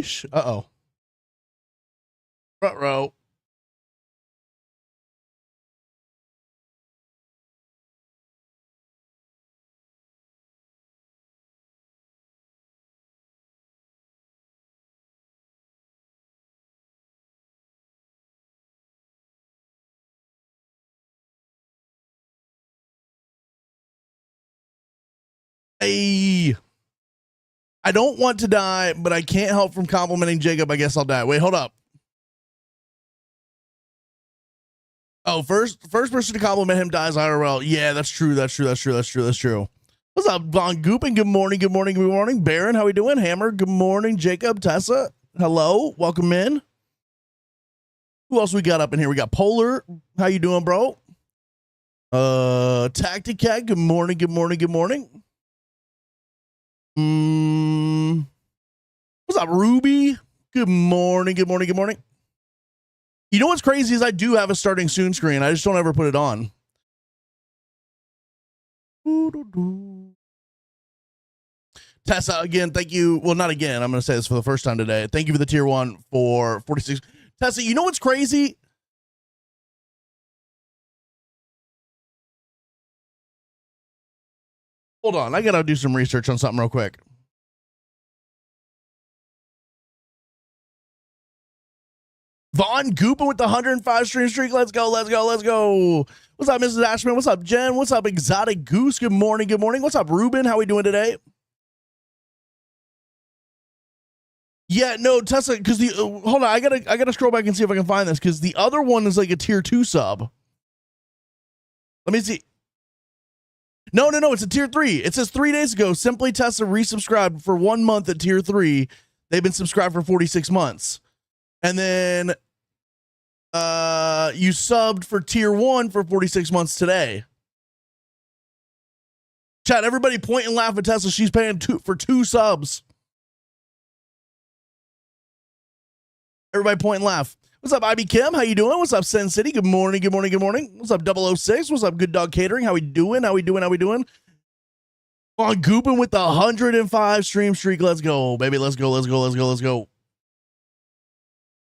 Sheesh. Uh-oh. Front row. Hey. I don't want to die, but I can't help from complimenting Jacob. I guess I'll die. Wait, hold up. Oh, first person to compliment him dies IRL. Yeah, that's true. That's true. What's up, Von Goopin? Good morning. Baron, how we doing? Hammer, good morning. Jacob, Tessa, hello. Welcome in. Who else we got up in here? We got Polar. How you doing, bro? Tacticat, good morning. What's up, Ruby? Good morning. You know what's crazy is I do have a starting soon screen. I just don't ever put it on. Tessa, again, thank you. Well, not again. I'm going to say this for the first time today. Thank you for the tier 1 for 46. Tessa, you know what's crazy? Hold on. I got to do some research on something real quick. Von Goopin with the 105 stream streak. Let's go. What's up, Mrs. Ashman? What's up, Jen? What's up, Exotic Goose? Good morning. What's up, Ruben? How we doing today? Yeah, no, Tessa, because the hold on, I gotta scroll back and see if I can find this, because the other one is like a tier 2 sub. Let me see. No, it's a tier 3. It says 3 days ago, Simply Tessa resubscribed for 1 month at tier 3. They've been subscribed for 46 months. And then you subbed for tier 1 for 46 months today. Chat, everybody point and laugh at Tessa. She's paying for 2 subs. Everybody point and laugh. What's up, IB Kim? How you doing? What's up, Sin City? Good morning. What's up, 006? What's up, Good Dog Catering? How we doing? Von Goopin with the 105 stream streak. Let's go, baby. Let's go.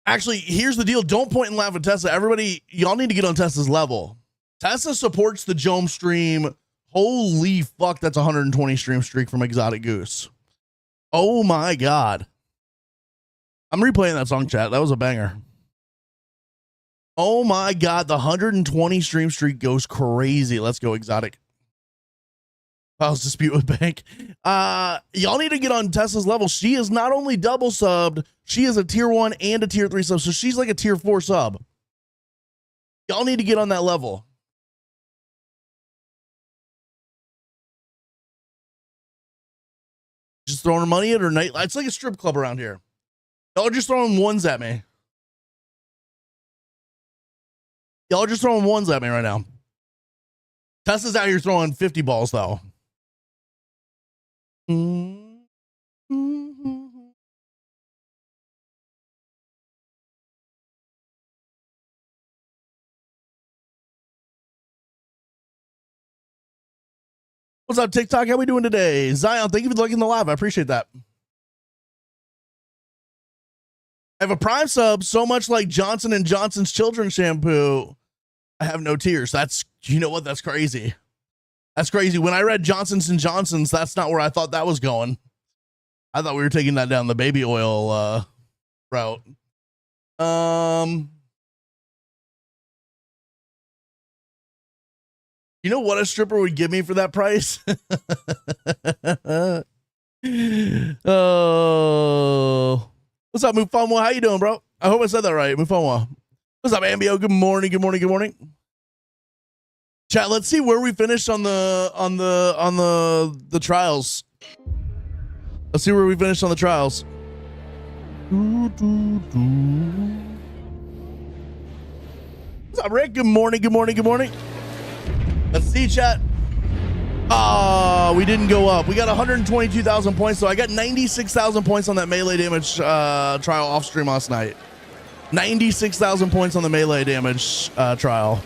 Actually, here's the deal. Don't point and laugh at Tessa. Everybody, y'all need to get on Tessa's level. Tessa supports the Jome stream. Holy fuck, that's 120 stream streak from Exotic Goose. Oh my God. I'm replaying that song, chat. That was a banger. Oh my God, the 120 stream streak goes crazy. Let's go, Exotic. Files dispute with bank. Y'all need to get on Tessa's level. She is not only double subbed, she is a tier 1 and a tier 3 sub. So she's like a tier 4 sub. Y'all need to get on that level. Just throwing her money at her night. It's like a strip club around here. Y'all are just throwing ones at me. Y'all are just throwing ones at me right now. Tessa's out here throwing 50 balls, though. What's up, TikTok? How we doing today? Zion, thank you for liking the live. I appreciate that. I have a Prime sub, so much like Johnson & Johnson's children's shampoo. I have no tears. That's, you know what? That's crazy. That's crazy. When I read Johnson's & Johnson's, that's not where I thought that was going. I thought we were taking that down the baby oil route. You know what a stripper would give me for that price? Oh. What's up, Mufonwa? How you doing, bro? I hope I said that right. Mufonwa. What's up, Ambio? Good morning. Chat, let's see where we finished on the trials. Let's see where we finished on the trials. What's up, Rick? Good morning. Let's see, chat. Oh, we didn't go up. We got 122,000 points, so I got 96,000 points on that melee damage trial off stream last night. 96,000 points on the melee damage trial.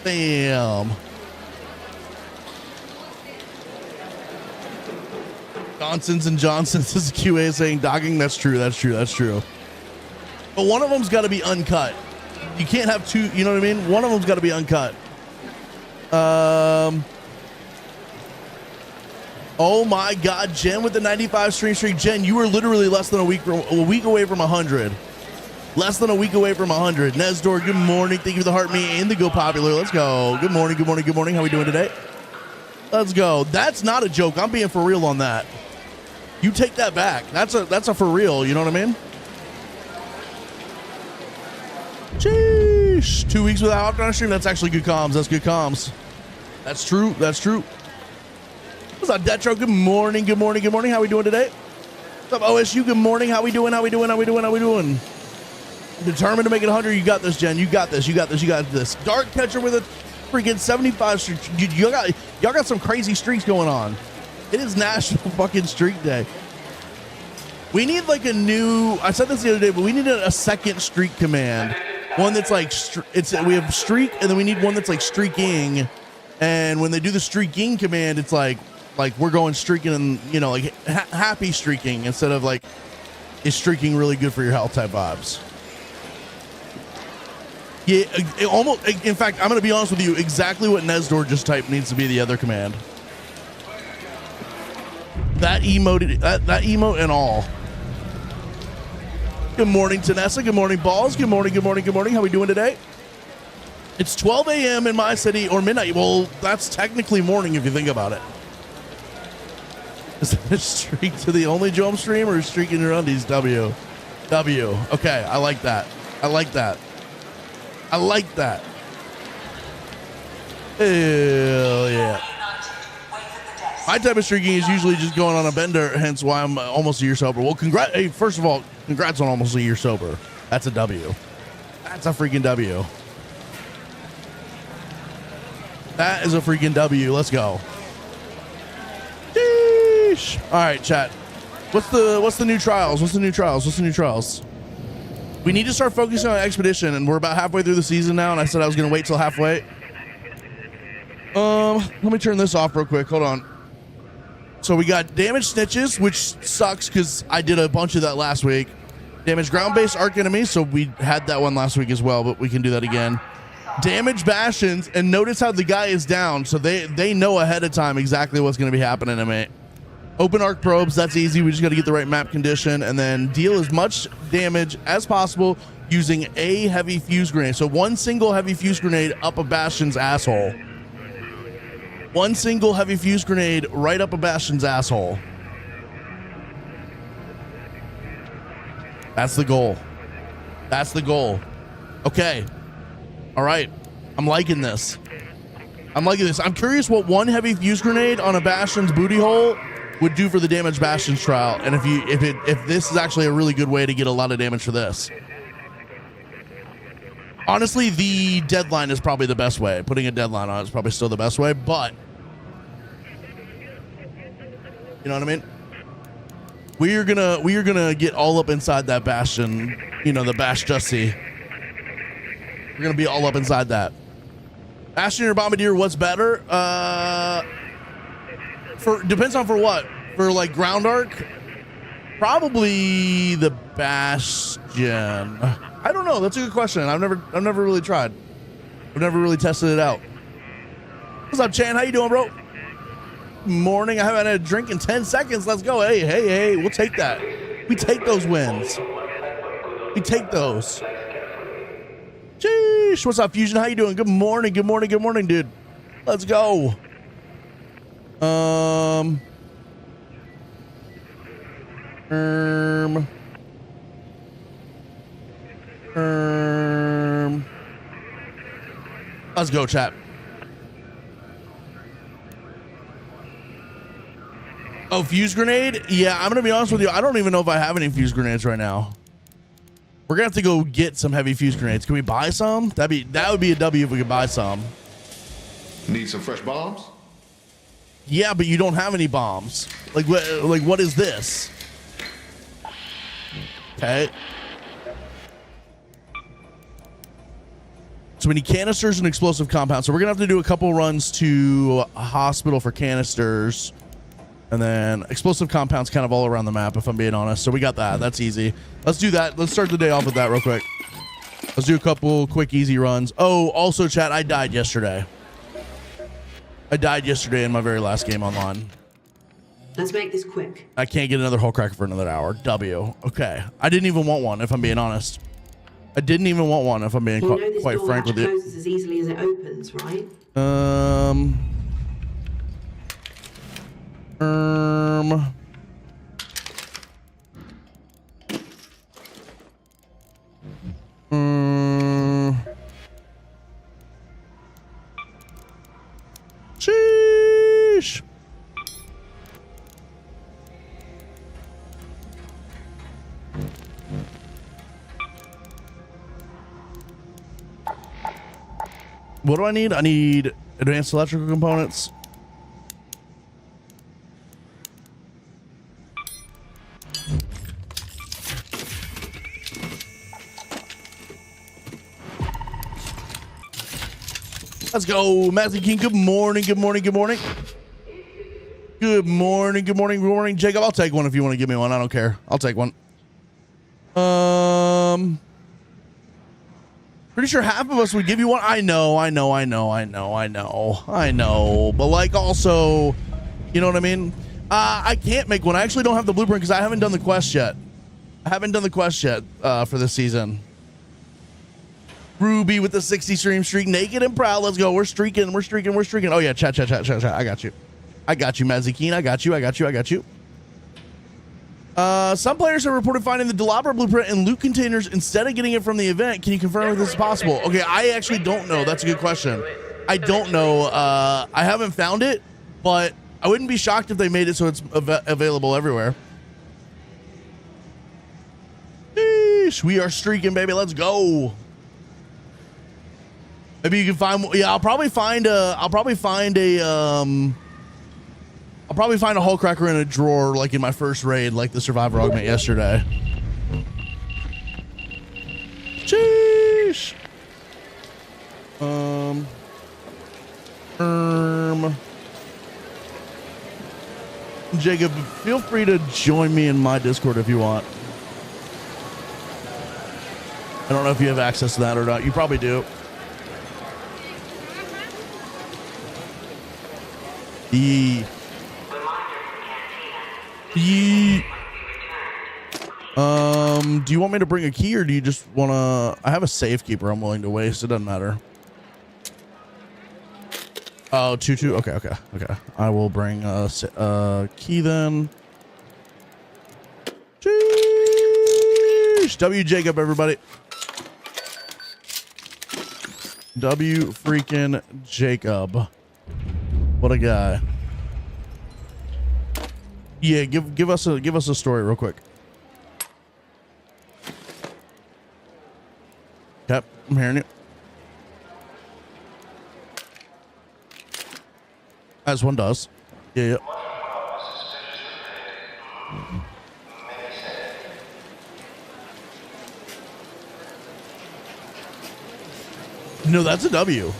Damn. Johnson's and Johnson's is QA saying dogging. That's true. That's true. That's true. But one of them's got to be uncut. You can't have two. You know what I mean? One of them's got to be uncut. Oh my God, Jen with the 95 stream streak. Jen, you were literally less than a week away from 100. Less than a week away from 100. Nesdor, good morning. Thank you for the heart, me, and the Go Popular. Let's go. Good morning. Good morning. Good morning. How we doing today? Let's go. That's not a joke. I'm being for real on that. You take that back. That's a for real. You know what I mean? Sheesh. 2 weeks without Octane stream. That's actually good comms. That's good comms. That's true. That's true. What's up, Detro? Good morning. Good morning. Good morning. How we doing today? What's up, OSU? Good morning. How we doing? How we doing? How we doing? How we doing? Determined to make it 100. You got this, Jen. You got this. You got this. You got this. Dark Catcher with a freaking 75 streak. Y'all got some crazy streaks going on. It is National fucking Streak Day. We need like a new. I said this the other day, but we need a second streak command. One that's like we have streak, and then we need one that's like streaking. And when they do the streaking command, it's like we're going streaking, and you know, like happy streaking instead of like is streaking really good for your health type vibes. Yeah, it almost. In fact, I'm going to be honest with you. Exactly what Nesdor just typed needs to be the other command. That emote, that emote and all. Good morning, Tanessa. Good morning, Balls. Good morning. Good morning. Good morning. How we doing today? It's 12 a.m. in my city, or midnight. Well, that's technically morning if you think about it. Is that a streak to the only Jump stream, or streaking your undies? W. Okay, I like that. I like that. I like that. Hell yeah. My type of streaking is usually just going on a bender, hence why I'm almost a year sober. Well, hey, first of all, congrats on almost a year sober. That's a W. That's a freaking W. That is a freaking W. Let's go. Sheesh. All right, chat. What's the new trials? What's the new trials? What's the new trials? We need to start focusing on Expedition, and we're about halfway through the season now, and I said I was going to wait till halfway. Let me turn this off real quick. Hold on. So we got Damage Snitches, which sucks because I did a bunch of that last week. Damage Ground-Based Arc Enemies, so we had that one last week as well, but we can do that again. Damage Bastions, and notice how the guy is down, so they know ahead of time exactly what's going to be happening to me. Open Arc Probes, that's easy. We just got to get the right map condition, and then deal as much damage as possible using a heavy fuse grenade. So one single heavy fuse grenade up a Bastion's asshole. One single heavy fuse grenade right up a Bastion's asshole. That's the goal. That's the goal. Okay. All right. I'm liking this. I'm liking this. I'm curious what one heavy fuse grenade on a Bastion's booty hole would do for the Damage Bastions trial, and if this is actually a really good way to get a lot of damage for this. Honestly, the deadline is probably the best way. Putting a deadline on it is probably still the best way, but you know what I mean? We are gonna get all up inside that Bastion, you know, the Bash Justy. We're gonna be all up inside that. Bastion or Bombardier, what's better? Depends on for what. For like ground arc, probably the Bastion. I don't know. That's a good question. I've never really tried. I've never really tested it out. What's up, Chan? How you doing, bro? Morning. I haven't had a drink in 10 seconds. Let's go. Hey. We'll take that. We take those wins. We take those. Sheesh. What's up, Fusion? How you doing? Good morning. Good morning. Good morning, dude. Let's go. Let's go, chat. Oh, fuse grenade? Yeah, I'm gonna be honest with you. I don't even know if I have any fuse grenades right now. We're gonna have to go get some heavy fuse grenades. Can we buy some? That would be a W if we could buy some. Need some fresh bombs? Yeah, but you don't have any bombs. Like what is this? Okay. So we need canisters and explosive compounds. So we're gonna have to do a couple runs to a hospital for canisters. And then explosive compounds kind of all around the map, if I'm being honest. So we got that. That's easy. Let's do that. Let's start the day off with that real quick. Let's do a couple quick, easy runs. Oh, also, chat, I died yesterday. I died yesterday in my very last game online. Let's make this quick. I can't get another hull cracker for another hour. W. Okay. I didn't even want one, if I'm being honest. I didn't even want one, if I'm being quite frank with you. Closes as easily as it opens, right? Sheesh. What do I need? I need advanced electrical components. Let's go, Matthew King. Good morning. Good morning. Good morning. Good morning. Good morning. Good morning, Jacob. I'll take one if you want to give me one. I don't care. I'll take one. Pretty sure half of us would give you one. I know. But like, also, you know what I mean? I can't make one. I actually don't have the blueprint because I haven't done the quest yet. For this season. Ruby with the 60 stream streak, naked and proud. Let's go. We're streaking. Oh yeah, chat. I got you, Mazikeen. I got you. Some players have reported finding the Delabra blueprint in loot containers instead of getting it from the event. Can you confirm if this is possible? Okay, I actually don't know. That's a good question. I don't know. I haven't found it, but I wouldn't be shocked if they made it so it's available everywhere. Sheesh, we are streaking, baby. Let's go. Maybe you can find. Yeah, I'll probably find a hull cracker in a drawer, like in my first raid, like the survivor augment yesterday. Sheesh. Jacob, feel free to join me in my Discord if you want. I don't know if you have access to that or not. You probably do. Do you want me to bring a key or do you just want to? I have a safekeeper I'm willing to waste. It doesn't matter. Oh, 2-2. Okay. I will bring a key then. Jeez. W Jacob, everybody. W freaking Jacob. What a guy. Yeah, give us a story real quick. Yep, I'm hearing it. As one does. Yeah. No, that's a W.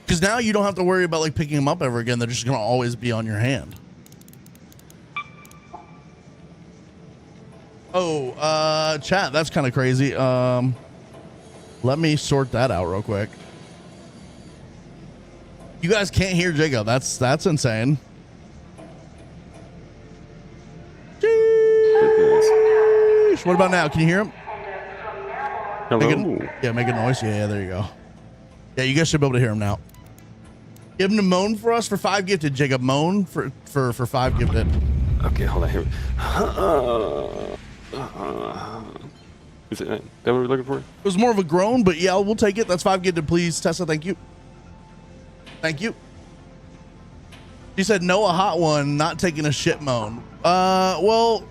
Because now you don't have to worry about like picking them up ever again. They're just gonna always be on your hand. Oh, chat, that's kind of crazy. Let me sort that out real quick. You guys can't hear Jacob. That's insane. Jeez. What about now? Can you hear him? Hello. Make a noise. Yeah, there you go. Yeah, you guys should be able to hear him now. Give him to moan for us for 5 gifted, Jacob. Moan for 5 gifted. Okay, hold on here. Is that what we're looking for? It was more of a groan, but yeah, we'll take it. That's 5 gifted, please. Tessa, thank you. Thank you. She said, no, a hot one, not taking a shit moan. Well,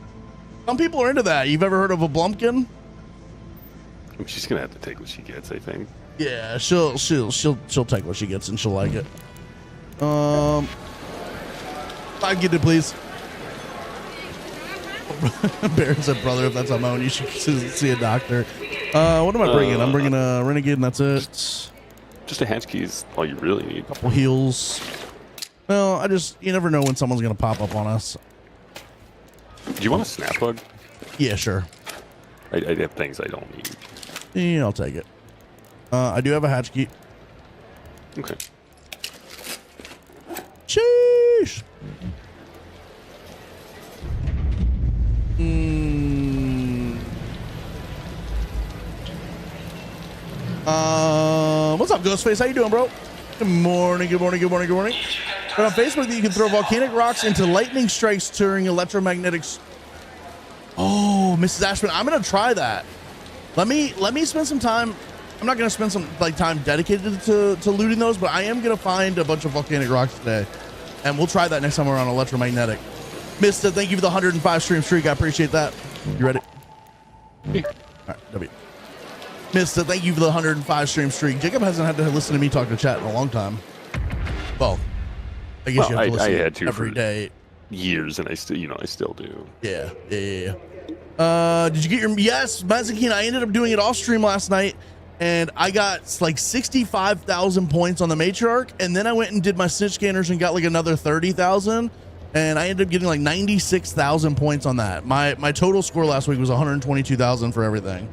some people are into that. You've ever heard of a Blumpkin? I mean, she's gonna have to take what she gets, I think. Yeah, she'll take what she gets and she'll like it. 5 gifted, please. Baron said, brother, if that's a moan, you should see a doctor. What am I bringing? I'm bringing a renegade and that's it. Just a hatch key is all you really need. Couple heals. Well, you never know when someone's gonna pop up on us. Do you want a snap bug? Yeah, sure. I have things I don't need. Yeah, I'll take it. I do have a hatch key. Okay. Sheesh. What's up, Ghostface? How you doing, bro? Good morning, good morning, good morning, good morning. But on Facebook, you can throw volcanic rocks into lightning strikes during electromagnetic. Oh, Mrs. Ashman, I'm gonna try that. Let me spend some time. I'm not gonna spend some time dedicated to looting those, but I am gonna find a bunch of volcanic rocks today, and we'll try that next time we're on electromagnetic. Mister, thank you for the 105 stream streak. I appreciate that. You ready? Yeah. All right, W. Mister, thank you for the 105 stream streak. Jacob hasn't had to listen to me talk to chat in a long time. Well, I guess you have to listen I had to every for day. Years, and I still do. Yeah. Did you get your? Yes, Mazakine. I ended up doing it off stream last night, and I got like 65,000 points on the matriarch, and then I went and did my snitch scanners and got like another 30,000, and I ended up getting like 96,000 points on that. My total score last week was 122,000 for everything.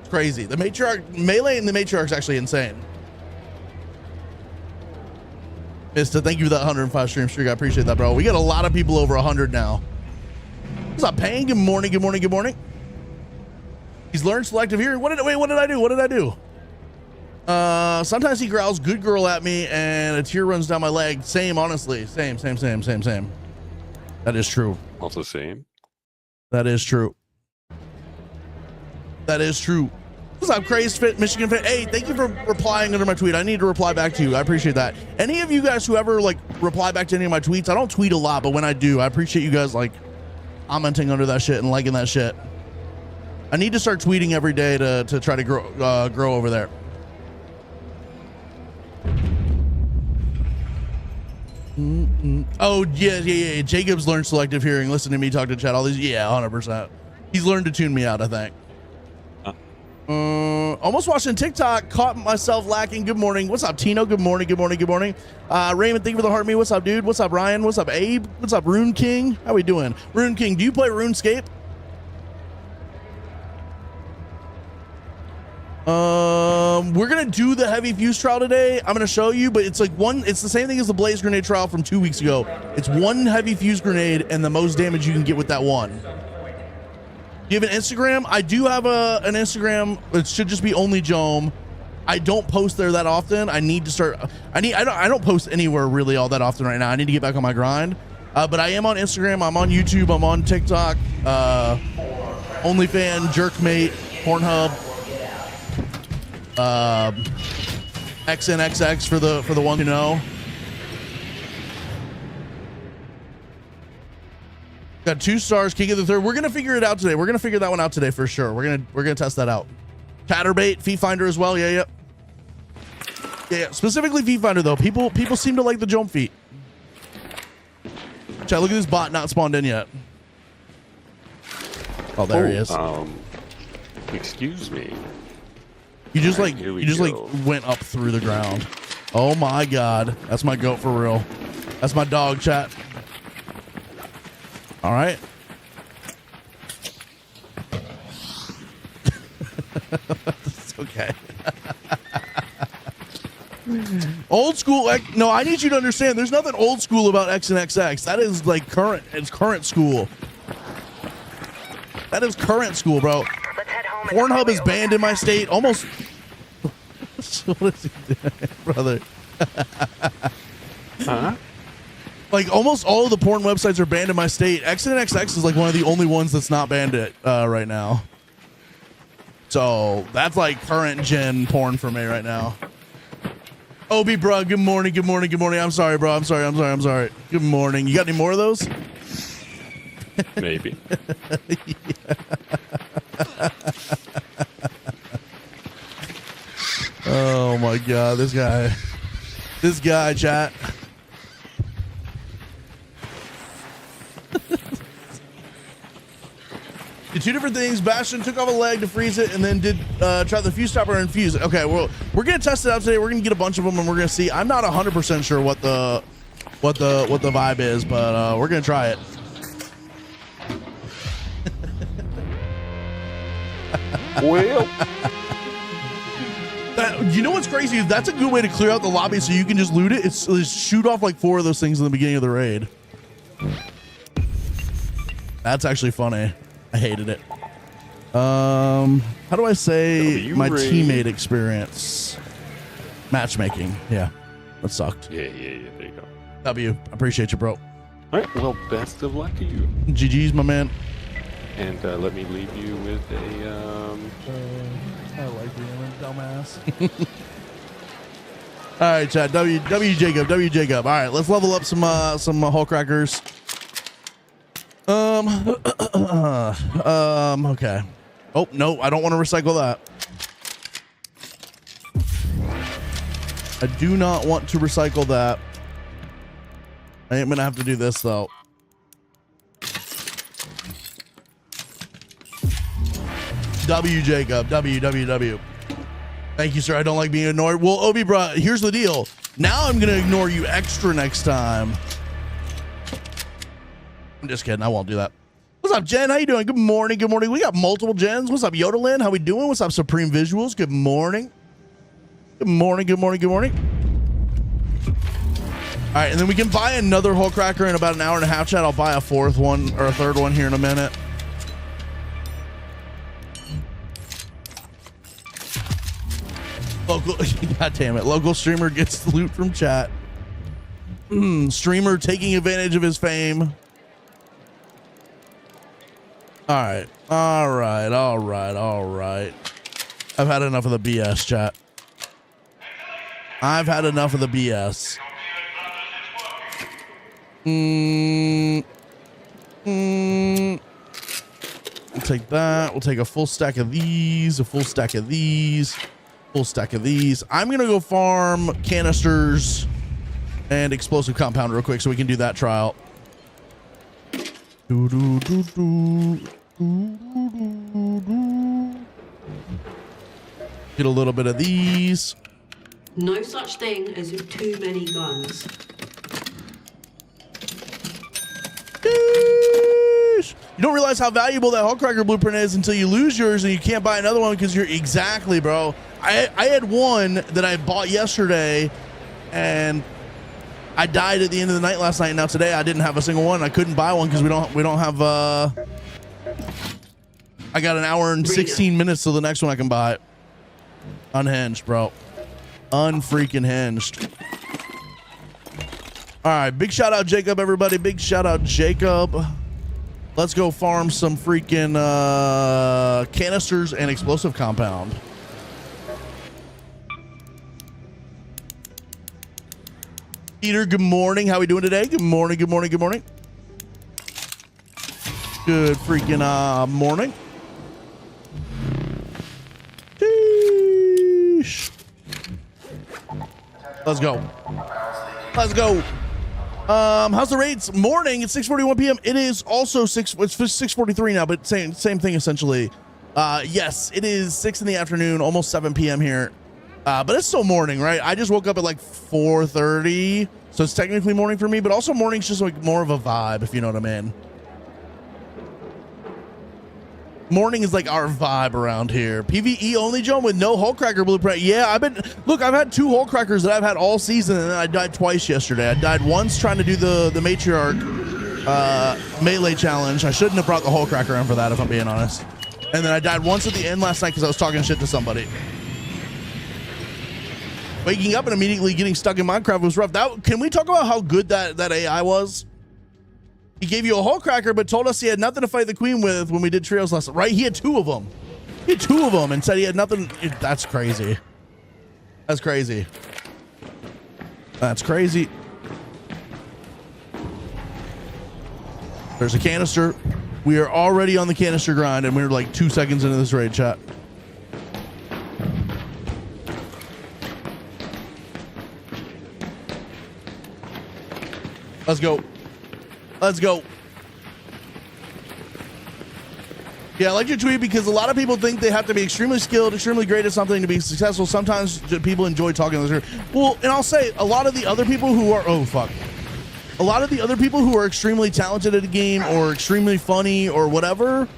It's crazy. The matriarch melee and the matriarch is actually insane. Mista, thank you for that 105 stream streak. I appreciate that, bro. We got a lot of people over 100 now. What's up, Payne? Good morning, good morning, good morning. He's learned selective hearing. What did I do? Sometimes he growls good girl at me and a tear runs down my leg. Same, honestly. Same. That is true. Also same. That is true. What's up, Crazed Fit Michigan Fit? Hey, thank you for replying under my tweet. I need to reply back to you. I appreciate that. Any of you guys who ever like reply back to any of my tweets, I don't tweet a lot, but when I do, I appreciate you guys like commenting under that shit and liking that shit. I need to start tweeting every day to try to grow over there. Oh yeah. Jacob's learned selective hearing. Listen to me talk to chat. All these, yeah, 100%. He's learned to tune me out, I think. Almost watching TikTok, caught myself lacking. Good morning. What's up, Tino? Good morning. Raymond, thank you for the heart me. What's up, dude? What's up, Ryan? What's up, Abe? What's up, Rune King? How we doing? Rune King, do you play RuneScape? We're gonna do the heavy fuse trial today. I'm gonna show you, but it's like it's the same thing as the blaze grenade trial from 2 weeks ago. It's one heavy fuse grenade and the most damage you can get with that one. Do you have an Instagram? I do have an Instagram. It should just be only Jome. I don't post there that often. I need to start. I don't post anywhere really all that often right now. I need to get back on my grind. But I am on Instagram. I'm on YouTube. I'm on TikTok. OnlyFans, Jerkmate, Pornhub, XNXX for the one who know. Got 2 stars, King of the Third. We're gonna figure it out today. We're gonna figure that one out today for sure. We're gonna test that out. Catterbait, Fee Finder as well. Yeah. Specifically Fee Finder though. People seem to like the Jump Feet. Chat, look at this bot not spawned in yet. Oh, there he is. Excuse me. You just right, went up through the ground. Oh my god, that's my goat for real. That's my dog, chat. All right. It's okay. Old school. No, I need you to understand. There's nothing old school about X and XX. That is like current. It's current school. That is current school, bro. Pornhub is banned in my state. Almost. What is he doing, brother? Huh? Like almost all of the porn websites are banned in my state. XNXX is like one of the only ones that's not banned right now. So that's like current gen porn for me right now. Obi, bro, good morning. I'm sorry, bro. I'm sorry. Good morning. You got any more of those? Maybe. Oh my god, this guy, chat. Did two different things. Bastion took off a leg to freeze it, and then did try the fuse stopper and fuse it. Okay, well, we're gonna test it out today. We're gonna get a bunch of them, and we're gonna see. I'm not 100% sure what the vibe is, but we're gonna try it. Well, You know what's crazy? That's a good way to clear out the lobby, so you can just loot it. It's shoot off like 4 of those things in the beginning of the raid. That's actually funny. I hated it. How do I say my teammate experience? Matchmaking. Yeah, that sucked. Yeah. There you go. W. Appreciate you, bro. All right. Well, best of luck to you. GG's, my man. And let me leave you with a. I like being a dumbass. All right, chat. W Jacob. All right, let's level up some hull crackers. Okay. Oh no, I don't want to recycle that. I do not want to recycle that. I am gonna have to do this though. W Jacob. W. Thank you, sir. I don't like being ignored. Well, Obi, bro, here's the deal. Now I'm gonna ignore you extra next time. I'm just kidding. I won't do that. What's up, Jen? How you doing? Good morning. Good morning. We got multiple Jens. What's up, Yodelin? How we doing? What's up, Supreme Visuals? Good morning. Good morning. Good morning. Good morning. All right, and then we can buy another hull cracker in about an hour and a half, chat. I'll buy a 4th one or a 3rd one here in a minute. Local, God damn it. Local streamer gets loot from chat. Streamer taking advantage of his fame. All right. I've had enough of the BS, chat. I've had enough of the BS. We'll take that. We'll take a full stack of these, a full stack of these. Full stack of these. I'm gonna go farm canisters and explosive compound real quick so we can do that trial. Get a little bit of these. No such thing as too many guns. You don't realize how valuable that hull cracker blueprint is until you lose yours and you can't buy another one because you're exactly, bro. I had one that I bought yesterday and I died at the end of the night last night. Now today I didn't have a single one. I couldn't buy one because we don't have I got an hour and 16 minutes till the next one I can buy. Unhinged, bro. Unfreaking hinged. All right, big shout out Jacob, everybody. Big shout out Jacob. Let's go farm some freaking canisters and explosive compound. Peter, good morning. How we doing today? Good morning. Good freaking morning. Sheesh. Let's go. How's the raids? Morning. It's 6:41 p.m. It is also it's 6:43 now, but same thing essentially. Yes, it is 6 in the afternoon, almost 7 p.m. here. But it's still morning, right? I just woke up at like 4:30, so it's technically morning for me, but also morning's just like more of a vibe, if you know what I mean. Morning is like our vibe around here. PvE only, Joe, with no hull cracker blueprint. Yeah, I've had 2 hull crackers that I've had all season, and then I died twice yesterday. I died once trying to do the matriarch melee challenge. I shouldn't have brought the hull cracker in for that, if I'm being honest. And then I died once at the end last night because I was talking shit to somebody. Waking up and immediately getting stuck in Minecraft was rough. Can we talk about how good that AI was? He gave you a hull cracker, but told us he had nothing to fight the queen with when we did trios last night. Right? He had 2 of them. He had 2 of them and said he had nothing. That's crazy. That's crazy. That's crazy. There's a canister. We are already on the canister grind, and we're like 2 seconds into this raid, chat. Let's go. Let's go. Yeah, I like your tweet because a lot of people think they have to be extremely skilled, extremely great at something to be successful. Sometimes people enjoy talking to this. Well, and I'll say a lot of the other people who are a lot of the other people who are extremely talented at a game or extremely funny or whatever,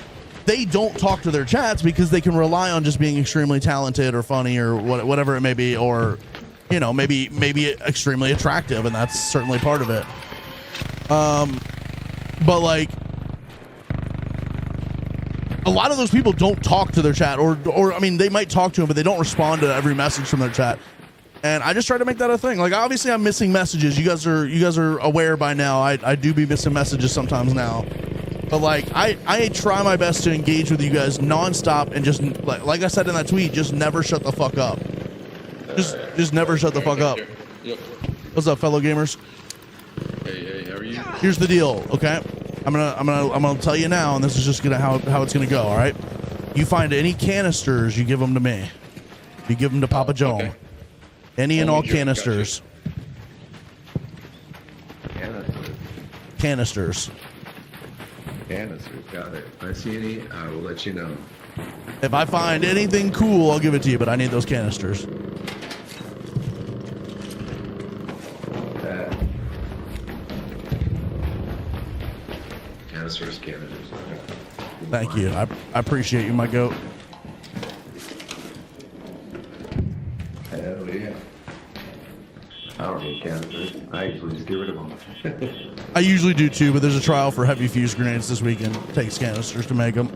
they don't talk to their chats because they can rely on just being extremely talented or funny or whatever it may be, or you know, maybe extremely attractive, and that's certainly part of it. But like, a lot of those people don't talk to their chat, or I mean, they might talk to them, but they don't respond to every message from their chat. And I just try to make that a thing. Like, obviously, I'm missing messages. You guys are aware by now. I do be missing messages sometimes now. But like, I try my best to engage with you guys nonstop, and just like I said in that tweet, just never shut the fuck up. Just never shut the fuck up. Yep. What's up, fellow gamers? Hey, how are you? Here's the deal, okay? I'm gonna tell you now, and this is just how it's gonna go. All right? You find any canisters, you give them to me. You give them to Papa Joe. Okay. Any and all Gotcha. canisters. Canisters. Canisters, got it. If I see any, I will let you know. If I find anything cool, I'll give it to you, but I need those canisters. Canisters. Thank you. I appreciate you, my goat. Hell yeah. I don't need canisters. I usually just get rid of them. I usually do too, but there's a trial for heavy fuse grenades this weekend. It takes canisters to make them.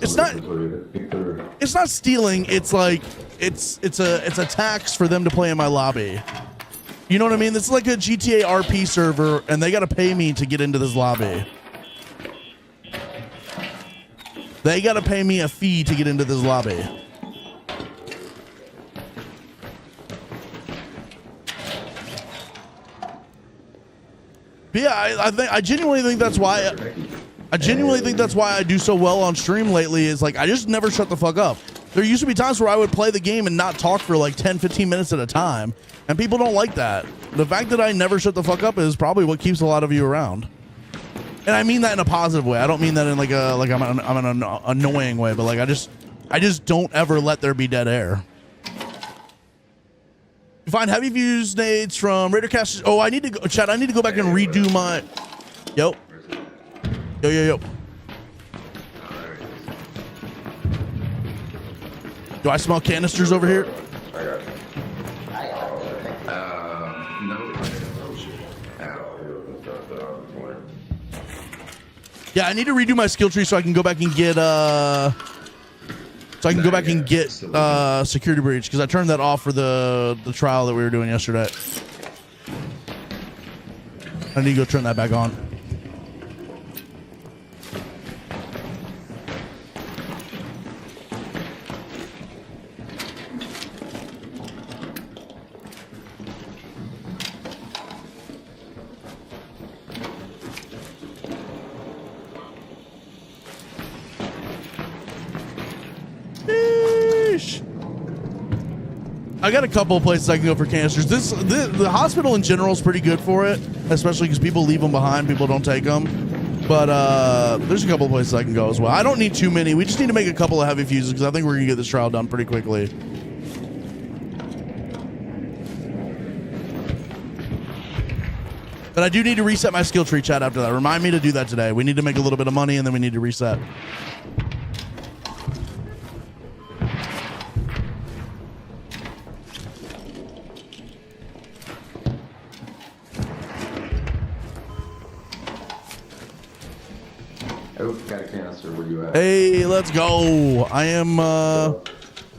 It's not stealing. It's like it's a tax for them to play in my lobby. You know what I mean? It's like a GTA RP server, and they got to pay me to get into this lobby. They got to pay me a fee to get into this lobby. But yeah, I genuinely think that's why. I genuinely think that's why I do so well on stream lately. Is like I just never shut the fuck up. There used to be times where I would play the game and not talk for like 10, 15 minutes at a time, and people don't like that. The fact that I never shut the fuck up is probably what keeps a lot of you around. And I mean that in a positive way. I don't mean that in like I'm an annoying way, but like I just don't ever let there be dead air. You find heavy fuse nades from Raider Cast. Oh, I need to go, Chad. I need to go back and redo my. Yo. Do I smell canisters over here? No. Yeah, I need to redo my skill tree so I can go back and get security breach, because I turned that off for the trial that we were doing yesterday. I need to go turn that back on. I got a couple of places I can go for canisters. The hospital in general is pretty good for it, especially because people leave them behind. People don't take them. But there's a couple of places I can go as well. I don't need too many. We just need to make a couple of heavy fuses because I think we're going to get this trial done pretty quickly. But I do need to reset my skill tree, chat, after that. Remind me to do that today. We need to make a little bit of money, and then we need to reset. Got a canister. Where you at? Hey, let's go. I am I'm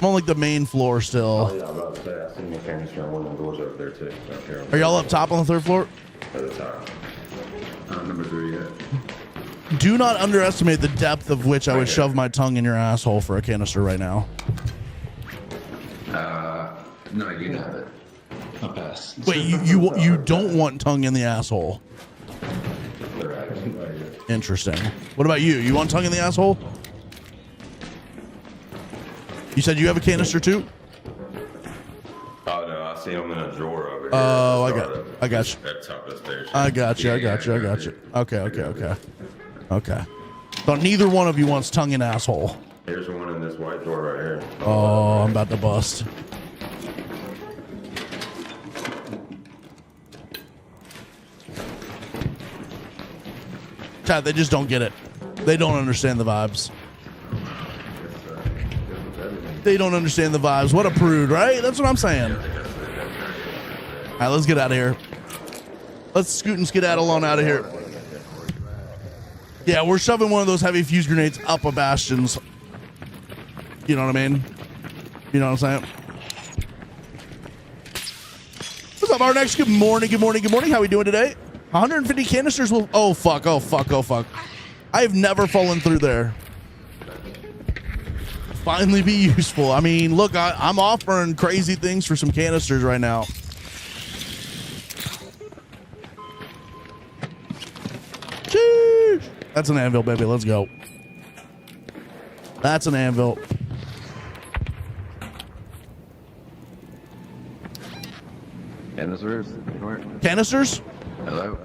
on like the main floor still. Oh, yeah, I'm about to say, I seen a canister on one of the doors over there too. Up here. Are y'all up top on the third floor? At the top. Number 3 yet. Do not underestimate the depth of which I would shove my tongue in your asshole for a canister right now. No, you have it. I'll pass. Wait, you don't want tongue in the asshole? Interesting. What about you? You want tongue in the asshole? You said you have a canister too? Oh no, see them in a drawer over here. Oh, I got you. At top of the stairs. I got you. Okay. So neither one of you wants tongue and asshole. Here's one in this white drawer right here. Oh, I'm about to bust. Chad, they just don't get it. They don't understand the vibes. They don't understand the vibes. What a prude, right? That's what I'm saying. All right, let's get out of here. Let's scoot and skedaddle on out of here. Yeah, we're shoving one of those heavy fuse grenades up a bastion's. You know what I mean? You know what I'm saying? What's up, Arnex? Good morning. How we doing today? 150 canisters will... Oh, fuck. I have never fallen through there. Finally be useful. I mean, look, I'm offering crazy things for some canisters right now. Jeez. That's an anvil, baby. Let's go. That's an anvil. Canisters? Canisters? Hello?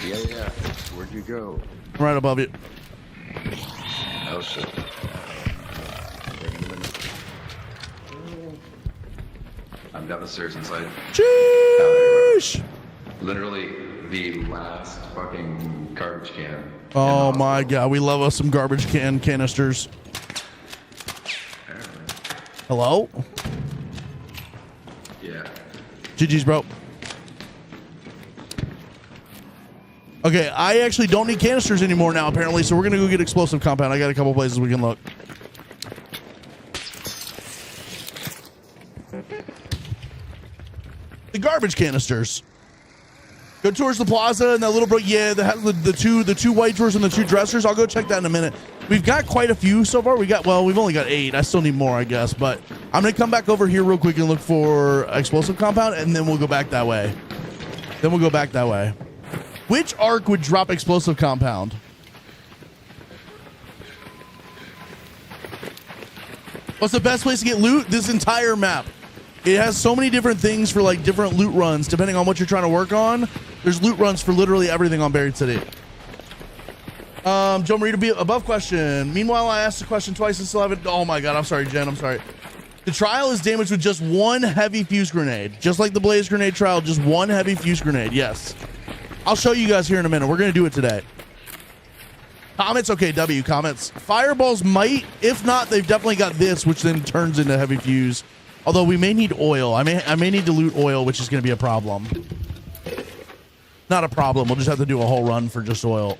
Yeah. Where'd you go? I'm right above you. Oh, shit. I'm down the stairs inside. Jeez. Literally the last fucking garbage can. Oh my god, we love us some garbage can canisters. Hello? Yeah. GG's, bro. Okay, I actually don't need canisters anymore now, apparently, so we're gonna go get explosive compound. I got a couple places we can look. The garbage canisters. Go towards the plaza and that little bro. Yeah, that has the two white drawers and the two dressers. I'll go check that in a minute. We've got quite a few so far. We've only got 8. I still need more, I guess. But I'm gonna come back over here real quick and look for explosive compound, and then we'll go back that way. Which arc would drop explosive compound? What's the best place to get loot? This entire map. It has so many different things for like different loot runs, depending on what you're trying to work on. There's loot runs for literally everything on Buried City. Joe Marie to be above question. Meanwhile, I asked the question twice and still haven't. Oh my god, I'm sorry, Jen. I'm sorry. The trial is damaged with just one heavy fuse grenade. Just like the Blaze Grenade trial, just one heavy fuse grenade. Yes. I'll show you guys here in a minute. We're going to do it today. Comets, okay, W, comets. Fireballs might. If not, they've definitely got this, which then turns into heavy fuse. Although we may need oil. I may need to loot oil, which is going to be a problem. Not a problem. We'll just have to do a whole run for just oil.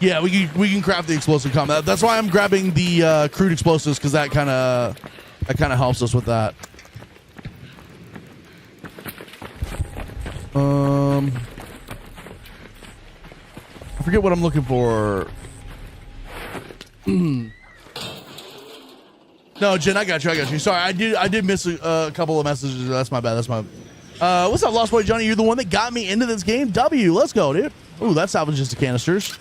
Yeah, we can craft the explosive compound. That's why I'm grabbing the crude explosives, because that kind of helps us with that. I forget what I'm looking for. No, Jen, I got you. Sorry, I did miss a couple of messages. That's my bad. What's up, Lost Boy Johnny? You're the one that got me into this game. W, let's go, dude. Ooh, that salvages the canisters.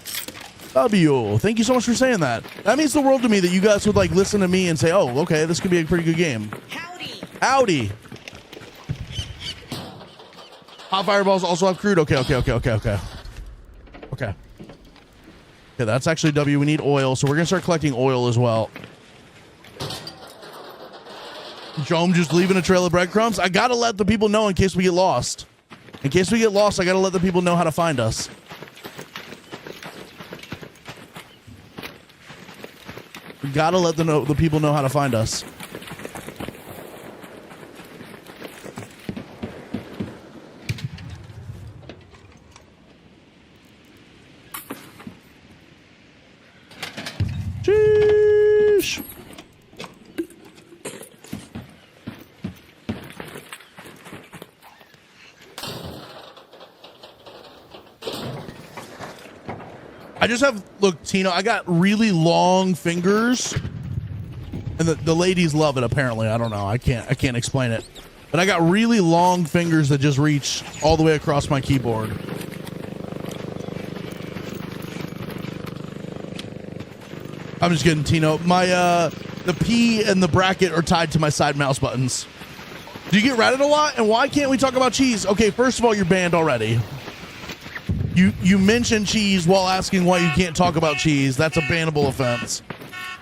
W, thank you so much for saying that. That means the world to me that you guys would like listen to me and say, oh, okay, this could be a pretty good game. Howdy. Hot fireballs also have crude. Okay. Okay, that's actually W. We need oil, so we're gonna start collecting oil as well. Jome just leaving a trail of breadcrumbs. I gotta let the people know in case we get lost. I gotta let the people know how to find us. We gotta let the people know how to find us. Sheesh. I just have, look, Tino, I got really long fingers, and the ladies love it, apparently. I don't know. I can't explain it. But I got really long fingers that just reach all the way across my keyboard. I'm just kidding, Tino. My the P and the bracket are tied to my side mouse buttons. Do you get ratted a lot? And why can't we talk about cheese? Okay, first of all, you're banned already. You mentioned cheese while asking why you can't talk about cheese. That's a bannable offense.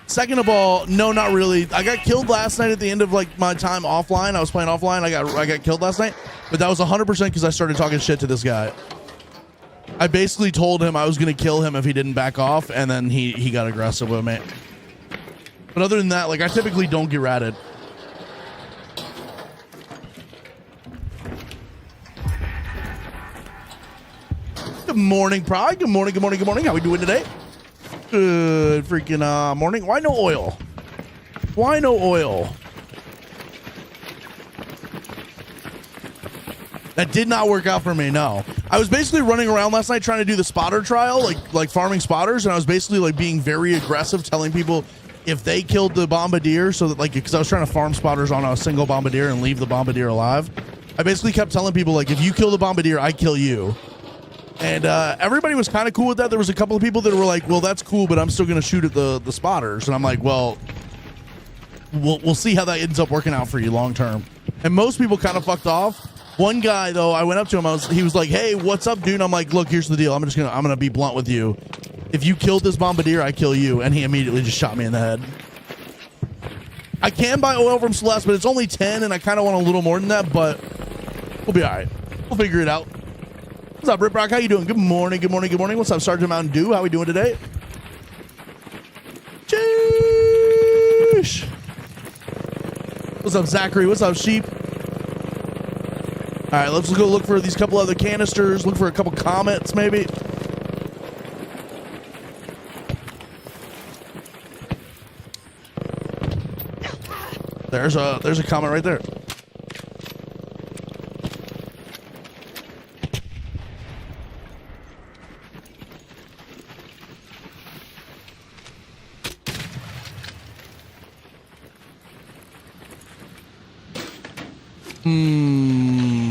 Second of all, no, not really. I got killed last night at the end of like my time offline. I was playing offline. I got killed last night, but that was 100% because I started talking shit to this guy. I basically told him I was going to kill him if he didn't back off, and then he got aggressive with me. But other than that, like, I typically don't get ratted. Good morning, Pride. Good morning, good morning, good morning. How we doing today? Good freaking morning. Why no oil? Why no oil? That did not work out for me, no. I was basically running around last night trying to do the spotter trial, like farming spotters, and I was basically like being very aggressive, telling people if they killed the bombardier, so that like, because I was trying to farm spotters on a single bombardier and leave the bombardier alive. I basically kept telling people like, if you kill the bombardier, I kill you. And everybody was kind of cool with that. There was a couple of people that were like, well, that's cool, but I'm still going to shoot at the spotters. And I'm like, well, we'll see how that ends up working out for you long term. And most people kind of fucked off. One guy, though, I went up to him. He was like, hey, what's up, dude? I'm like, look, here's the deal. I'm gonna be blunt with you. If you killed this bombardier, I kill you. And he immediately just shot me in the head. I can buy oil from Celeste, but it's only 10, and I kind of want a little more than that, but we'll be all right. We'll figure it out. What's up, Rip Rock? How you doing? Good morning, good morning, good morning. What's up, Sergeant Mountain Dew? How we doing today? Sheesh. What's up, Zachary? What's up, Sheep? All right, let's go look for these couple other canisters. Look for a couple comets, maybe. There's a comet right there.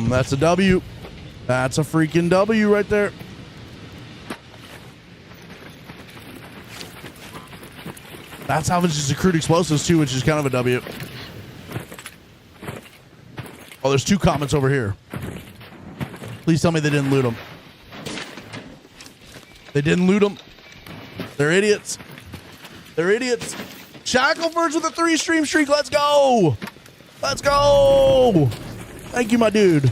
That's a W. That's a freaking W right there. That's how it's just accrued explosives too, which is kind of a W. Oh, there's two comets over here. Please tell me they didn't loot them. They didn't loot them. They're idiots. They're idiots. Shackleford's with a 3-stream streak. Let's go. Let's go. Thank you, my dude.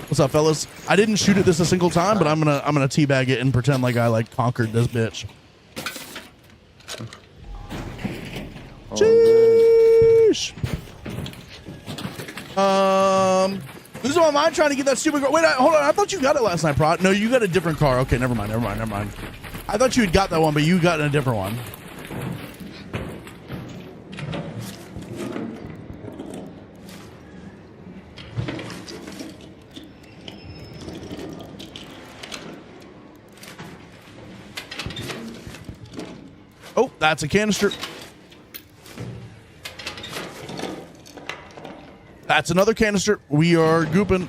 What's up, fellas? I didn't shoot at this a single time, but I'm gonna teabag it and pretend like I like conquered this bitch. Sheesh. This is why I'm trying to get that stupid car. Wait, hold on. I thought you got it last night, Prod. No, you got a different car. Okay, never mind. I thought you had got that one, but you got a different one. Oh, that's a canister. That's another canister. We are gooping.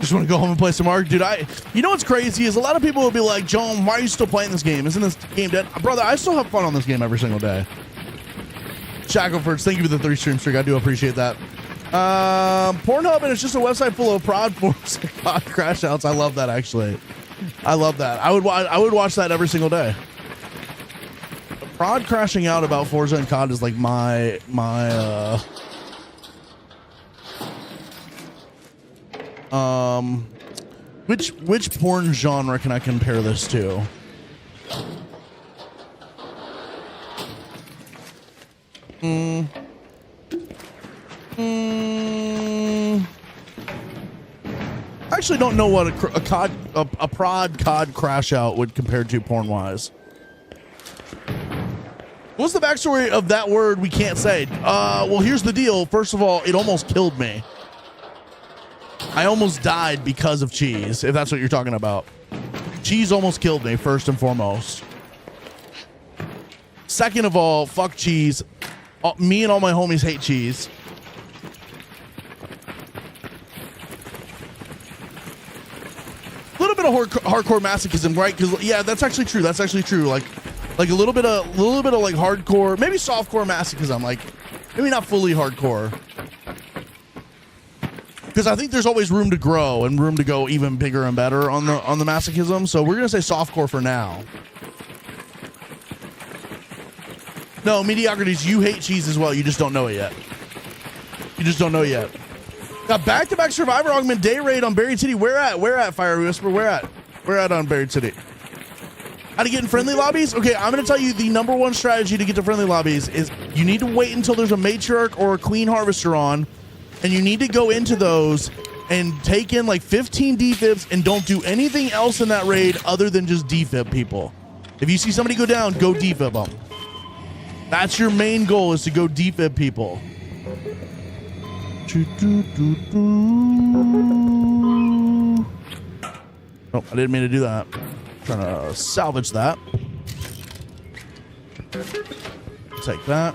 Just want to go home and play some Ark. Dude, you know what's crazy is a lot of people will be like, John, why are you still playing this game? Isn't this game dead? Brother, I still have fun on this game every single day. Shackleford, thank you for the 3-stream streak. I do appreciate that. Pornhub, and it's just a website full of prod force and COD crash outs. I love that, actually. I love that. I would watch that every single day. Prod crashing out about Forza and COD is like my which porn genre can I compare this to? I actually don't know what a prod COD crash out would compare to porn wise. What's the backstory of that word we can't say? Well, here's the deal. First of all, it almost killed me. I almost died because of cheese, if that's what you're talking about. Cheese almost killed me, first and foremost. Second of all, fuck cheese. Me and all my homies hate cheese. bit of hardcore masochism, right? Because yeah, that's actually true. That's actually true. Like a little bit of like hardcore, maybe softcore masochism. Like maybe not fully hardcore. Because I think there's always room to grow and room to go even bigger and better on the masochism. So we're gonna say softcore for now. No, mediocrities, you hate cheese as well. You just don't know it yet. You just don't know it yet. Got back-to-back Survivor Augment Day Raid on Buried City. Where at? Where at, Fire Whisper? Where at? Where at on Buried City? How to get in friendly lobbies? Okay, I'm going to tell you the number one strategy to get to friendly lobbies is you need to wait until there's a Matriarch or a Queen Harvester on, and you need to go into those and take in like 15 defibs and don't do anything else in that raid other than just defib people. If you see somebody go down, go defib them. That's your main goal, is to go defib people. Oh, I didn't mean to do that. Trying to salvage that. Take that.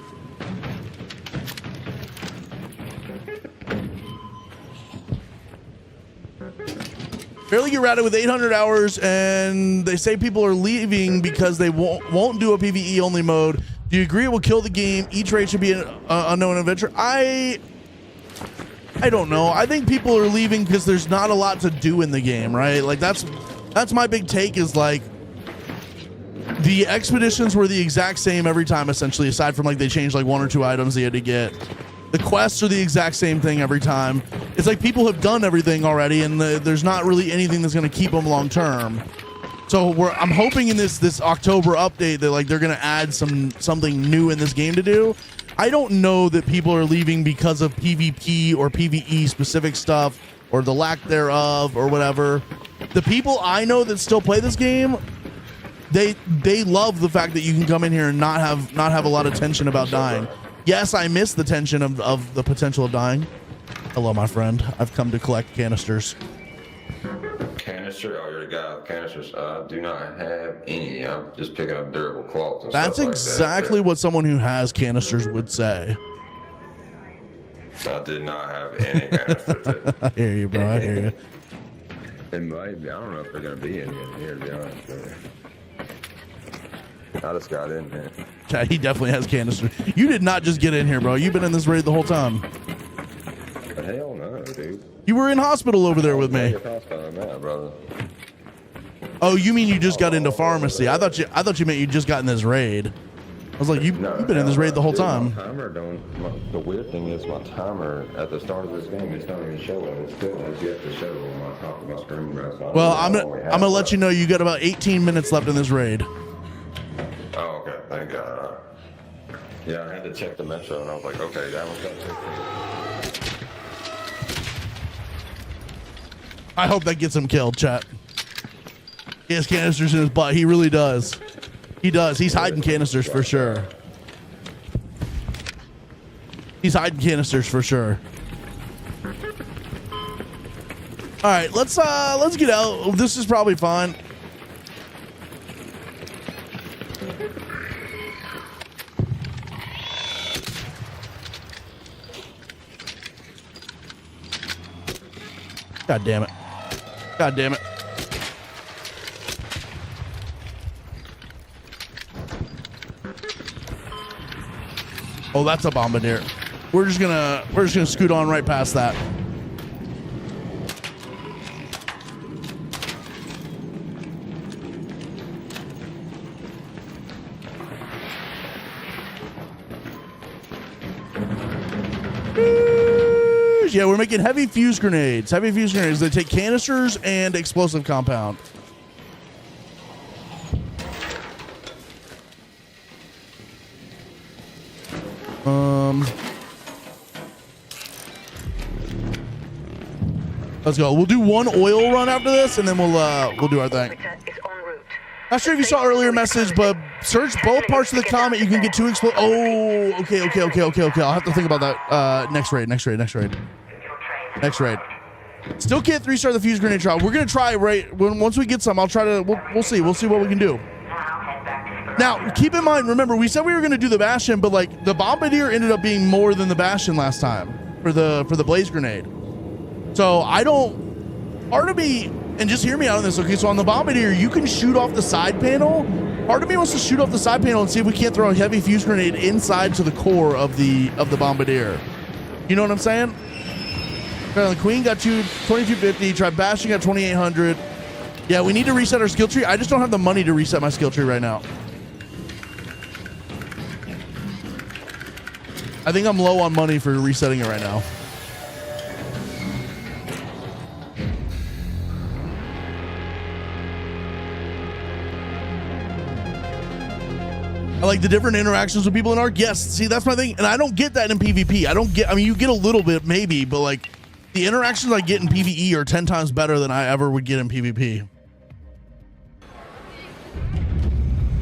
Barely get routed with 800 hours, and they say people are leaving because they won't do a PvE only mode. Do you agree it will kill the game? Each raid should be an unknown adventure. I don't know. I think people are leaving because there's not a lot to do in the game, right? Like that's my big take, is like the expeditions were the exact same every time, essentially, aside from like they changed like 1 or 2 items they had to get. The quests are the exact same thing every time. It's like people have done everything already, and there's not really anything that's going to keep them long term. So I'm hoping in this October update that like they're going to add something new in this game to do. I don't know that people are leaving because of PvP or PvE specific stuff or the lack thereof or whatever. The people I know that still play this game, they love the fact that you can come in here and not have a lot of tension about dying. Yes, I miss the tension of the potential of dying. Hello, my friend. I've come to collect canisters. Canister? Oh, you're the guy with canisters. I do not have any. I'm just picking up durable cloths and That's stuff like exactly that. what someone who has canisters would say. I did not have any canisters. I hear you, bro. I hear you. It might be. I don't know if they're going to be any in here, to be honest with you. I just got in here. Yeah, he definitely has canisters. You did not just get in here, bro. You've been in this raid the whole time. Hell no, dude. You were in hospital over there with me. Brother. Oh, you mean you just got into pharmacy? I thought you meant you just got in this raid. I was like, you've been in this raid the whole time. The weird thing is my timer at the start of this game is not even showing. It still has yet to show on top of my screen. Well, I'm gonna let you know you got about 18 minutes left in this raid. Oh, okay. Thank God. Yeah, I had to check the metro, and I was like, okay, that one's got 16. I hope that gets him killed, chat. He has canisters in his butt. He really does. He does. He's hiding canisters for sure. He's hiding canisters for sure. All right, let's get out. This is probably fine. God damn it. God damn it. Oh, that's a bombardier. We're just gonna scoot on right past that. Yeah, we're making heavy fuse grenades. Heavy fuse grenades. They take canisters and explosive compound. Let's go. We'll do one oil run after this, and then we'll do our thing. Not sure if you saw earlier message, but search both parts of the comment. You can get 2 explode. Oh, okay. I'll have to think about that. Next raid. Still can't 3-star the fuse grenade trial. We're gonna try once we get some. I'll try to. We'll see. We'll see what we can do. Now, keep in mind. Remember, we said we were gonna do the Bastion, but like the Bombardier ended up being more than the Bastion last time for the blaze grenade. So I don't. Part of me And just hear me out on this, okay? So on the Bombardier, you can shoot off the side panel. Part of me wants to shoot off the side panel and see if we can't throw a heavy fuse grenade inside to the core of the Bombardier. You know what I'm saying? Okay, the Queen got you 2250. Try bashing at 2800. Yeah, we need to reset our skill tree. I just don't have the money to reset my skill tree right now. I think I'm low on money for resetting it right now. I like the different interactions with people in Arc. Yes, see, that's my thing. And I don't get that in PvP. I mean, you get a little bit maybe, but like the interactions I get in PvE are 10 times better than I ever would get in PvP.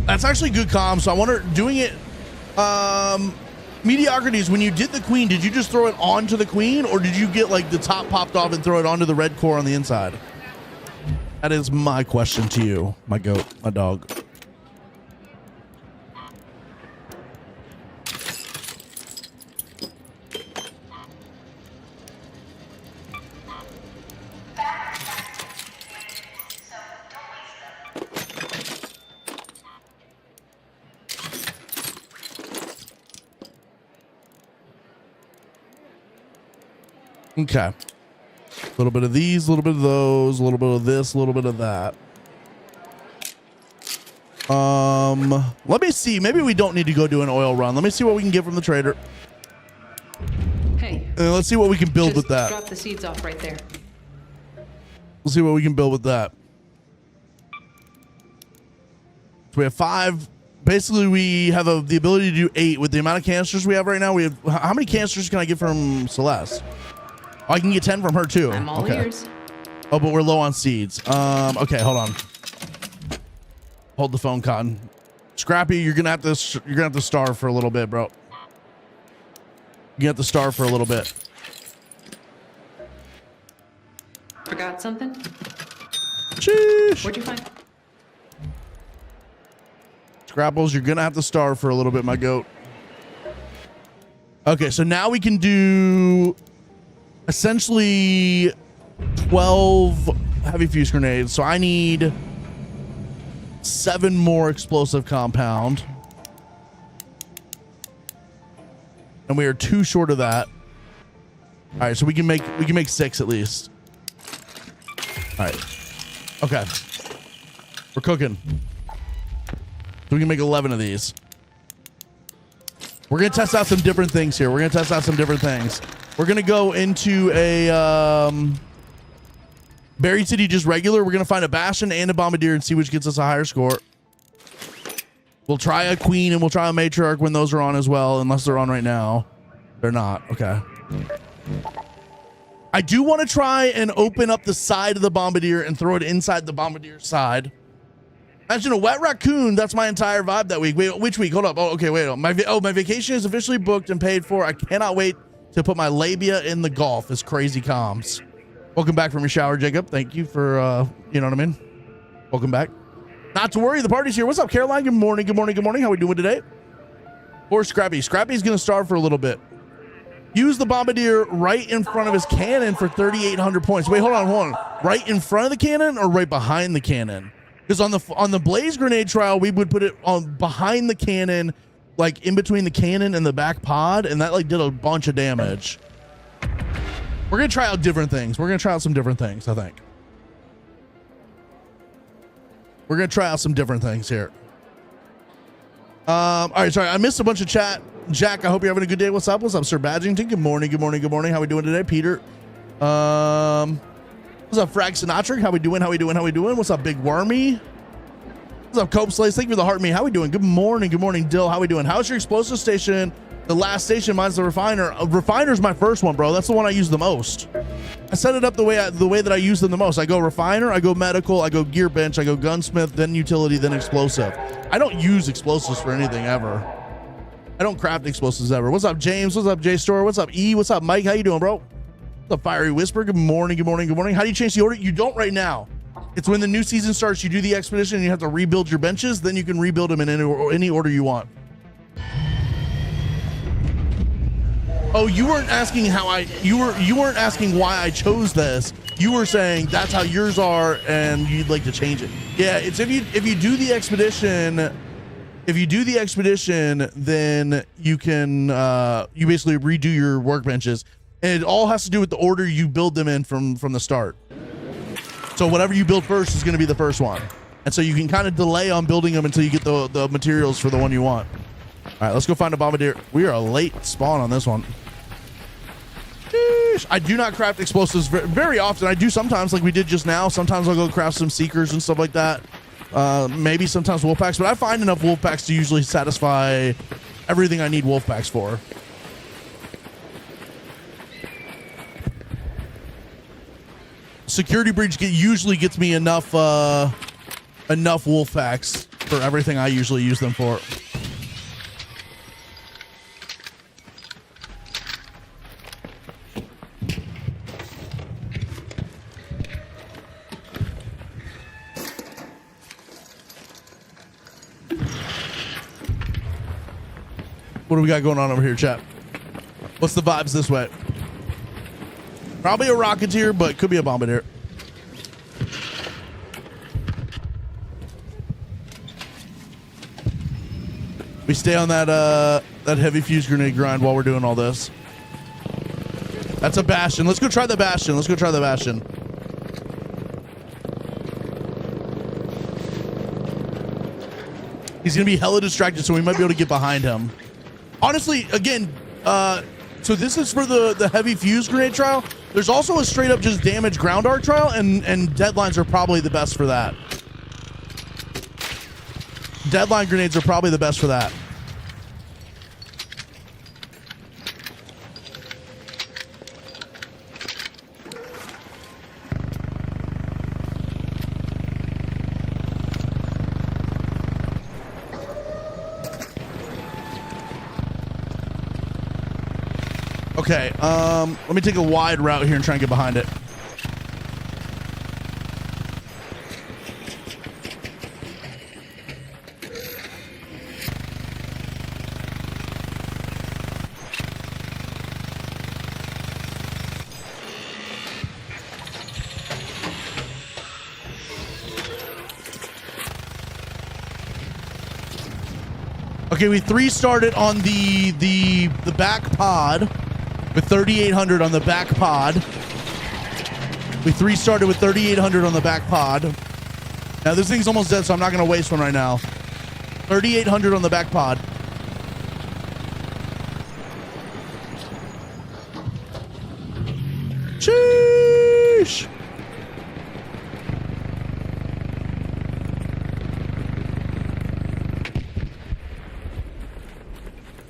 That's actually good comms. So I wonder, doing it, Mediocrities, when you did the Queen, did you just throw it onto the Queen, or did you get like the top popped off and throw it onto the red core on the inside? That is my question to you, my goat, my dog. Okay. A little bit of these, a little bit of those, a little bit of this, a little bit of that. Let me see. Maybe we don't need to go do an oil run. Let me see what we can get from the trader. Hey. And let's see what we can build just with that. drop the seeds off right there. We'll see what we can build with that. So we have 5. Basically, we have the ability to do 8 with the amount of canisters we have right now. We have, how many canisters can I get from Celeste? Oh, I can get 10 from her too. I'm all ears. Oh, but we're low on seeds. Okay, hold on. Hold the phone, Cotton. Scrappy, you're gonna have to starve for a little bit, bro. You have to starve for a little bit. Forgot something? Sheesh. What'd you find? Scrapples, you're gonna have to starve for a little bit, my goat. Okay, so now we can do essentially 12 heavy fuse grenades. So I need 7 more explosive compound. And we are 2 short of that. All right, so we can make 6 at least. All right. Okay. We're cooking. So we can make 11 of these. We're going to test out some different things here. We're going to test out some different things. We're going to go into a Buried City just regular. We're going to find a Bastion and a Bombardier and see which gets us a higher score. We'll try a Queen and we'll try a Matriarch when those are on as well, unless they're on right now. They're not. Okay. I do want to try and open up the side of the Bombardier and throw it inside the Bombardier side. Imagine a wet raccoon. That's my entire vibe that week. Wait, which week? Hold up. Oh, okay. Wait. My vacation is officially booked and paid for. I cannot wait to put my labia in the Gulf. It's crazy comms. Welcome back from your shower, Jacob. Thank you for, you know what I mean? Welcome back. Not to worry. The party's here. What's up, Caroline? Good morning. Good morning. Good morning. How we doing today? Or Scrappy. Scrappy's going to starve for a little bit. Use the Bombardier right in front of his cannon for 3,800 points. Wait, hold on. Right in front of the cannon or right behind the cannon? Because on the Blaze Grenade trial, we would put it on behind the cannon, like in between the cannon and the back pod, and that like did a bunch of damage. We're gonna try out different things. We're gonna try out some different things, I think. We're gonna try out some different things here. All right, sorry, I missed a bunch of chat. Jack, I hope you're having a good day. What's up? What's up, Sir Badgington? Good morning, good morning, good morning. How we doing today, Peter? What's up, Frag Sinatra? How we doing? How we doing? How we doing? What's up, Big Wormy? What's up, Cope Slays? Thank you for the heart me. How we doing? Good morning, Dill. How we doing? How's your explosive station? The last station, mine's the refiner. Refiner's my first one, bro. That's the one I use the most. I set it up the way that I use them the most. I go refiner, I go medical, I go gear bench, I go gunsmith, then utility, then explosive. I don't use explosives for anything ever. I don't craft explosives ever. What's up, James? What's up, J-Store? What's up, E? What's up, Mike? How you doing, bro? What's up, Fiery Whisper? Good morning, good morning, good morning. How do you change the order? You don't right now. It's when the new season starts, you do the expedition and you have to rebuild your benches, then you can rebuild them in any order you want. Oh, you weren't asking you weren't asking why I chose this. you were saying that's how yours are, and you'd like to change it. Yeah, it's if you do the expedition. If you do the expedition, then you can you basically redo your workbenches, and it all has to do with the order you build them in from the start. So whatever you build first is going to be the first one, and so you can kind of delay on building them until you get the materials for the one you want. All right, let's go find a bombardier. We are a late spawn on this one. Sheesh. I do not craft explosives very often. I do sometimes, like we did just now. Sometimes I'll go craft some seekers and stuff like that. Maybe sometimes wolf packs, but I find enough wolf packs to usually satisfy everything I need wolf packs for. Security breach usually gets me enough wolf packs for everything I usually use them for. What do we got going on over here, chat? What's the vibes this way? Probably a rocketeer, but could be a bombardier. We stay on that heavy fuse grenade grind while we're doing all this. That's a bastion. Let's go try the bastion. Let's go try the bastion. He's gonna be hella distracted, so we might be able to get behind him. Honestly, again, so this is for the heavy fuse grenade trial. There's also a straight up just damage ground arc trial, and deadlines are probably the best for that. Deadline grenades are probably the best for that. Okay, let me take a wide route here and try and get behind it. Okay, we 3-started on the back pod. With 3,800 on the back pod. We 3-started with 3,800 on the back pod. Now this thing's almost dead, so I'm not going to waste one right now. 3,800 on the back pod. Sheesh.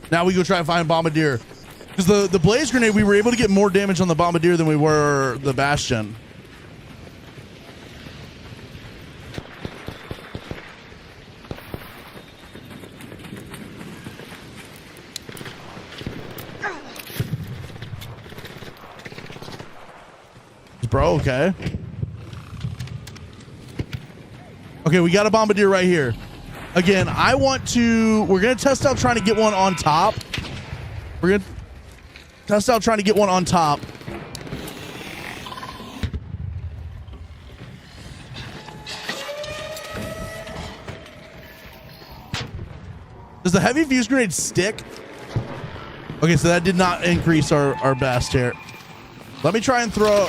Now we go try and find bombardier. Because the blaze grenade, we were able to get more damage on the bombardier than we were the bastion. Is bro okay? Okay, we got a bombardier right here. Again, we're going to test out trying to get one on top. We're going to test out trying to get one on top. Does the heavy fuse grenade stick? Okay, so that did not increase our best here. Let me try and throw...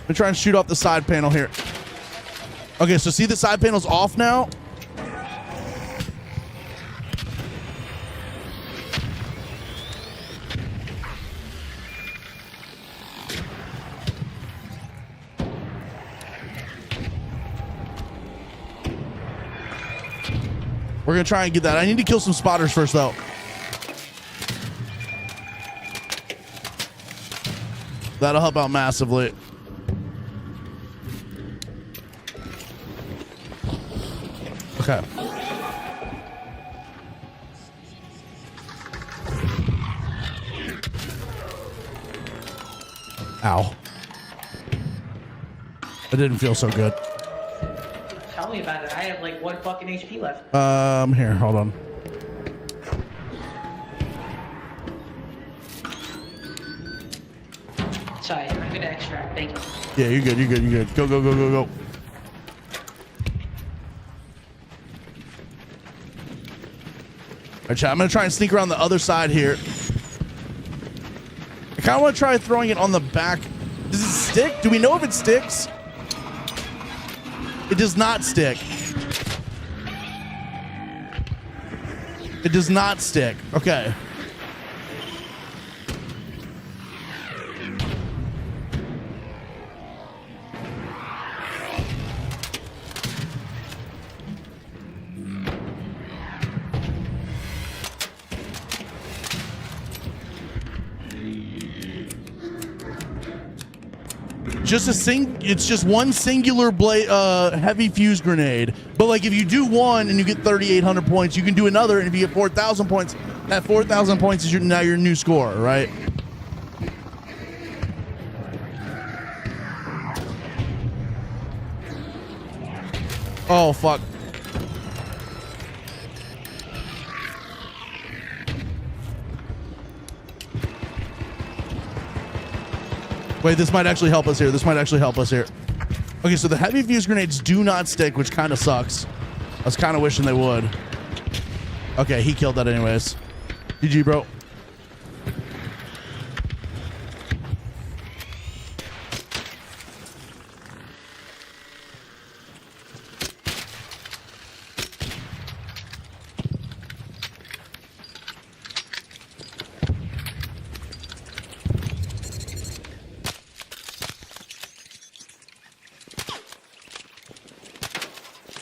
Let me try and shoot off the side panel here. Okay, so see the side panel's off now? We're going to try and get that. I need to kill some spotters first, though. That'll help out massively. Okay. Ow. That didn't feel so good. Tell me about it. I have like 1 fucking HP left. Here, hold on. Sorry, I'm gonna extract. Thank you. Yeah, you're good. You're good. You're good. Go, go, go, go, go. All right, chat. I'm gonna try and sneak around the other side here. I kind of want to try throwing it on the back. Does it stick? Do we know if it sticks? It does not stick. It does not stick. Okay. It's just one singular heavy fuse grenade. But like if you do one and you get 3,800 points, you can do another, and if you get 4,000 points, that 4,000 points is now your new score, right? Oh fuck. Wait, this might actually help us here. This might actually help us here. Okay, so the heavy fuse grenades do not stick, which kind of sucks. I was kind of wishing they would. Okay, he killed that anyways. GG, bro.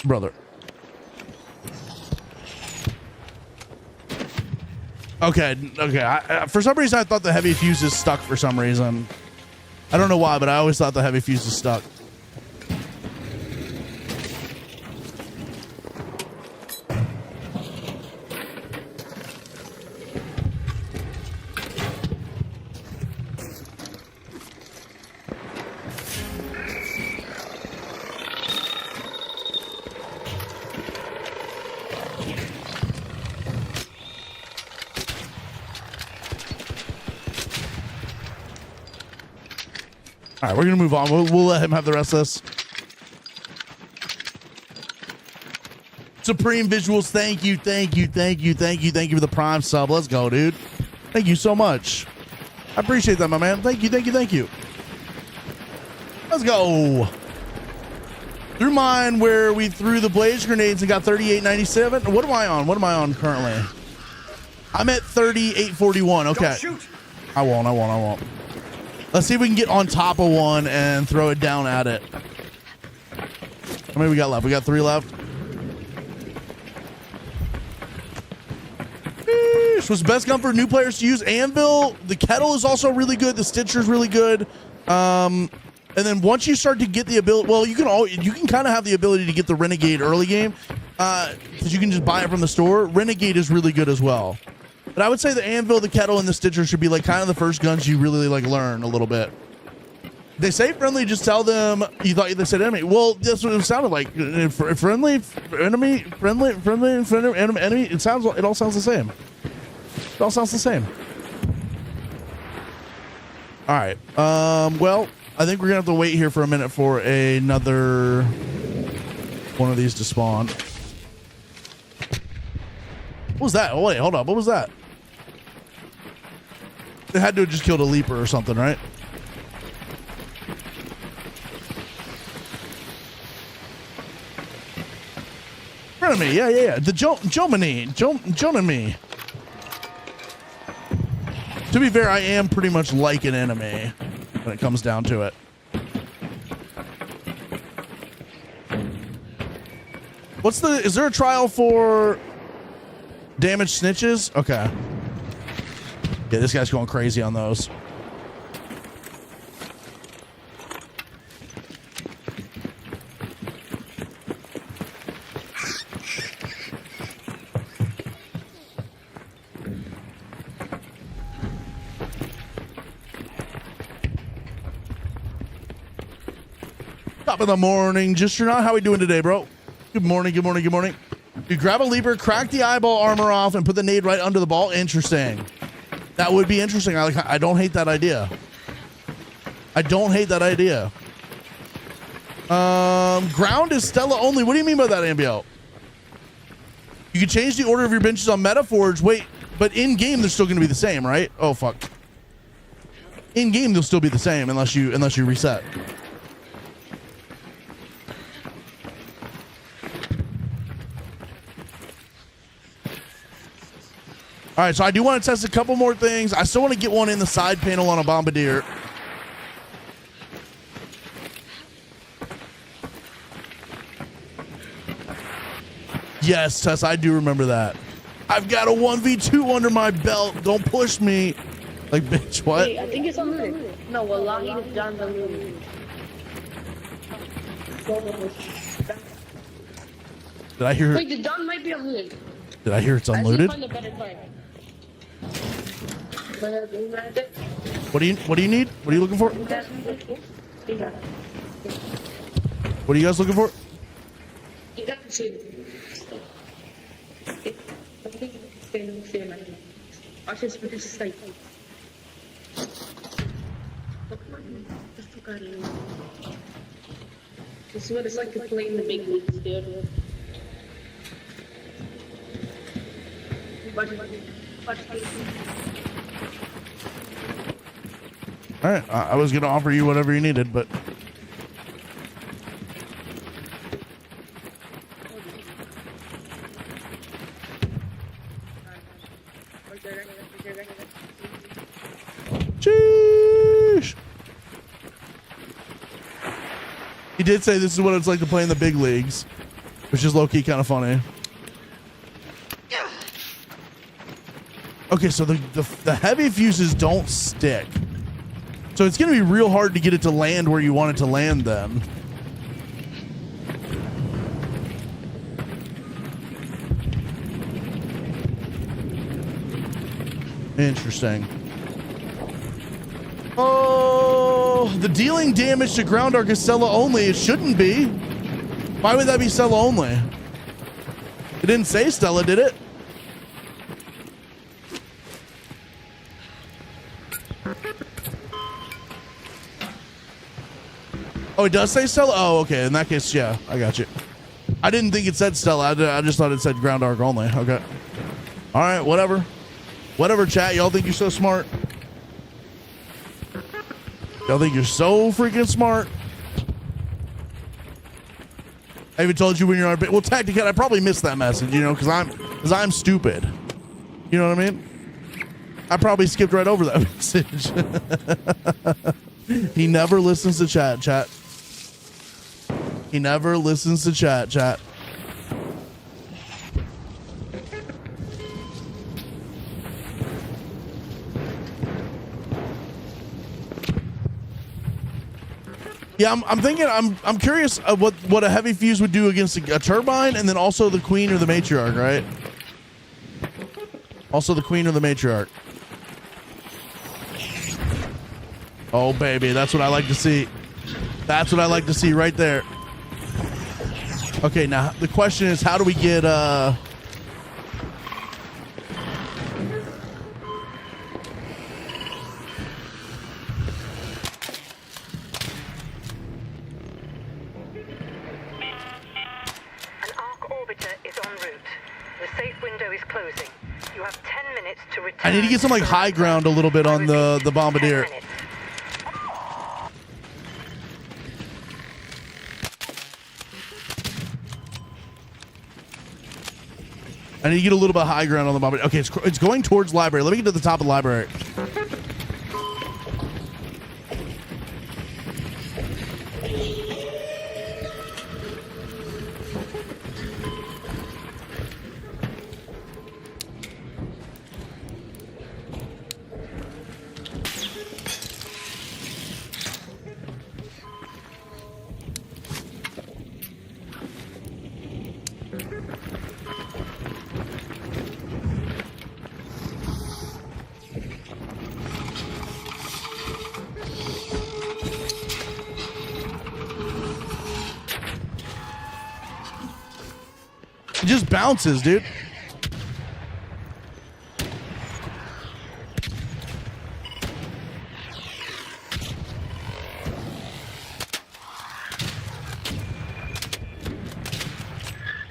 Brother. Okay. For some reason, I thought the heavy fuses stuck for some reason. I don't know why, but I always thought the heavy fuses stuck. All right, we're gonna move on. We'll let him have the rest of this. Supreme Visuals, thank you for the Prime sub. Let's go, dude. Thank you so much. I appreciate that, my man. Thank you. Let's go. Through mine where we threw the blaze grenades and got 3897. What am I on? What am I on currently? I'm at 3841. Okay. I won't. Let's see if we can get on top of one and throw it down at it. How many we got left? We got 3 left. What's the best gun for new players to use? Anvil. The kettle is also really good. The Stitcher is really good. And then once you start to get the ability, well, you can kind of have the ability to get the Renegade early game because you can just buy it from the store. Renegade is really good as well. But I would say the Anvil, the kettle, and the Stitcher should be like kind of the first guns you really like learn a little bit. They say friendly, just tell them you thought they said enemy. Well, that's what it sounded like. Friendly, enemy, friendly, enemy. It all sounds the same. It all sounds the same. All right. Well, I think we're gonna have to wait here for a minute for another one of these to spawn. What was that? Oh wait, hold up. What was that? They had to have just killed a leaper or something, right? In front of me, yeah. The Jonami. To be fair, I am pretty much like an enemy when it comes down to it. Is there a trial for damaged snitches? Okay. Yeah, this guy's going crazy on those. Top of the morning, Gisternaut. How we doing today, bro? Good morning. You grab a leaper, crack the eyeball armor off, and put the nade right under the ball. Interesting. That would be interesting. I don't hate that idea. I don't hate that idea. Ground is Stella only. What do you mean by that, Ambio? You can change the order of your benches on Metaforge. Wait, but in game they're still going to be the same, right? Oh fuck. In game they'll still be the same unless you reset. All right, so I do want to test a couple more things. I still want to get one in the side panel on a Bombardier. Yes, Tess, I do remember that. I've got a 1v2 under my belt. Don't push me. Like, bitch, what? Wait, I think it's unlimited. No, Wallahi is done unlimited. Did I hear? Wait, the Dawn might be unlimited. Did I hear it's unlooted? Find a better time. What do you need? What are you looking for? What are you guys looking for? This is what it's like to play in the big leagues, dude. All right, I was gonna offer you whatever you needed, but sheesh. He did say this is what it's like to play in the big leagues, which is low-key kind of funny. Okay, so the heavy fuses don't stick. So it's going to be real hard to get it to land where you want it to land then. Interesting. Oh, the dealing damage to ground arc is Stella only. It shouldn't be. Why would that be Stella only? It didn't say Stella, did it? Oh, it does say Stella? Oh, okay. In that case, yeah, I got you. I didn't think it said Stella. I just thought it said ground arc only. Okay. All right, whatever. Whatever, chat. Y'all think you're so smart. Y'all think you're so freaking smart. I even told you when you're on. Well, Tacticat, I probably missed that message, you know, because I'm stupid. You know what I mean? I probably skipped right over that message. He never listens to chat. He never listens to chat. Yeah, I'm thinking. I'm curious of what a heavy fuse would do against a turbine, and then also the queen or the matriarch, right? Also the queen or the matriarch. Oh baby, that's what I like to see. That's what I like to see right there. Okay, now the question is, how do we get An arc orbiter is en route. The safe window is closing. You have 10 minutes to return. I need to get some like high ground a little bit on the Bombardier. I need to get a little bit of high ground on the Bombardier. Okay, it's going towards library. Let me get to the top of the library. It just bounces, dude.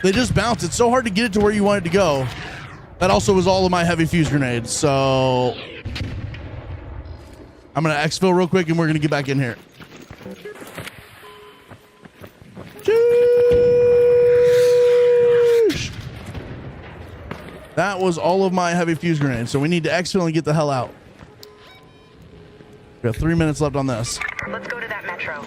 They just bounce. It's so hard to get it to where you want it to go. That also was all of my heavy fuse grenades. So I'm going to exfil real quick and we're going to get back in here. Sheesh. That was all of my heavy fuse grenades. So we need to exfil and get the hell out. We got 3 minutes left on this. Let's go to that metro.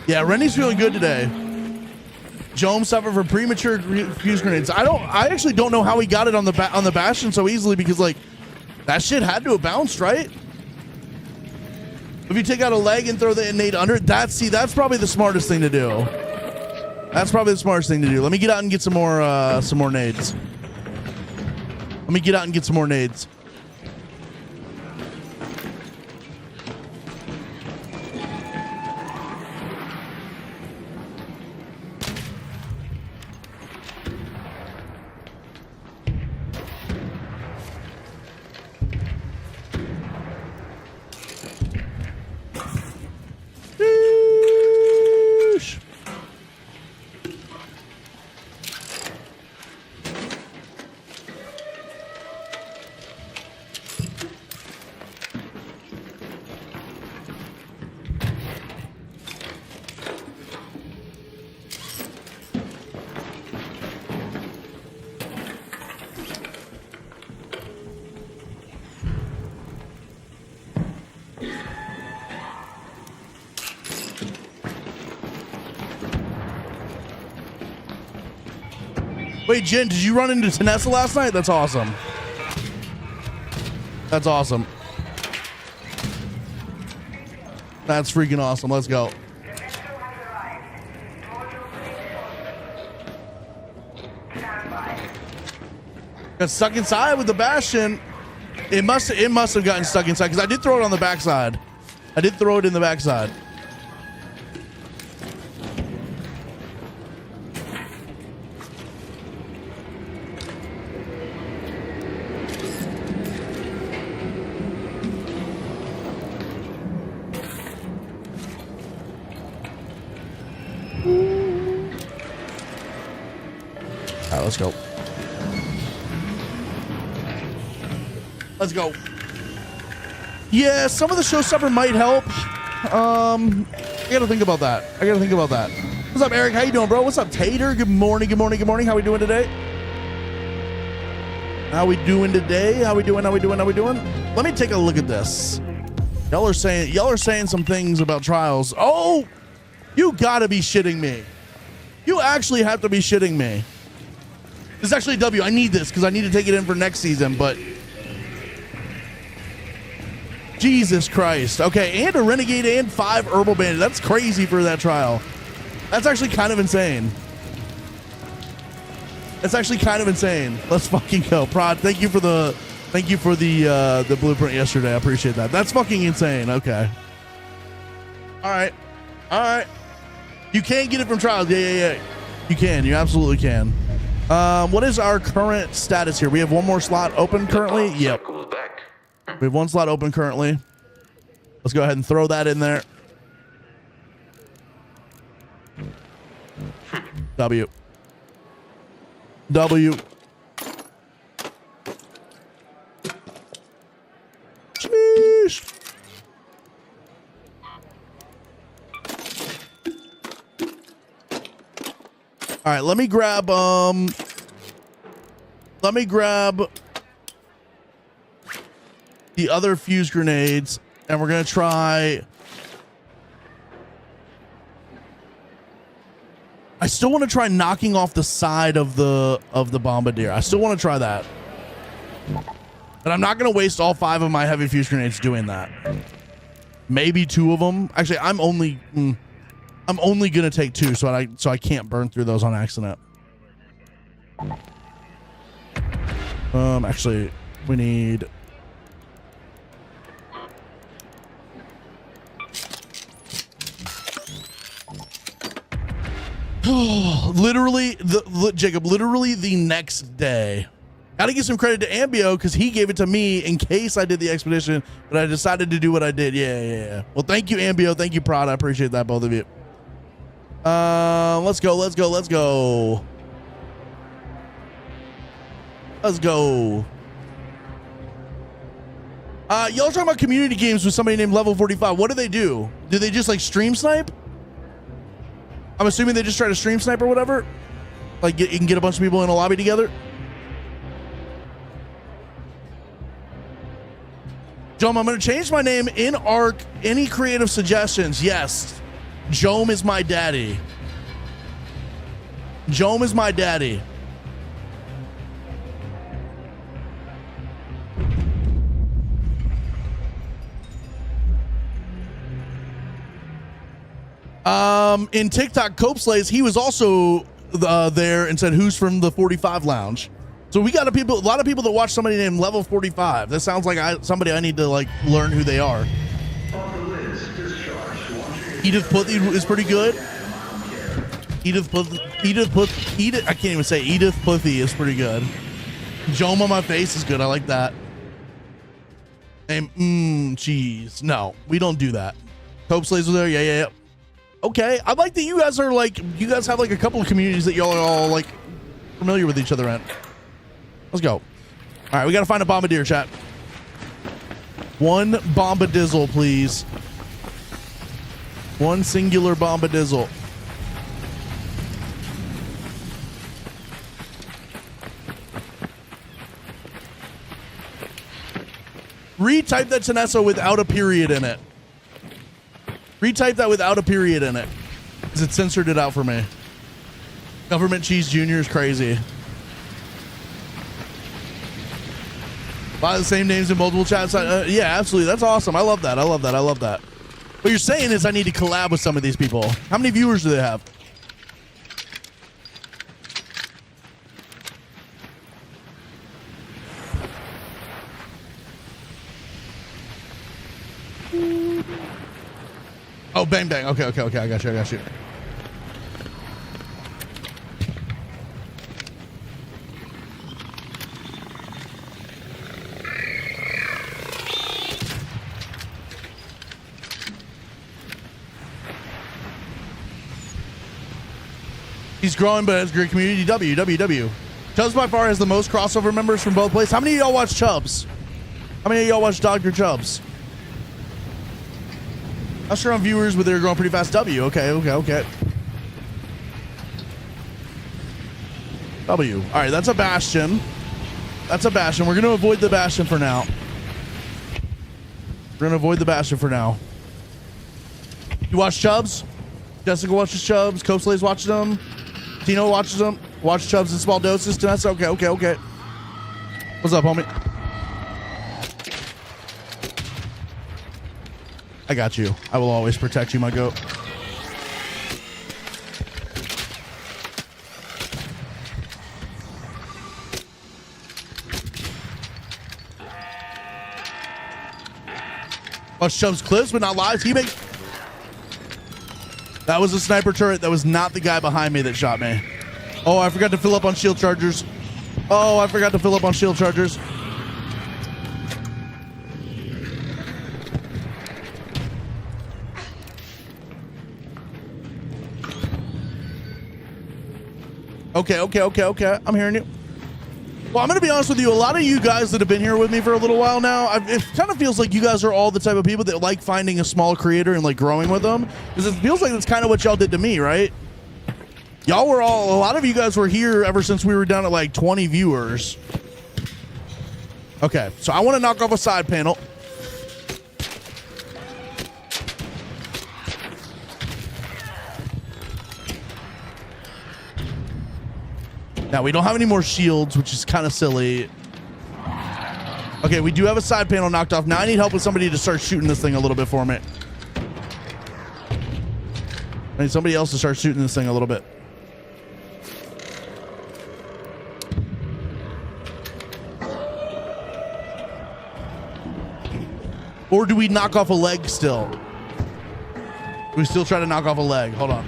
Yeah, Rennie's feeling good today. Jome suffered from premature fuse grenades. I actually don't know how he got it on the Bastion so easily because like that shit had to have bounced, right? If you take out a leg and throw the nade under it, that's probably the smartest thing to do. That's probably the smartest thing to do. Let me get out and get some more nades. Let me get out and get some more nades. Wait, Jen, did you run into Tanessa last night? That's awesome. That's awesome. That's freaking awesome. Let's go. Got stuck inside with the Bastion. It must have gotten stuck inside because I did throw it on the backside. I did throw it in the backside. Let's go. Let's go. Yeah, some of the showstopper might help. I gotta think about that. What's up, Eric? How you doing, bro? What's up, Tater? Good morning. How we doing today? How we doing? Let me take a look at this. Y'all are saying some things about trials. Oh, you gotta be shitting me. You actually have to be shitting me. This is actually a W. I need this because I need to take it in for next season, but Jesus Christ. Okay, and a Renegade and 5 Herbal Bandit. That's crazy for that trial. That's actually kind of insane. Let's fucking go. Prod, thank you for the blueprint yesterday. I appreciate that. That's fucking insane. Okay. All right. You can get it from trials. Yeah. You can. You absolutely can. What is our current status here? We have one more slot open currently. Yep. We have one slot open currently. Let's go ahead and throw that in there. W. Sheesh. All right, let me grab the other fuse grenades and we're going to try. I still want to try knocking off the side of the bombardier. I still want to try that. But I'm not going to waste all 5 of my heavy fuse grenades doing that. Maybe 2 of them. Actually, I'm only gonna take 2, so I can't burn through those on accident. Actually, we need. Literally, Jacob. Literally the next day. Gotta give some credit to Ambio because he gave it to me in case I did the expedition, but I decided to do what I did. Yeah. Well, thank you, Ambio. Thank you, Prod. I appreciate that, both of you. Let's go. Let's go. Let's go. Let's go. Y'all talking about community games with somebody named Level 45. What do they do? Do they just like stream snipe? I'm assuming they just try to stream snipe or whatever. Like you can get a bunch of people in a lobby together. Jome, I'm going to change my name in ARC. Any creative suggestions? Yes. Jome is my daddy. Jome is my daddy. In TikTok, Cope Slays, he was also there and said, "Who's from the 45 Lounge?" So we got a lot of people that watch somebody named Level 45. That sounds like somebody I need to like learn who they are. Edith Puthie is pretty good. Edith, I can't even say Edith Puthie is pretty good. Jome on my face is good. I like that. And cheese. No, we don't do that. Cope Slays was there. Yeah. Okay, I like that you guys are like, you guys have like a couple of communities that y'all are all like familiar with each other in. Let's go. All right, we got to find a bombardier, chat. One bombadizzle, please. One singular bombadizzle. Retype that Tanessa without a period in it. Retype that without a period in it, because it censored it out for me. Government Cheese Jr. is crazy. By the same names in multiple chats. Yeah, absolutely. That's awesome. I love that. I love that. I love that. What you're saying is I need to collab with some of these people. How many viewers do they have? Oh, bang, bang. Okay. I got you. He's growing, but has great community. WWW. Chubbs by far has the most crossover members from both places. How many of y'all watch Chubbs? How many of y'all watch Dr. Chubbs? Not sure on viewers, but they're growing pretty fast. W. Okay. W. All right, that's a Bastion. We're going to avoid the Bastion for now. You watch Chubbs? Jessica watches Chubbs. Cope Slays watches them. Tino watches them. Watch Chubbs in small doses. That's okay. What's up, homie? I got you. I will always protect you, my goat. Watch Chubbs clips, but not live. Teammate. That was a sniper turret. That was not the guy behind me that shot me. Oh, I forgot to fill up on shield chargers. Okay. I'm hearing you. Well, I'm going to be honest with you. A lot of you guys that have been here with me for a little while now, it kind of feels like you guys are all the type of people that like finding a small creator and like growing with them. Because it feels like that's kind of what y'all did to me, right? A lot of you guys were here ever since we were down at like 20 viewers. Okay, so I want to knock off a side panel. Now, we don't have any more shields, which is kind of silly. Okay, we do have a side panel knocked off. Now I need help with somebody to start shooting this thing a little bit for me. I need somebody else to start shooting this thing a little bit. Or do we knock off a leg still? We still try to knock off a leg. Hold on.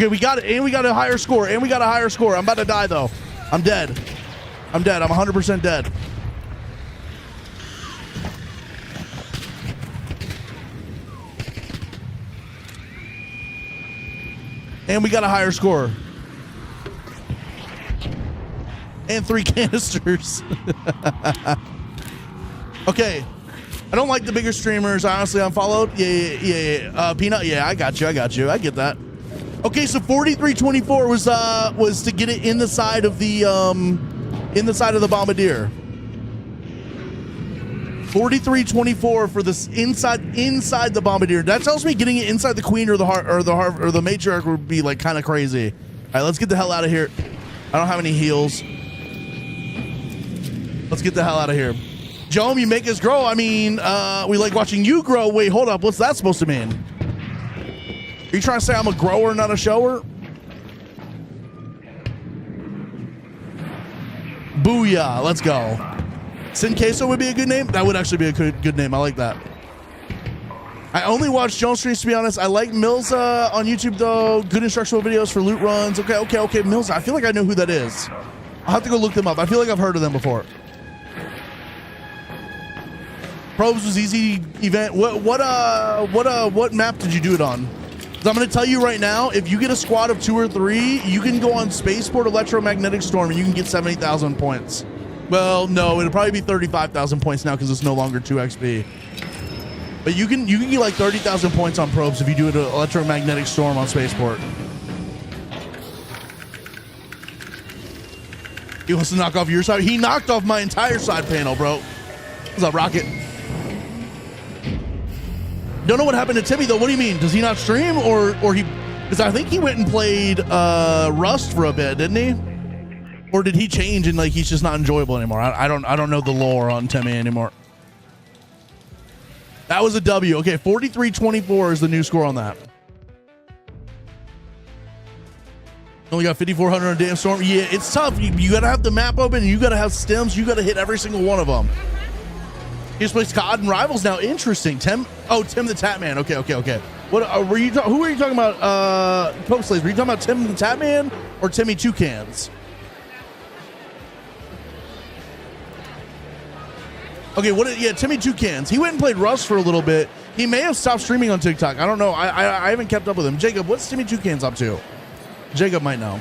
Okay, we got it, and we got a higher score, and we got a higher score. I'm about to die though. I'm dead. I'm dead. I'm 100% dead. And we got a higher score. And 3 canisters. Okay. I don't like the bigger streamers. I honestly unfollowed. Yeah. Peanut. Yeah, I got you. I get that. Okay, so 4324 was to get it in the side of the bombardier. 4324 for this inside the bombardier. That tells me getting it inside the queen or the matriarch would be like kind of crazy. All right, let's get the hell out of here. I don't have any heals. Let's get the hell out of here. Jome, you make us grow. I mean, we like watching you grow. Wait, hold up. What's that supposed to mean? Are you trying to say I'm a grower, not a shower? Booyah. Let's go. Sin Queso would be a good name. That would actually be a good name. I like that. I only watch Jones streams, to be honest. I like Mills on YouTube, though. Good instructional videos for loot runs. Okay. Mills, I feel like I know who that is. I'll have to go look them up. I feel like I've heard of them before. Probes was easy event. What map did you do it on? 'Cause I'm going to tell you right now, if you get a squad of 2 or 3, you can go on Spaceport Electromagnetic Storm and you can get 70,000 points. Well, no, it'll probably be 35,000 points now because it's no longer 2 XP. But you can get like 30,000 points on probes if you do an Electromagnetic Storm on Spaceport. He wants to knock off your side. He knocked off my entire side panel, bro. What's up, Rocket? Don't know what happened to Timmy though. What do you mean? Does he not stream or he? Because I think he went and played Rust for a bit, didn't he? Or did he change and like he's just not enjoyable anymore? I don't know the lore on Timmy anymore. That was a W. Okay, 43-24 is the new score on that. Only got 5,400 on damn storm. Yeah, it's tough. You got to have the map open. And you got to have stems. You got to hit every single one of them. He just plays COD and Rivals now. Interesting. Tim the Tatman. Okay. What were you? Who were you talking about? Pope Slaves. Were you talking about Tim the Tatman or Timmy Toucans? Okay, yeah, Timmy Toucans. He went and played Rust for a little bit. He may have stopped streaming on TikTok. I don't know. I haven't kept up with him. Jacob, what's Timmy Toucans up to? Jacob might know.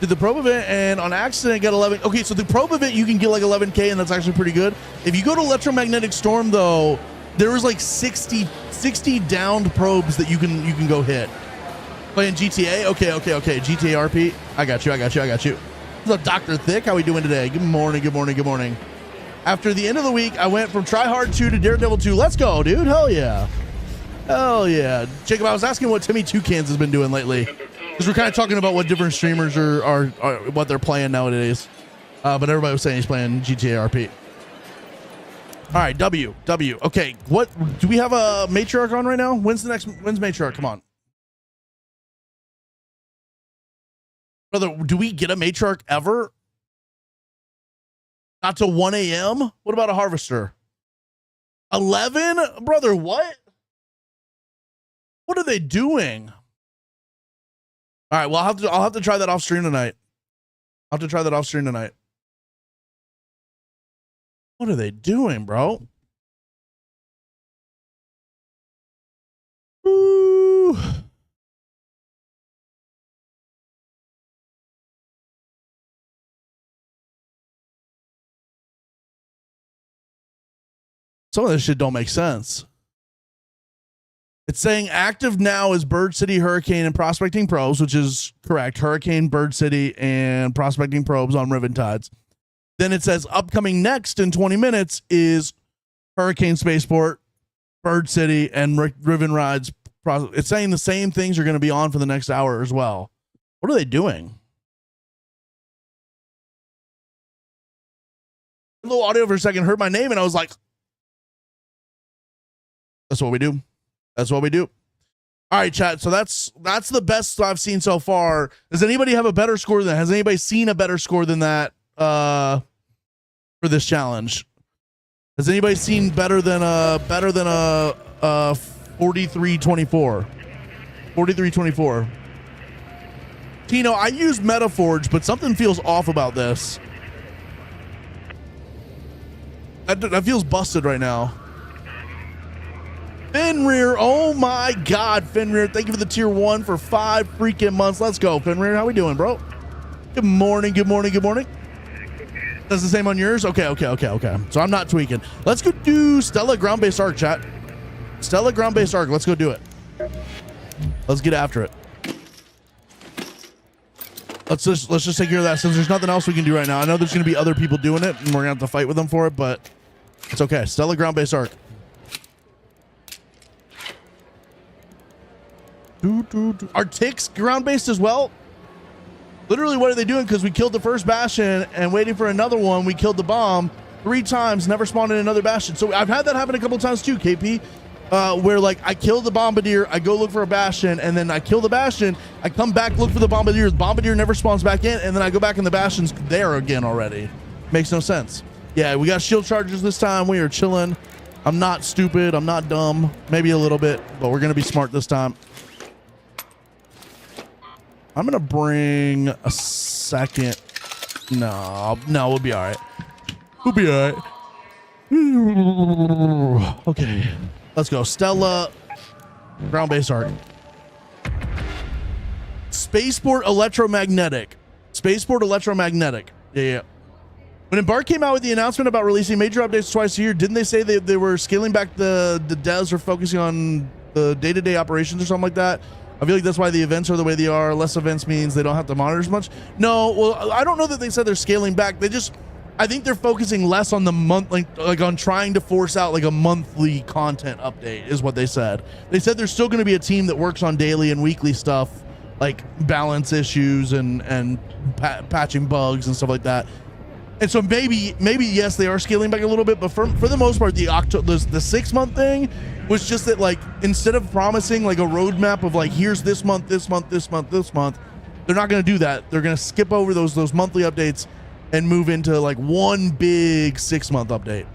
Did the probe event and on accident get 11? Okay, so the probe event you can get like 11K and that's actually pretty good. If you go to Electromagnetic Storm though, there was like 60 downed probes that you can go hit. Playing GTA? Okay. GTA RP. I got you. What's up, Dr. Thick? How we doing today? Good morning. After the end of the week, I went from Try Hard 2 to Daredevil 2. Let's go, dude. Hell yeah. Jacob, I was asking what Timmy Toucans has been doing lately. Because we're kind of talking about what different streamers are what they're playing nowadays. But everybody was saying he's playing GTA RP. All right, W. Okay, what do we have a matriarch on right now? When's matriarch? Come on. Brother, do we get a matriarch ever? Not till 1 a.m.? What about a harvester? 11? Brother, what? What are they doing? All right, well, I'll have to try that off stream tonight. What are they doing, bro? Ooh. Some of this shit don't make sense. It's saying active now is Bird City, Hurricane, and Prospecting Probes, which is correct. Hurricane, Bird City, and Prospecting Probes on Riventides. Then it says upcoming next in 20 minutes is Hurricane Spaceport, Bird City, and Riven Rides. It's saying the same things are going to be on for the next hour as well. What are they doing? A little audio for a second, heard my name, and I was like, that's what we do. All right, chat. So that's the best I've seen so far. Does anybody have a better score than that? Has anybody seen a better score than that for for this challenge. Has anybody seen better than a 4324? 4324. Tino, I use Metaforge, but something feels off about this. That feels busted right now. Fenrir, oh my God, Fenrir, thank you for the tier 1 for 5 freaking months. Let's go, Fenrir. How we doing, bro? Good morning, good morning, good morning. That's the same on yours? Okay. So I'm not tweaking. Let's go do Stella ground-based arc, chat. Stella ground-based arc. Let's go do it. Let's get after it. Let's just take care of that since there's nothing else we can do right now. I know there's going to be other people doing it, and we're going to have to fight with them for it, but it's okay. Stella ground-based arc. Are ticks ground-based as well? Literally, what are they doing? Because we killed the first Bastion and waiting for another one. We killed the bomb 3 times, never spawned in another Bastion. So I've had that happen a couple times too, KP, where like I kill the Bombardier, I go look for a Bastion, and then I kill the Bastion, I come back, look for the Bombardier, the Bombardier never spawns back in, and then I go back and the Bastion's there again already. Makes no sense. Yeah, we got shield charges this time. We are chilling. I'm not stupid. I'm not dumb. Maybe a little bit, but we're going to be smart this time. I'm going to bring a second. No, we'll be all right. We'll be all right. Okay, let's go. Stella, ground-based arc. Spaceport electromagnetic. Spaceport electromagnetic. Yeah. When Embark came out with the announcement about releasing major updates twice a year, didn't they say they were scaling back the devs or focusing on the day-to-day operations or something like that? I feel like that's why the events are the way they are. Less events means they don't have to monitor as much. No, well, I don't know that they said they're scaling back. I think they're focusing less on the month, like on trying to force out like a monthly content update is what they said. They said there's still going to be a team that works on daily and weekly stuff, like balance issues and patching bugs and stuff like that. And so maybe yes, they are scaling back a little bit, but for the most part, the 6-month thing was just that, like, instead of promising like a roadmap of like here's this month, they're not going to do that. They're going to skip over those monthly updates and move into like one big 6-month update.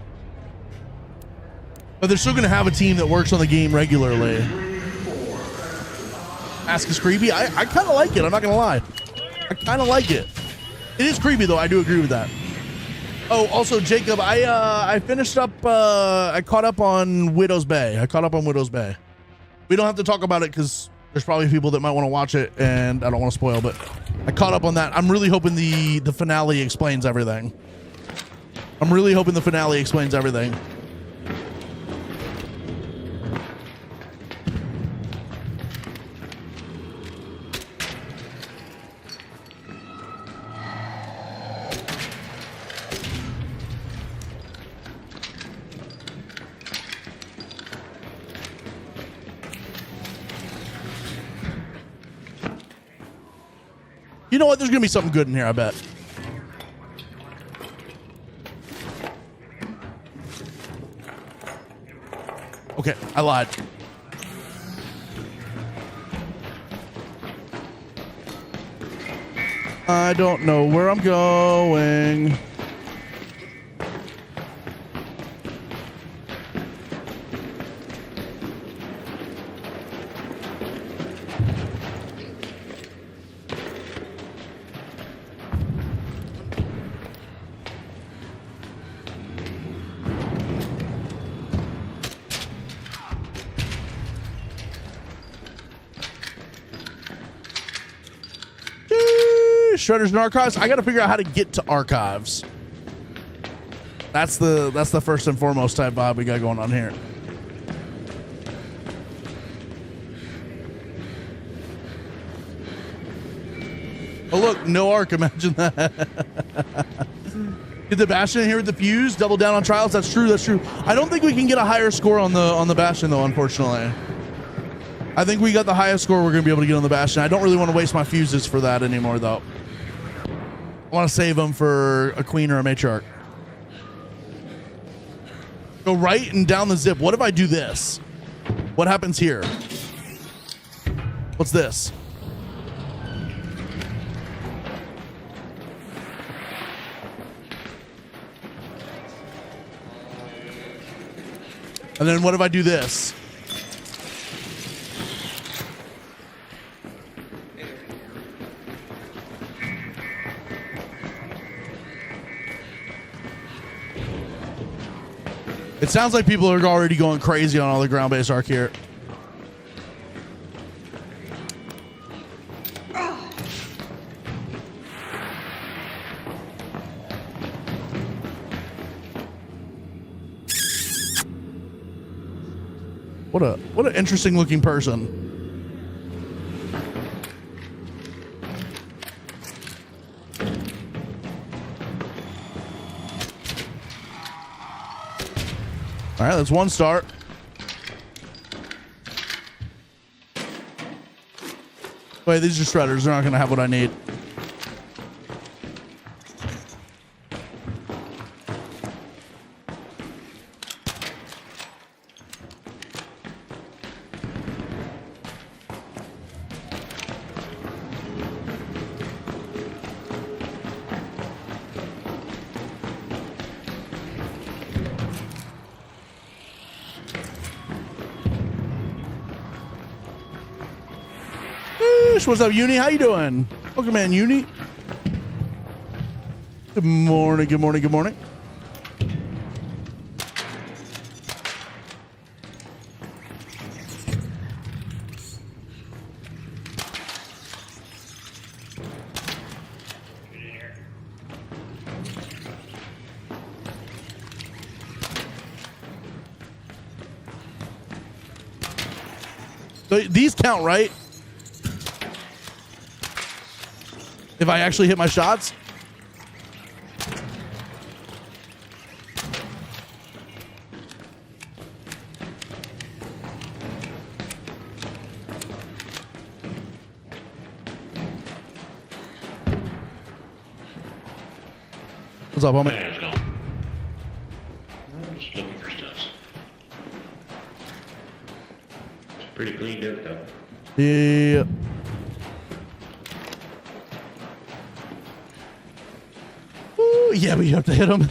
But they're still going to have a team that works on the game regularly. Ask is creepy. I kind of like it. I'm not going to lie. I kind of like it. It is creepy though. I do agree with that. Oh, also, Jacob, I finished up, I caught up on Widow's Bay. We don't have to talk about it because there's probably people that might want to watch it, and I don't want to spoil, but I caught up on that. I'm really hoping the finale explains everything. You know what? There's going to be something good in here, I bet. Okay, I lied. I don't know where I'm going. Shredders and archives. I got to figure out how to get to archives. That's the first and foremost type vibe we got going on here. Oh look, no arc. Imagine that. Get the Bastion in here with the fuse. Double down on trials. That's true. I don't think we can get a higher score on the Bastion though, unfortunately. I think we got the highest score we're gonna be able to get on the Bastion. I don't really want to waste my fuses for that anymore though. I want to save them for a queen or a matriarch. Go right and down the zip. What if I do this? What happens here? What's this? And then what if I do this? It sounds like people are already going crazy on all the ground-based arc here. What an interesting looking person. All right, that's one start. Wait, these are shredders. They're not going to have what I need. What's up, Uni? How you doing? Welcome in, Uni. Good morning, good morning, good morning. So these count, right? If I actually hit my shots? What's up, homie? Hey, how's it going? I'm just looking for stuff. It's pretty cleaned up, though. Yeah. Ooh, yeah, but you have to hit him.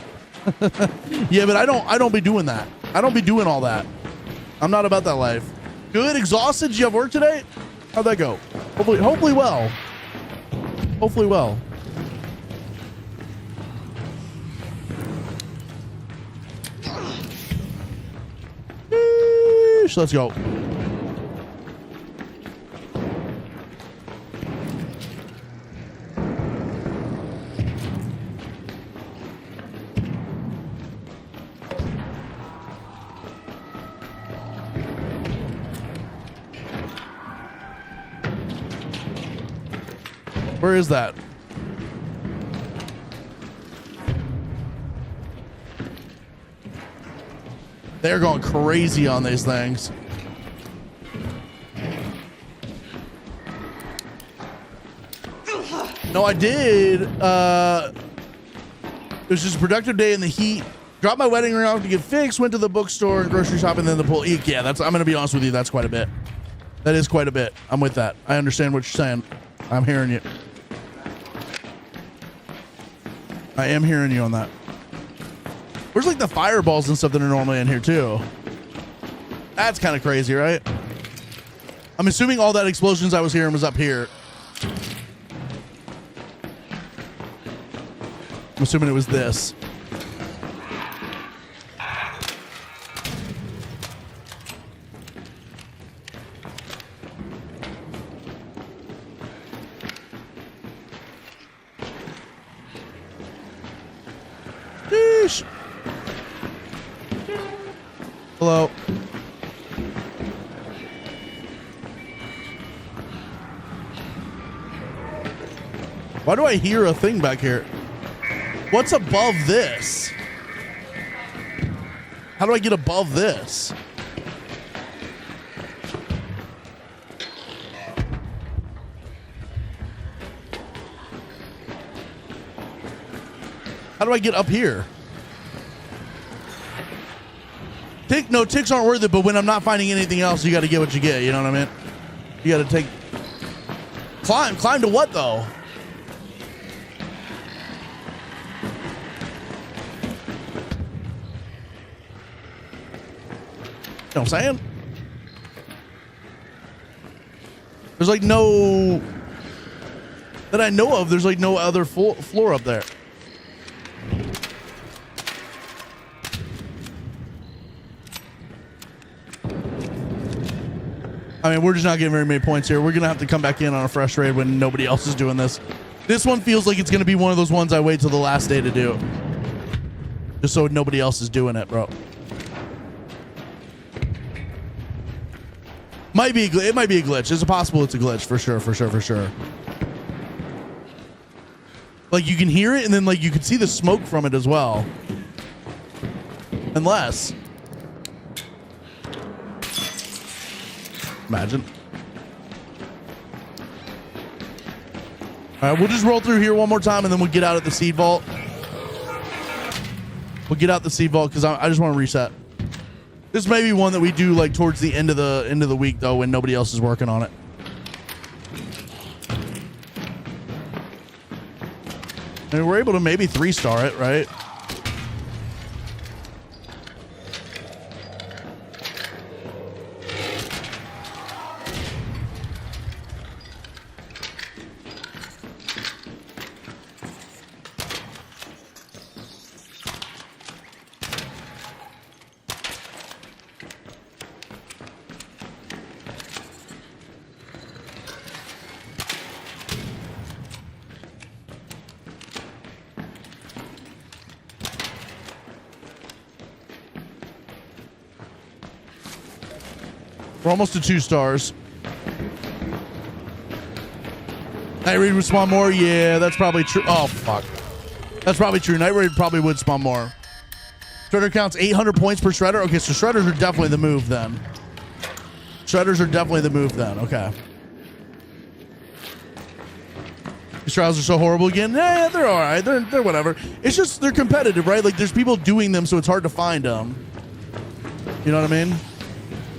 Yeah, but I don't be doing that. I don't be doing all that. I'm not about that life. Good, exhausted. Did you have work today? How'd that go? Hopefully well. Hopefully well. Eesh, let's go. Where is that? They're going crazy on these things. No, I did. It was just a productive day in the heat. Dropped my wedding ring off to get fixed. Went to the bookstore and grocery shop and then the pool. Yeah, I'm going to be honest with you. That's quite a bit. That is quite a bit. I'm with that. I understand what you're saying. I'm hearing you. I am hearing you on that. Where's like the fireballs and stuff that are normally in here too? That's kind of crazy, right? I'm assuming all that explosions I was hearing was up here. I'm assuming it was this. Sheesh. Hello. Why do I hear a thing back here? What's above this? How do I get above this? How do I get up here? No, ticks aren't worth it, but when I'm not finding anything else, you got to get what you get. You know what I mean? You got to take... Climb to what, though? know what I'm saying? There's like no, that I know of, there's like no other floor up there. I mean, we're just not getting very many points here. We're going to have to come back in on a fresh raid when nobody else is doing this. This one feels like it's going to be one of those ones I wait till the last day to do. Just so nobody else is doing it, bro. It might be a glitch. It's possible it's a glitch for sure. Like you can hear it and then like you can see the smoke from it as well. Unless. Imagine. All right, we'll just roll through here one more time and then we'll get out at the seed vault. We'll get out the seed vault because I just want to reset. This may be one that we do like towards the end of the week though, when nobody else is working on it. And we're able to maybe 3-star it, right? We're almost to 2 stars. Night Raid would spawn more? Yeah, that's probably true. Oh, fuck. That's probably true. Night Raid probably would spawn more. Shredder counts 800 points per Shredder. Okay, so Shredders are definitely the move then. Shredders are definitely the move then. Okay. These trials are so horrible again. Yeah, they're all right. They're whatever. It's just they're competitive, right? Like there's people doing them, so it's hard to find them. You know what I mean?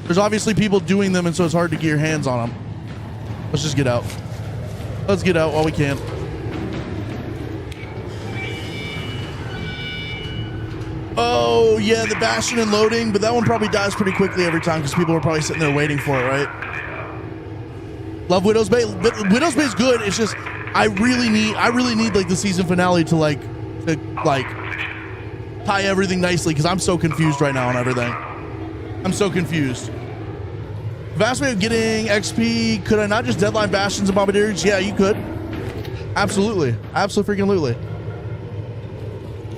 There's obviously people doing them, and so it's hard to get your hands on them. Let's just get out. Let's get out while we can. Oh, yeah, the Bastion and loading, but that one probably dies pretty quickly every time because people are probably sitting there waiting for it, right? Love Widow's Bay. Widow's Bay is good. It's just I really need like the season finale to tie everything nicely because I'm so confused right now on everything. I'm so confused. Vast way of getting XP. Could I not just deadline Bastions and Bombardiers? Yeah, you could. Absolutely. Absolutely.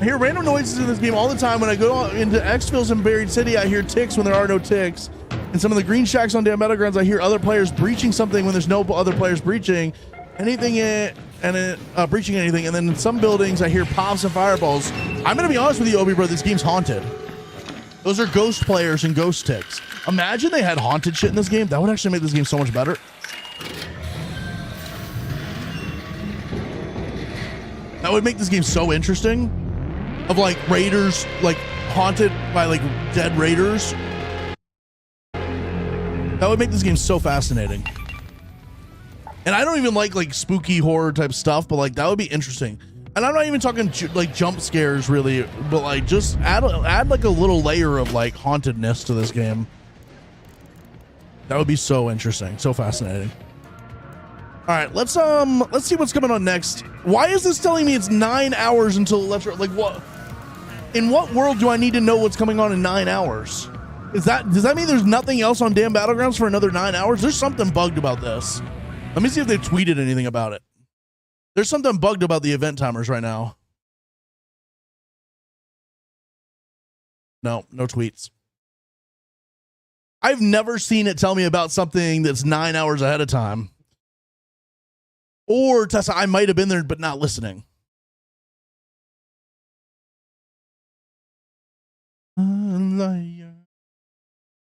I hear random noises in this game all the time. When I go into Exfils and Buried City, I hear ticks when there are no ticks. In some of the green shacks on damn battlegrounds, I hear other players breaching something when there's no other players breaching anything breaching anything. And then in some buildings, I hear pops and fireballs. I'm going to be honest with you, Obi, bro. This game's haunted. Those are ghost players and ghost ticks. Imagine they had haunted shit in this game. That would actually make this game so much better. That would make this game so interesting. Of like raiders, like haunted by like dead raiders. That would make this game so fascinating. And I don't even like spooky horror type stuff, but like that would be interesting. And I'm not even talking like jump scares really, but like just add like a little layer of like hauntedness to this game. That would be so interesting, so fascinating. All right, let's see what's coming on next. Why is this telling me it's 9 hours until Electro? Like what? In what world do I need to know what's coming on in 9 hours? Does that mean there's nothing else on damn Battlegrounds for another 9 hours? There's something bugged about this. Let me see if they've tweeted anything about it. There's something bugged about the event timers right now. No tweets. I've never seen it tell me about something that's 9 hours ahead of time. Or Tessa, I might have been there but not listening.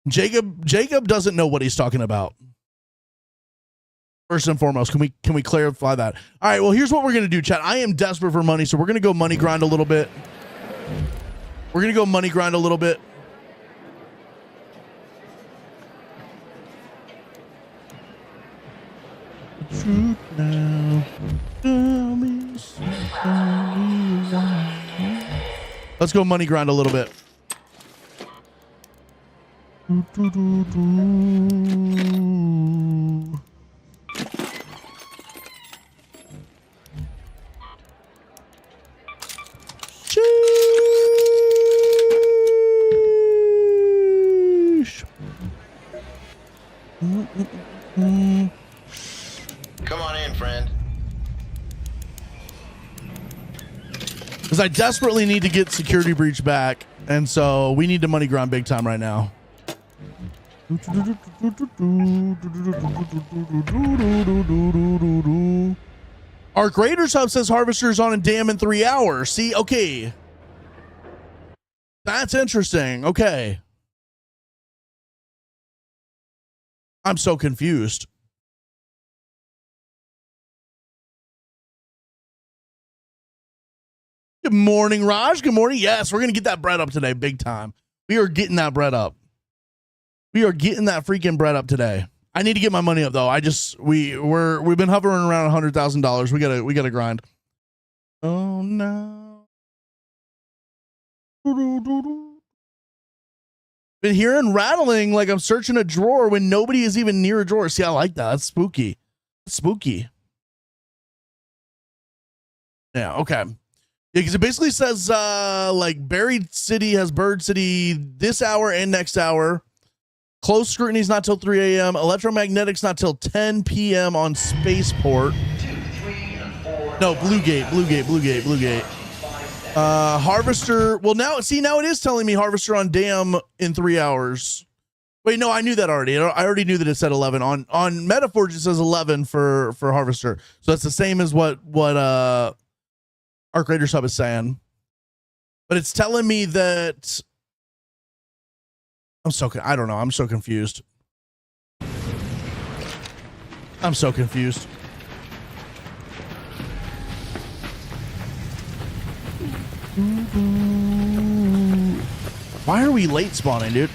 Jacob doesn't know what he's talking about. First and foremost, can we clarify that? All right, well, here's what we're going to do, chat. I am desperate for money, so we're going to go money grind a little bit. Truth now. Tell me something. Let's go money grind a little bit. Sheesh. Come on in, friend. Because I desperately need to get security breach back, and so we need to money grind big time right now. Our Graders Hub says Harvester's on a dam in 3 hours. See, okay. That's interesting. Okay. I'm so confused. Good morning, Raj. Good morning. Yes, we're going to get that bread up today, big time. We are getting that bread up. We are getting that freaking bread up today. I need to get my money up though. We've been hovering around $100,000. We gotta grind. Oh no. Been hearing rattling like I'm searching a drawer when nobody is even near a drawer. See, I like that. That's spooky. That's spooky. Yeah, okay. Yeah, because it basically says like Buried City has Bird City this hour and next hour. Close scrutiny's not till 3 a.m. Electromagnetics not till 10 p.m. on Spaceport. No, Bluegate. Harvester. Well, now it is telling me Harvester on dam in 3 hours. Wait, no, I knew that already. I already knew that it said 11 on Metaforge. It says 11 for Harvester. So that's the same as what Arc Raider Sub is saying. But it's telling me that. I don't know. I'm so confused. Why are we late spawning, dude?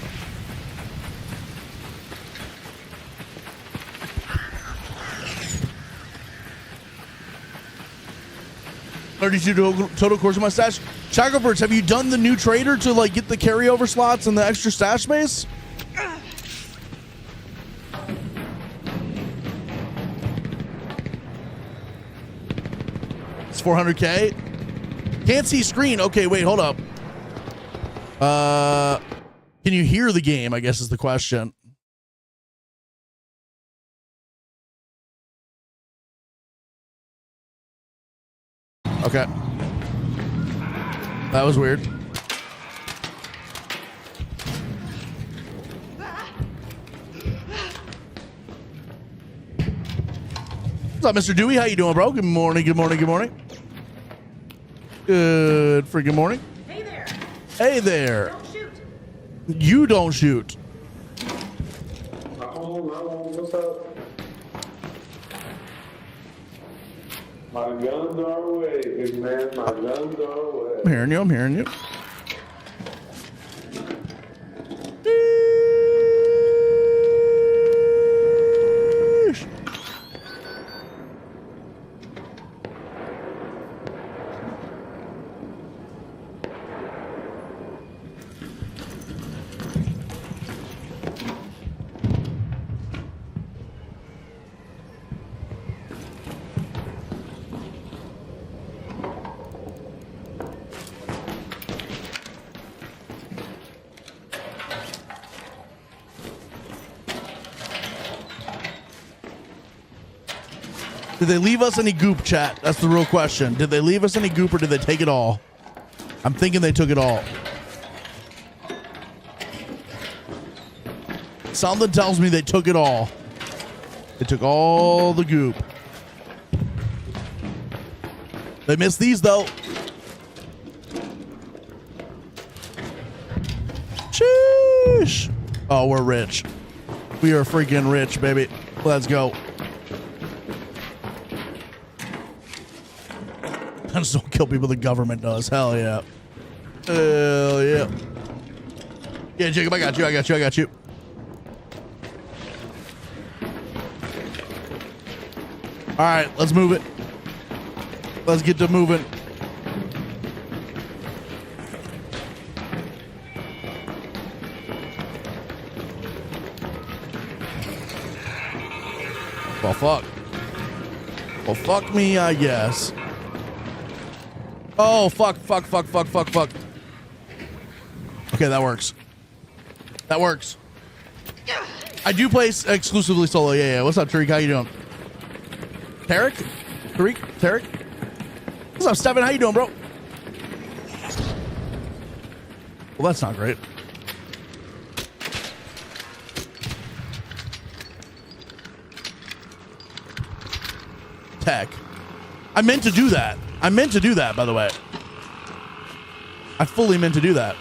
$32 total course of my stash. Shacklebirds, have you done the new trader to like get the carryover slots and the extra stash space? It's 400K. Can't see screen. Okay, wait, hold up. Can you hear the game? I guess is the question. Okay. That was weird. What's up, Mr. Dewey? How you doing, bro? Good morning. Good freaking morning. Hey there. Don't shoot. You don't shoot. What's up? My guns are away, big man. My guns are away. I'm hearing you. Did they leave us any goop, chat? That's the real question. Did they leave us any goop or did they take it all? I'm thinking they took it all. Something tells me they took it all. They took all the goop. They missed these though. Sheesh. Oh, we're rich. We are freaking rich, baby. Let's go. I just don't kill people the government does. Hell yeah. Hell yeah. Yeah, Jacob, I got you. All right, let's move it. Let's get to moving. Well, fuck. Well, fuck me, I guess. Oh, fuck. Okay, that works. That works. I do play exclusively solo. Yeah. What's up, Tariq? How you doing? Tarek? Tarek? What's up, Steven? How you doing, bro? Well, that's not great. Tech. I meant to do that. By the way. I fully meant to do that.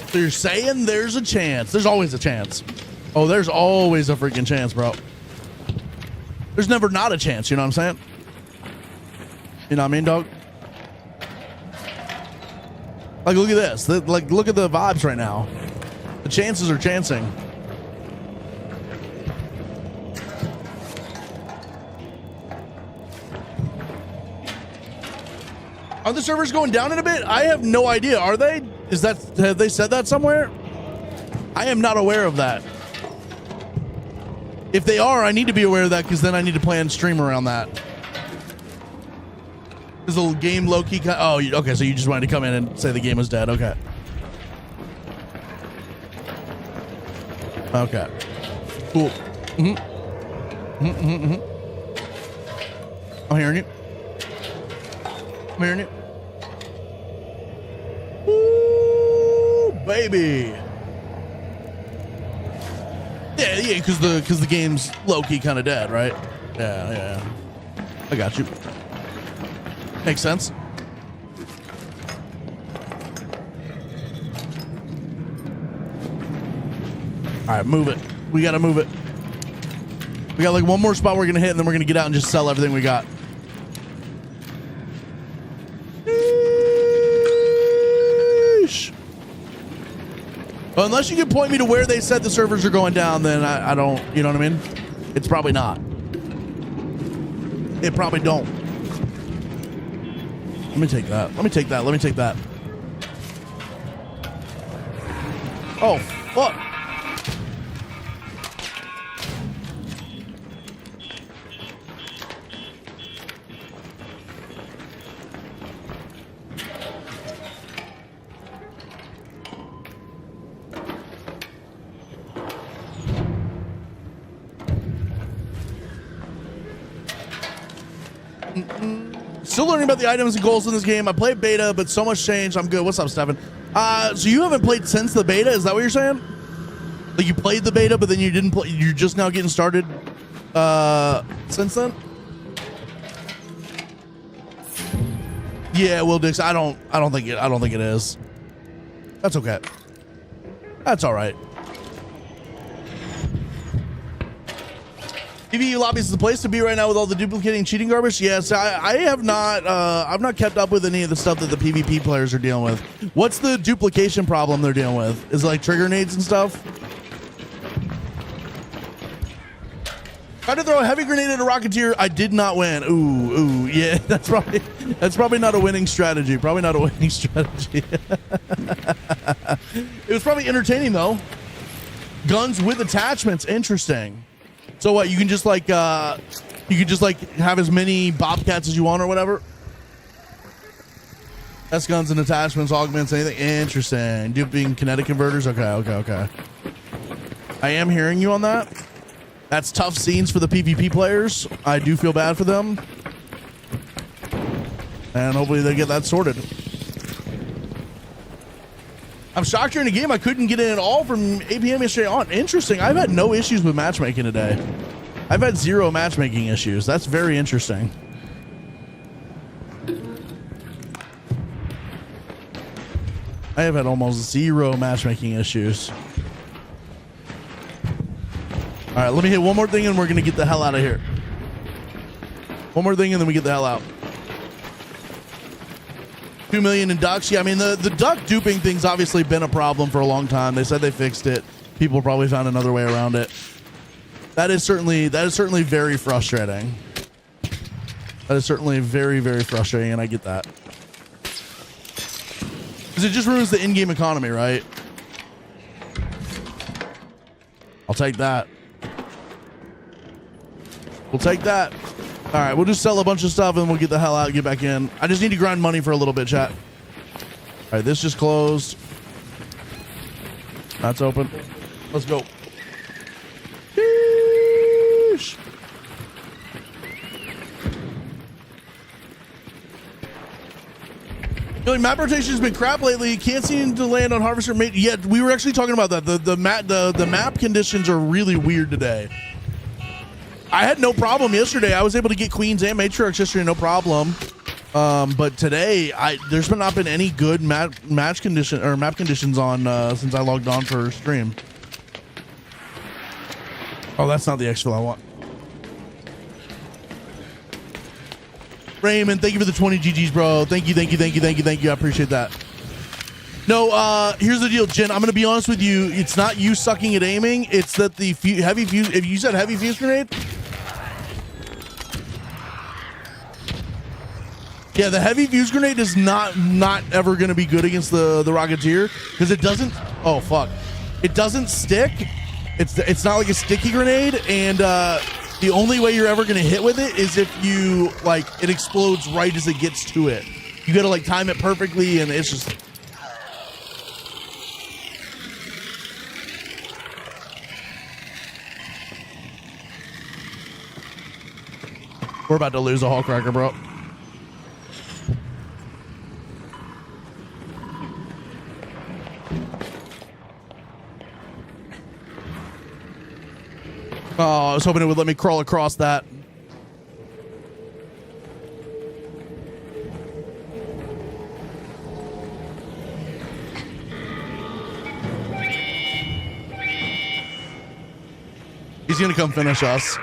So you're saying there's a chance. There's always a chance. Oh, there's always a freaking chance, bro. There's never not a chance, you know what I'm saying? You know what I mean, dog? Like, look at this. Like, look at the vibes right now. The chances are chancing. Are the servers going down in a bit? I have no idea. Are they? Have they said that somewhere? I am not aware of that. If they are, I need to be aware of that because then I need to plan stream around that. Is the game low-key? Oh, okay. So you just wanted to come in and say the game was dead. Okay. Okay. Cool. I'm hearing you. I'm hearing you. Ooh, baby. Yeah, because the game's low-key kind of dead, right? Yeah. I got you. Makes sense. All right, move it. We got to move it. We got like one more spot we're going to hit, and then we're going to get out and just sell everything we got. Eesh. Well, unless you can point me to where they said the servers are going down, then I don't, you know what I mean? It's probably not. It probably don't. Let me take that. Oh, fuck. Still learning about the items and goals in this game. I played beta, but so much changed. I'm good. What's up, Stefan? So you haven't played since the beta? Is that what you're saying? Like you played the beta, but then you didn't play. You're just now getting started since then? Yeah, Will Dix. I don't think it is. That's okay. That's all right. PvE Lobbies is the place to be right now with all the duplicating cheating garbage. Yes, I have not. I've not kept up with any of the stuff that the PvP players are dealing with. What's the duplication problem they're dealing with? Is it like trigger nades and stuff? Tried to throw a heavy grenade at a Rocketeer. I did not win. Ooh, yeah. That's probably not a winning strategy. Probably not a winning strategy. It was probably entertaining though. Guns with attachments. Interesting. So what, you can just like have as many Bobcats as you want or whatever? S guns and attachments, augments, anything. Interesting. Duping kinetic converters. Okay. I am hearing you on that. That's tough scenes for the PvP players. I do feel bad for them. And hopefully they get that sorted. I'm shocked during the game I couldn't get in at all from 8 p.m. yesterday on. Interesting. I've had no issues with matchmaking today. I've had zero matchmaking issues. That's very interesting. I have had almost zero matchmaking issues. All right, let me hit one more thing and we're going to get the hell out of here. One more thing and then we get the hell out. 2 million in ducks. Yeah, I mean, the duck duping thing's obviously been a problem for a long time. They said they fixed it. People probably found another way around it. That is certainly very frustrating. That is certainly very, very frustrating, and I get that. Because it just ruins the in-game economy, right? I'll take that. We'll take that. All right, we'll just sell a bunch of stuff and we'll get the hell out and get back in. I just need to grind money for a little bit, chat. All right, this just closed. That's open. Let's go. Sheesh. Feeling map rotation has been crap lately. Can't seem to land on Harvester Mate. Yeah, we were actually talking about that. The map conditions are really weird today. I had no problem yesterday. I was able to get Queens and Matriarchs yesterday, no problem. But today, there's not been any good map conditions on since I logged on for stream. Oh, that's not the exfil I want. Raymond, thank you for the 20 GGs, bro. Thank you. I appreciate that. No, here's the deal, Jen. I'm gonna be honest with you. It's not you sucking at aiming. It's that the heavy fuse. If you said heavy fuse grenade, yeah, the heavy fuse grenade is not ever gonna be good against the Rocketeer because it doesn't. Oh fuck, it doesn't stick. It's not like a sticky grenade, and the only way you're ever gonna hit with it is if you it explodes right as it gets to it. You gotta time it perfectly, and it's just. We're about to lose a Hall Cracker, bro. Oh, I was hoping it would let me crawl across that. He's gonna come finish us.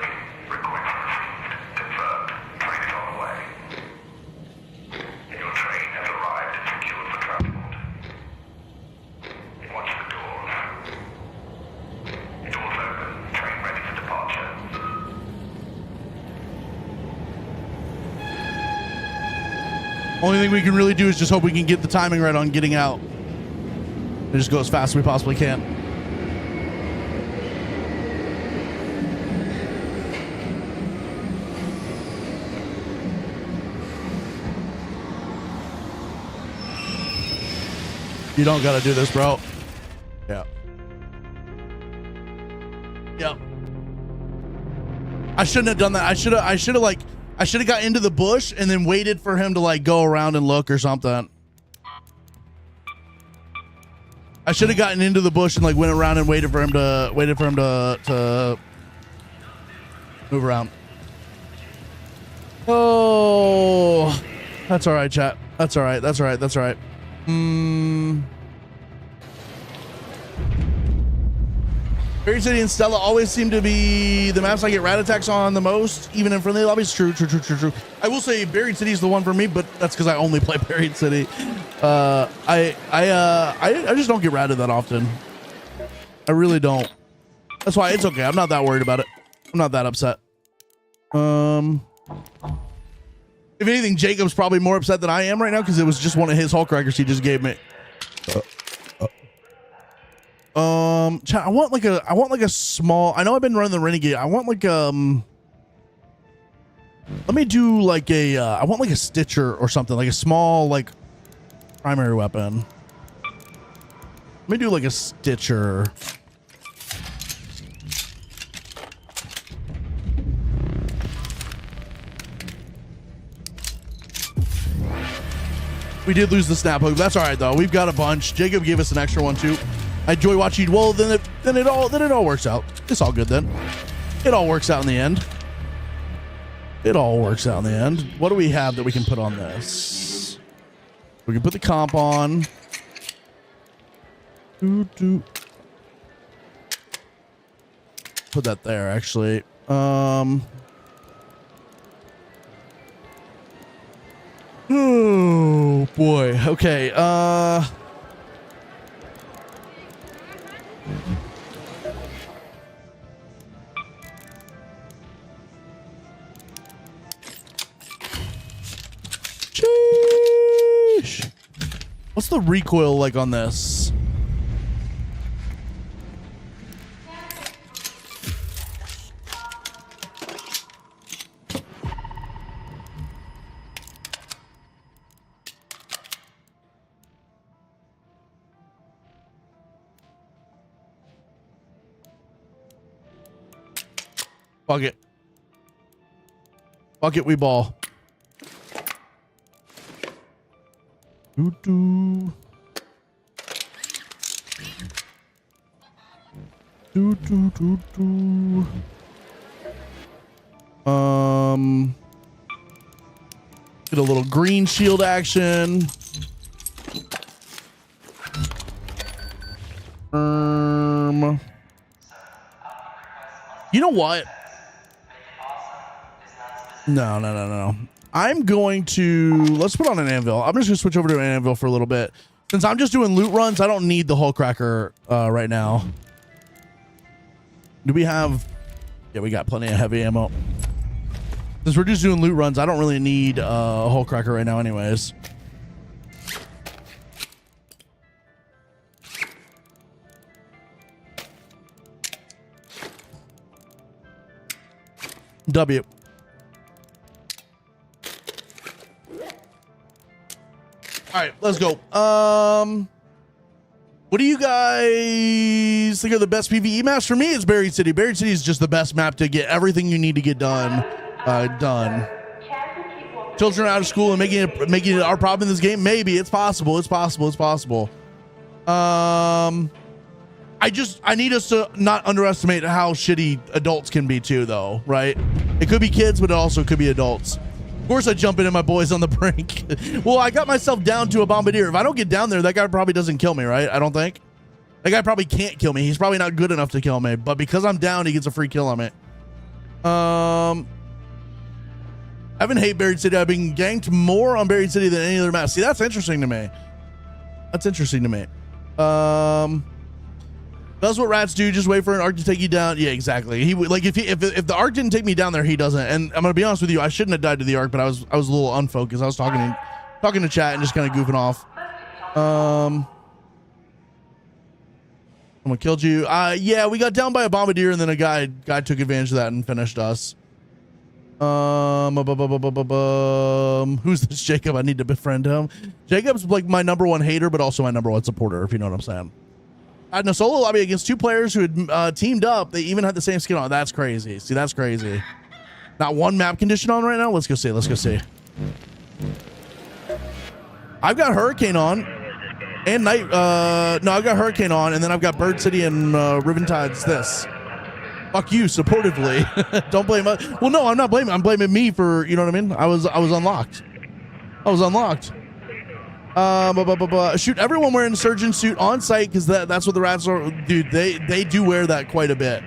Only thing we can really do is just hope we can get the timing right on getting out. And just go as fast as we possibly can. You don't gotta do this, bro. Yeah. Yep. I shouldn't have done that. I should have got into the bush and then waited for him to go around and look or something. I should have gotten into the bush and went around and waited for him to move around. Oh, that's all right, chat. That's all right. That's all right. That's all right. Buried City and Stella always seem to be the maps I get rat attacks on the most, even in friendly lobbies. True. I will say Buried City is the one for me, but that's because I only play Buried City. I just don't get ratted that often. I really don't. That's why it's okay. I'm not that worried about it. I'm not that upset. If anything, Jacob's probably more upset than I am right now because it was just one of his Hulk crackers he just gave me. Chat, I want a small. I know I've been running the Renegade. I want let me do I want a Stitcher or something, a small primary weapon. Let me do a Stitcher. We did lose the snap hook. That's all right though. We've got a bunch. Jacob gave us an extra one too. I enjoy watching. Well, then it all works out. It's all good then. It all works out in the end. It all works out in the end. What do we have that we can put on this? We can put the comp on. Put that there actually. Oh boy. Okay. Sheesh. What's the recoil like on this? Fuck it. Fuck it, we ball. Doo-doo. Doo-doo-doo-doo. Get a little green shield action. You know what? No. I'm going to, let's put on an anvil. I'm just gonna switch over to an anvil for a little bit. Since I'm just doing loot runs, I don't need the hull cracker right now. Do we have, yeah, we got plenty of heavy ammo. Since we're just doing loot runs, I don't really need a hull cracker right now anyways. W. All right, let's go. What do you guys think are the best PvE maps? For me, it's Buried City. Buried City is just the best map to get everything you need to get done. Children are out of school and making it our problem in this game. Maybe it's possible. It's possible. I need us to not underestimate how shitty adults can be too, though. Right? It could be kids, but it also could be adults. Of course, I jump into my boys on the brink. Well, I got myself down to a bombardier. If I don't get down there, that guy probably doesn't kill me, right? I don't think. That guy probably can't kill me. He's probably not good enough to kill me. But because I'm down, he gets a free kill on me. I haven't hate Buried City. I've been ganked more on Buried City than any other map. See, that's interesting to me. That's what rats do. Just wait for an arc to take you down. Yeah, exactly. He would, like, if the arc didn't take me down there, he doesn't. And I'm gonna be honest with you, I shouldn't have died to the arc, but I was a little unfocused. I was talking to chat and just kind of goofing off. Someone killed you. Yeah, we got down by a bombardier, and then a guy took advantage of that and finished us. Who's this Jacob? I need to befriend him. Jacob's like my #1 hater, but also my #1 supporter, if you know what I'm saying. I had a solo lobby against 2 players who had teamed up. They even had the same skin on. That's crazy. See, that's crazy. Not one map condition on right now. Let's go see. I've got Hurricane on and Night. No, I've got Hurricane on, and then I've got Bird City and Riventide's this. Fuck you, supportively. Don't blame us. Well, no, I'm not blaming. I'm blaming me for, you know what I mean? I was unlocked. Shoot everyone wearing a surgeon suit on site, because that's what the rats are. Dude, they do wear that quite a bit.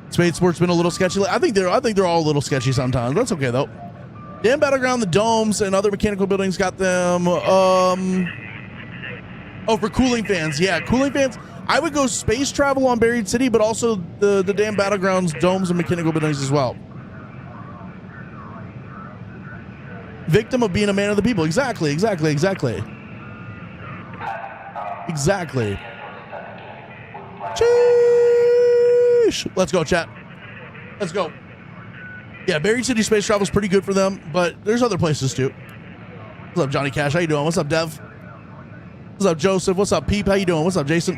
Spade Sport's been a little sketchy. I think they're all a little sketchy sometimes. That's okay though. Damn Battleground, the domes and other mechanical buildings got them. Oh, for cooling fans, yeah, cooling fans. I would go space travel on Buried City, but also the damn Battlegrounds, domes, and mechanical buildings as well. Victim of being a man of the people. Exactly. Sheesh. Let's go, chat. Let's go. Yeah, Buried City space travel is pretty good for them, but there's other places too. What's up, Johnny Cash? How you doing? What's up, Dev? What's up, Joseph? What's up, Peep? How you doing? What's up, Jason?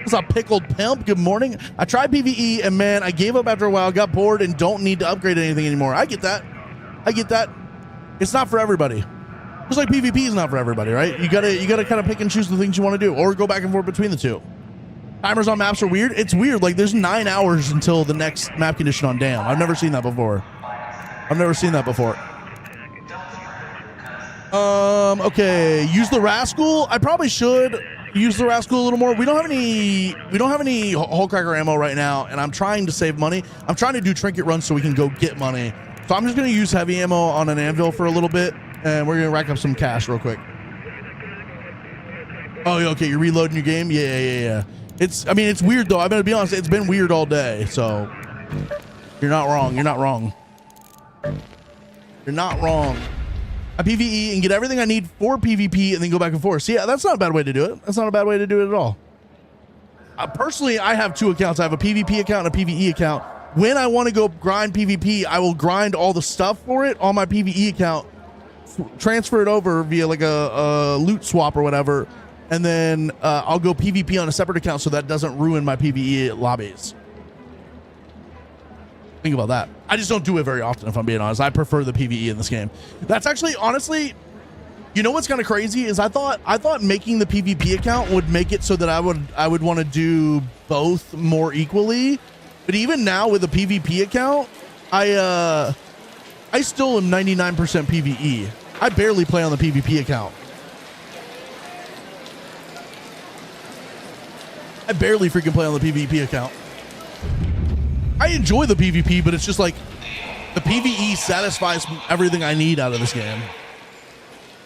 What's up, Pickled Pimp? Good morning. I tried PvE, and man, I gave up after a while, got bored, and don't need to upgrade anything anymore. I get that. It's not for everybody. Just like PvP is not for everybody, right? You gotta kind of pick and choose the things you want to do, or go back and forth between the two. Timers on maps are weird. It's weird. Like, there's 9 hours until the next map condition on Dam. I've never seen that before. Okay. Use the Rascal. I probably should use the Rascal a little more. We don't have any hull cracker ammo right now, and I'm trying to save money. I'm trying to do trinket runs so we can go get money. So I'm just going to use heavy ammo on an anvil for a little bit, and we're going to rack up some cash real quick. Oh, okay, you're reloading your game? Yeah. It's weird, though. I'm going to be honest, it's been weird all day, so you're not wrong. I I PvE and get everything I need for PvP and then go back and forth. So yeah, that's not a bad way to do it. That's not a bad way to do it at all. Personally, I have two accounts. I have a PvP account and a PvE account. When I want to go grind PvP, I will grind all the stuff for it on my PvE account, transfer it over via like a loot swap or whatever, and then I'll go PvP on a separate account so that doesn't ruin my PvE lobbies. Think about that. I just don't do it very often, if I'm being honest. I prefer the PvE in this game. That's actually, honestly, you know what's kind of crazy is I thought making the PvP account would make it so that I would want to do both more equally. But even now with a PvP account, I still am 99% PvE. I barely play on the PvP account. I barely freaking play on the PvP account. I enjoy the PvP, but it's just like the PvE satisfies everything I need out of this game.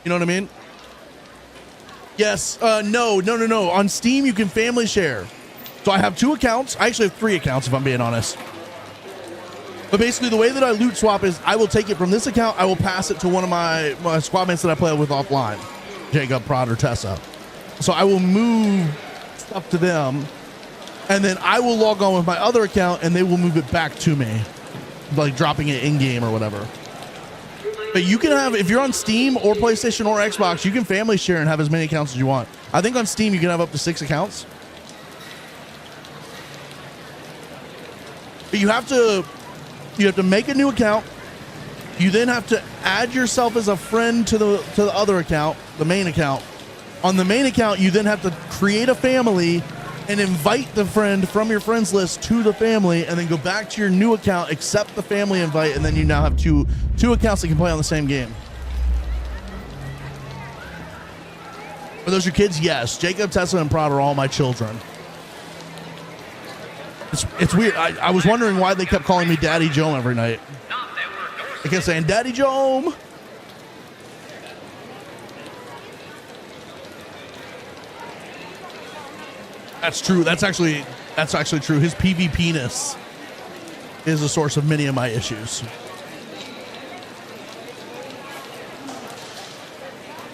You know what I mean? Yes. No. On Steam, you can family share. So I have two accounts. I actually have three accounts, if I'm being honest. But basically, the way that I loot swap is I will take it from this account. I will pass it to one of my squad mates that I play with offline, Jacob, Prod, or Tessa. So I will move stuff to them, and then I will log on with my other account, and they will move it back to me, like dropping it in-game or whatever. But you can have, if you're on Steam or PlayStation or Xbox, you can family share and have as many accounts as you want. I think on Steam you can have up to 6 accounts. But you have to make a new account. You then have to add yourself as a friend to the other account, the main account. On the main account, you then have to create a family and invite the friend from your friends list to the family, and then go back to your new account, accept the family invite, and then you now have two accounts that can play on the same game. Are those your kids? Yes. Jacob, Tessa, and Prod are all my children. It's weird. I was wondering why they kept calling me Daddy Jome every night. They kept saying, Daddy Jome. That's true. That's actually true. His PvP-ness is a source of many of my issues.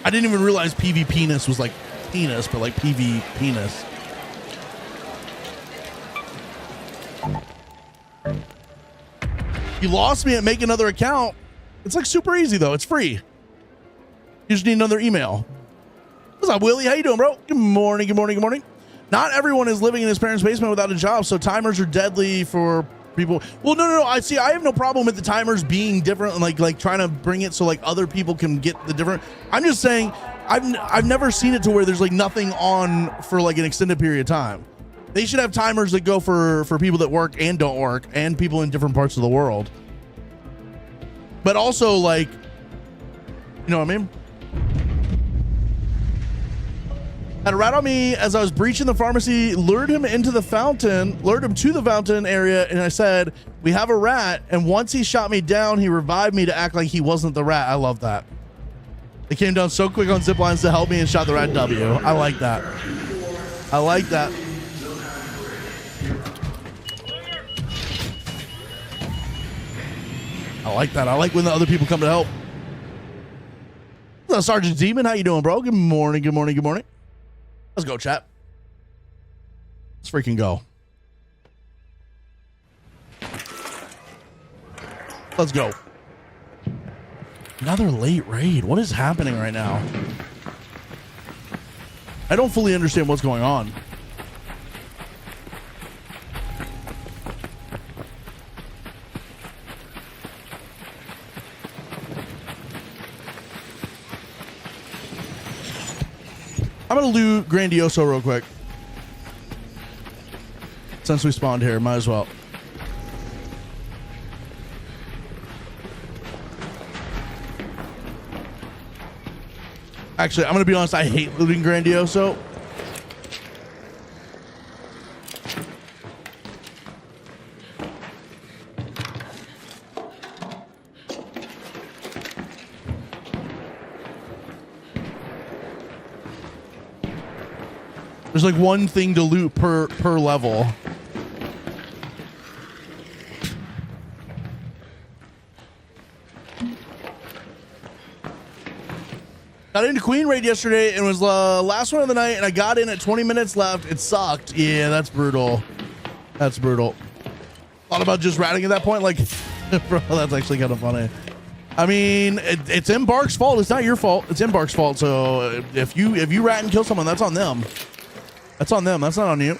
I didn't even realize PvP-ness was like penis, but like PvP-ness. You lost me at make another account. It's like super easy though. It's free. You just need another email. What's up, Willie? How you doing, bro? Good morning. Good morning. Good morning. Not everyone is living in his parents' basement without a job, so timers are deadly for people. Well, no. I have no problem with the timers being different and like trying to bring it so like other people can get the different. I'm just saying I've never seen it to where there's like nothing on for like an extended period of time. They should have timers that go for people that work and don't work and people in different parts of the world. But also like, you know what I mean? Had a rat on me as I was breaching the pharmacy, lured him to the fountain area, and I said, we have a rat, and once he shot me down, he revived me to act like he wasn't the rat. I love that. They came down so quick on zip lines to help me and shot the rat W. I like that. I like that. I like that. I like when the other people come to help. What's up, Sergeant Demon? How you doing, bro? Good morning, good morning, good morning. Let's go, chat. Let's freaking go. Let's go. Another late raid. What is happening right now? I don't fully understand what's going on. I'm gonna loot Grandioso real quick. Since we spawned here, might as well. Actually, I'm gonna be honest, I hate looting Grandioso. There's like one thing to loot per level. Got into Queen Raid yesterday and was the last one of the night, and I got in at 20 minutes left. It sucked. Yeah, that's brutal. That's brutal. Thought about just ratting at that point. Like, bro, that's actually kind of funny. I mean, it's Embark's fault. It's not your fault. It's Embark's fault. So if you rat and kill someone, that's on them. That's on them. That's not on you.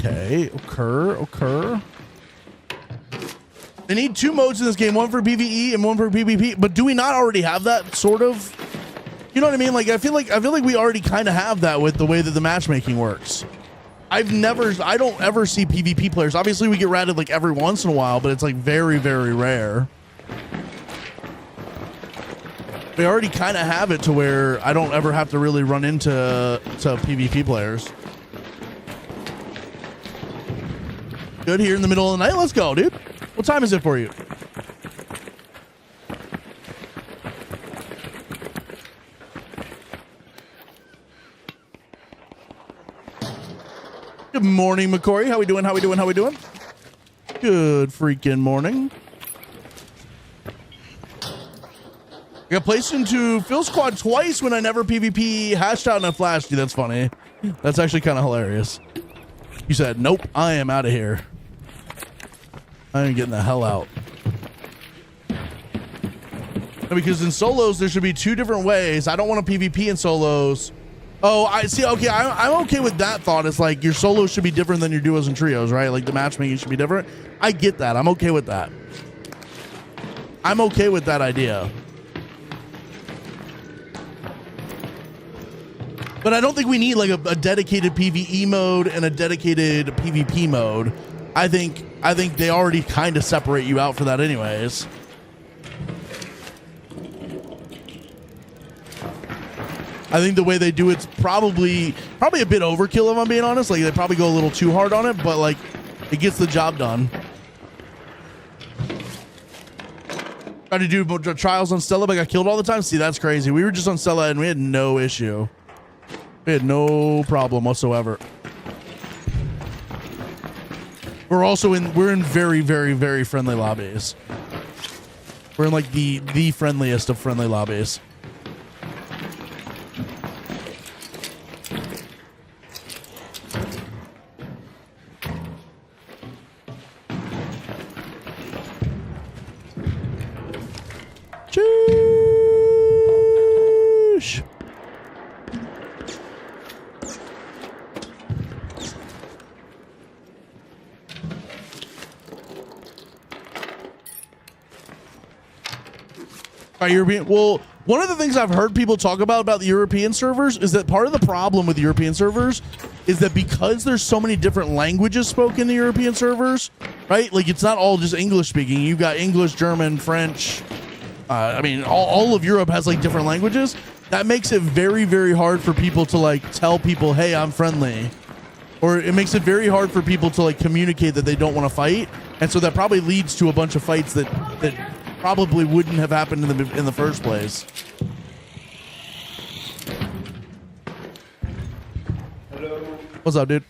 Okay, occur. They need 2 modes in this game, one for PvE and one for PvP. But do we not already have that sort of? You know what I mean? Like I feel like we already kind of have that with the way that the matchmaking works. I don't ever see PvP players. Obviously, we get ratted like every once in a while, but it's like very, very rare. We already kind of have it to where I don't ever have to really run into PvP players. Good here in the middle of the night. Let's go, dude. What time is it for you? Good morning, McCory. How we doing? Good freaking morning. I got placed into Phil Squad twice when I never PvP hashed out in a flash. Dude, that's funny. That's actually kind of hilarious. You said, nope, I am out of here. I am getting the hell out. Because in solos, there should be 2 different ways. I don't want to PvP in solos. Oh, I see. Okay, I'm okay with that thought. It's like your solos should be different than your duos and trios, right? Like the matchmaking should be different. I get that. I'm okay with that. I'm okay with that idea. But I don't think we need like a dedicated PvE mode and a dedicated PvP mode. I think they already kind of separate you out for that anyways. I think the way they do it's probably a bit overkill if I'm being honest. Like they probably go a little too hard on it, but like it gets the job done. Tried to do trials on Stella, but I got killed all the time. See, that's crazy. We were just on Stella and we had no issue. We had no problem whatsoever. We're in very, very, very friendly lobbies. We're in like the friendliest of friendly lobbies. Sheesh. European. Well, one of the things I've heard people talk about the European servers is that part of the problem with European servers is that because there's so many different languages spoken in the European servers, right? Like it's not all just English speaking. You've got English, German, French. I mean, all of Europe has like different languages. That makes it very, very hard for people to like tell people, hey, I'm friendly. Or it makes it very hard for people to like communicate that they don't want to fight. And so that probably leads to a bunch of fights that probably wouldn't have happened in the first place. Hello. What's up, dude?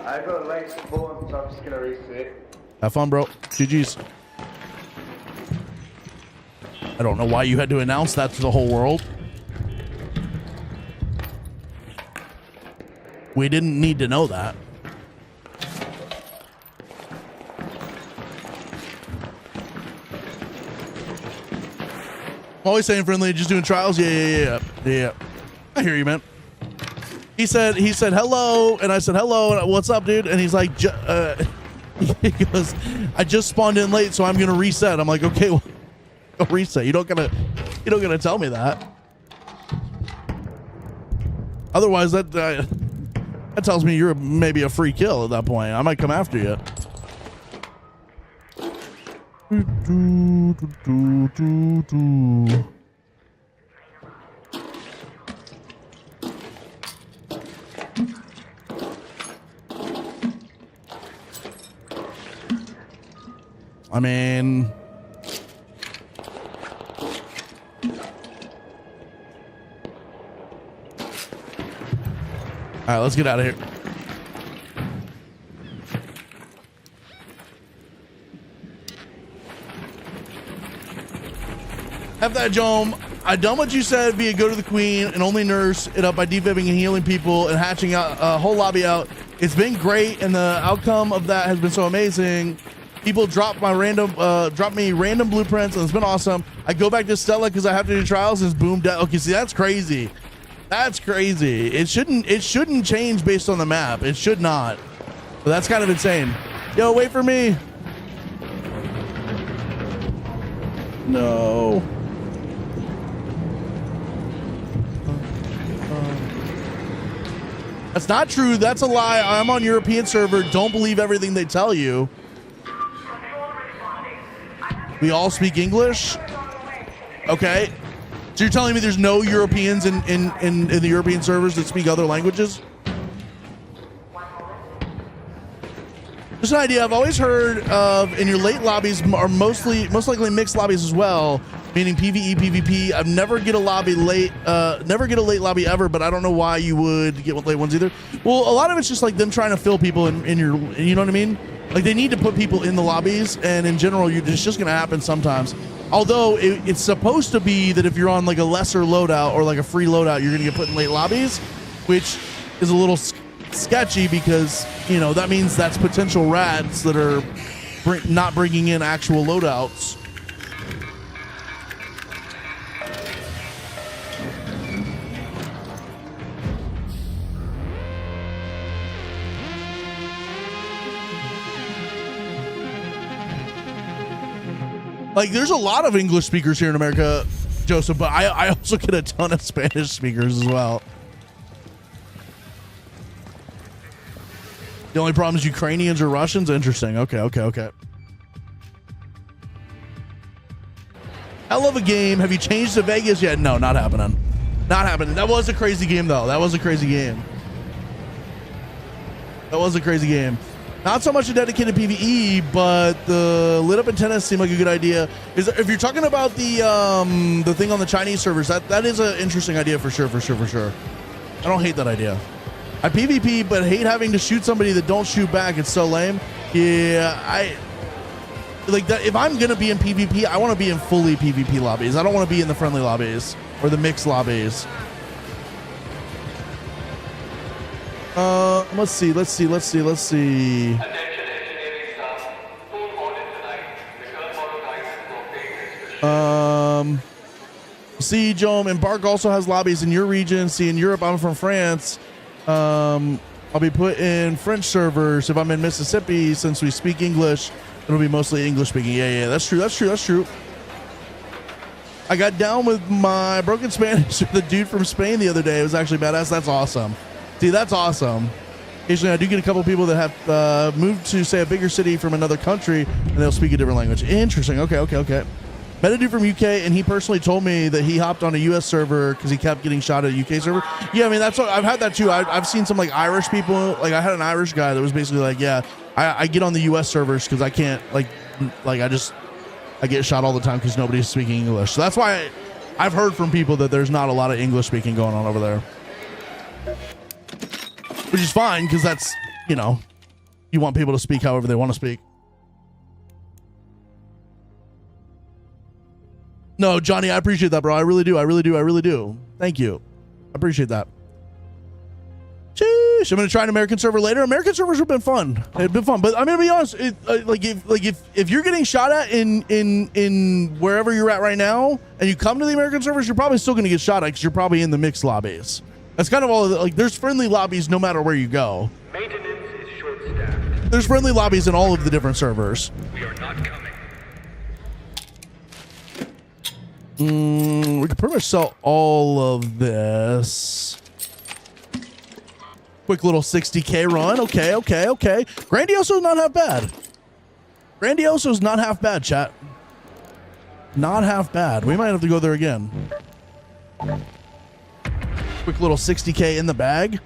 I got a late spawn, so I'm just gonna reset. Have fun, bro. GG's. I don't know why you had to announce that to the whole world. We didn't need to know that. Always saying friendly, just doing trials. Yeah. I hear you, man. He said hello, and I said hello, and what's up, dude? And he's like, he goes, I just spawned in late, so I'm gonna reset. I'm like, okay, well, go reset. You don't gonna tell me that. Otherwise, that tells me you're maybe a free kill at that point. I might come after you. I mean, All right, let's get out of here. Have that, Jome. I done what you said via go to the queen and only nurse it up by defibbing and healing people and hatching out a whole lobby out. It's been great, and the outcome of that has been so amazing. People drop me random blueprints, and it's been awesome. I go back to Stella because I have to do trials. And it's boom down. Okay, see, that's crazy. That's crazy. It shouldn't change based on the map. It should not. But that's kind of insane. Yo, wait for me. No. That's not true. That's a lie. I'm on European server. Don't believe everything they tell you. We all speak English? Okay. So you're telling me there's no Europeans in the European servers that speak other languages? Just an idea. I've always heard of in your late lobbies are most likely mixed lobbies as well, meaning PvE, PvP. I've never get a late lobby ever, but I don't know why you would get late ones either. Well, a lot of it's just like them trying to fill people in your, you know what I mean? Like they need to put people in the lobbies, and in general, it's just going to happen sometimes. Although it's supposed to be that if you're on like a lesser loadout or like a free loadout, you're going to get put in late lobbies, which is a little sketchy because, you know, that means that's potential rats that are not bringing in actual loadouts. Like, there's a lot of English speakers here in America, Joseph, but I also get a ton of Spanish speakers as well. The only problem is Ukrainians or Russians? Interesting. Okay. Hell of a game. Have you changed to Vegas yet? No, not happening. Not happening. That was a crazy game, though. That was a crazy game. Not so much a dedicated PvE, but the lit up antennas seem like a good idea. If you're talking about the thing on the Chinese servers, that is an interesting idea for sure. I don't hate that idea. I PvP, but hate having to shoot somebody that don't shoot back. It's so lame. Yeah, I like that. If I'm gonna be in PvP, I want to be in fully PvP lobbies. I don't want to be in the friendly lobbies or the mixed lobbies. Let's see. See, Jome, Embark also has lobbies in your region. See, in Europe, I'm from France. I'll be put in French servers. If I'm in Mississippi, since we speak English, it'll be mostly English speaking. Yeah, that's true. I got down with my broken Spanish with the dude from Spain the other day. It was actually badass. That's awesome. See, that's awesome. Occasionally, I do get a couple people that have moved to, say, a bigger city from another country, and they'll speak a different language. Interesting. Okay. Met a dude from UK, and he personally told me that he hopped on a US server because he kept getting shot at a UK server. Yeah, I mean, that's what I've had that too. I've seen some like Irish people. Like I had an Irish guy that was basically like, yeah, I get on the US servers because I can't I get shot all the time because nobody's speaking English. So that's why I've heard from people that there's not a lot of English speaking going on over there. Which is fine, because that's, you know, you want people to speak however they want to speak. No, Johnny, I appreciate that, bro. I really do. Thank you. I appreciate that. Sheesh, I'm going to try an American server later. American servers have been fun. They've been fun. But I'm going to be honest, if you're getting shot at in wherever you're at right now, and you come to the American servers, you're probably still going to get shot at because you're probably in the mixed lobbies. That's kind of all, like, there's friendly lobbies no matter where you go. Maintenance is short-staffed. There's friendly lobbies in all of the different servers. We are not coming. We could pretty much sell all of this. Quick little 60K run. Okay. Grandioso's not half bad. Grandioso's not half bad, chat. Not half bad. We might have to go there again. Quick little 60K in the bag.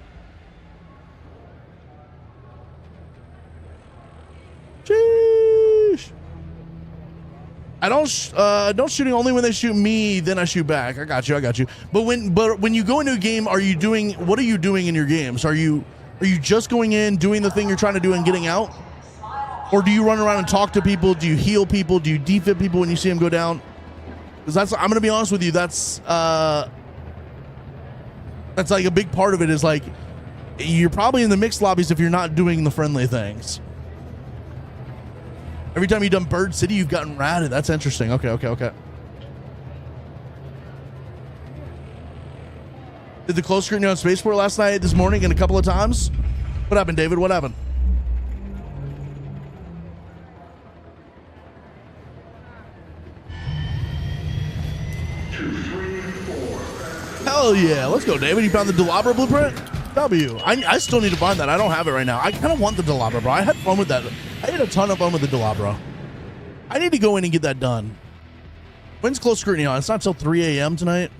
Sheesh. don't shooting only when they shoot me, then I shoot back. I got you. But when you go into a game, what are you doing in your games? Are you just going in, doing the thing you're trying to do and getting out? Or do you run around and talk to people? Do you heal people? Do you defib people when you see them go down? Because I'm gonna be honest with you, that's like a big part of it is like you're probably in the mixed lobbies if you're not doing the friendly things. Every time you've done Bird City, you've gotten ratted. That's interesting. Okay. Did the close scrutiny on Spaceport last night, this morning, and a couple of times? What happened, David? What happened? Hell yeah. Let's go, David. You found the Delabra blueprint? W. I still need to find that. I don't have it right now. I kind of want the Delabra, bro. I had fun with that. I had a ton of fun with the Delabra. I need to go in and get that done. When's close scrutiny on? It's not till 3 a.m. tonight?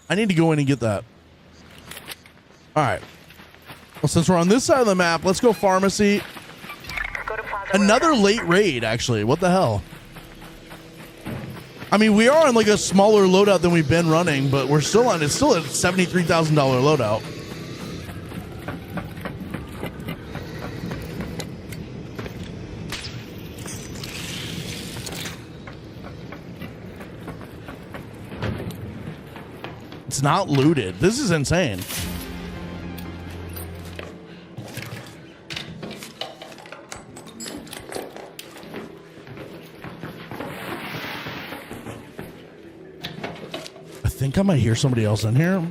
I need to go in and get that. All right. Well, since we're on this side of the map, let's go pharmacy. Another late raid, actually. What the hell? I mean, we are on like a smaller loadout than we've been running, but we're still on. It's still a $73,000 loadout. It's not looted. This is insane. I think I might hear somebody else in here.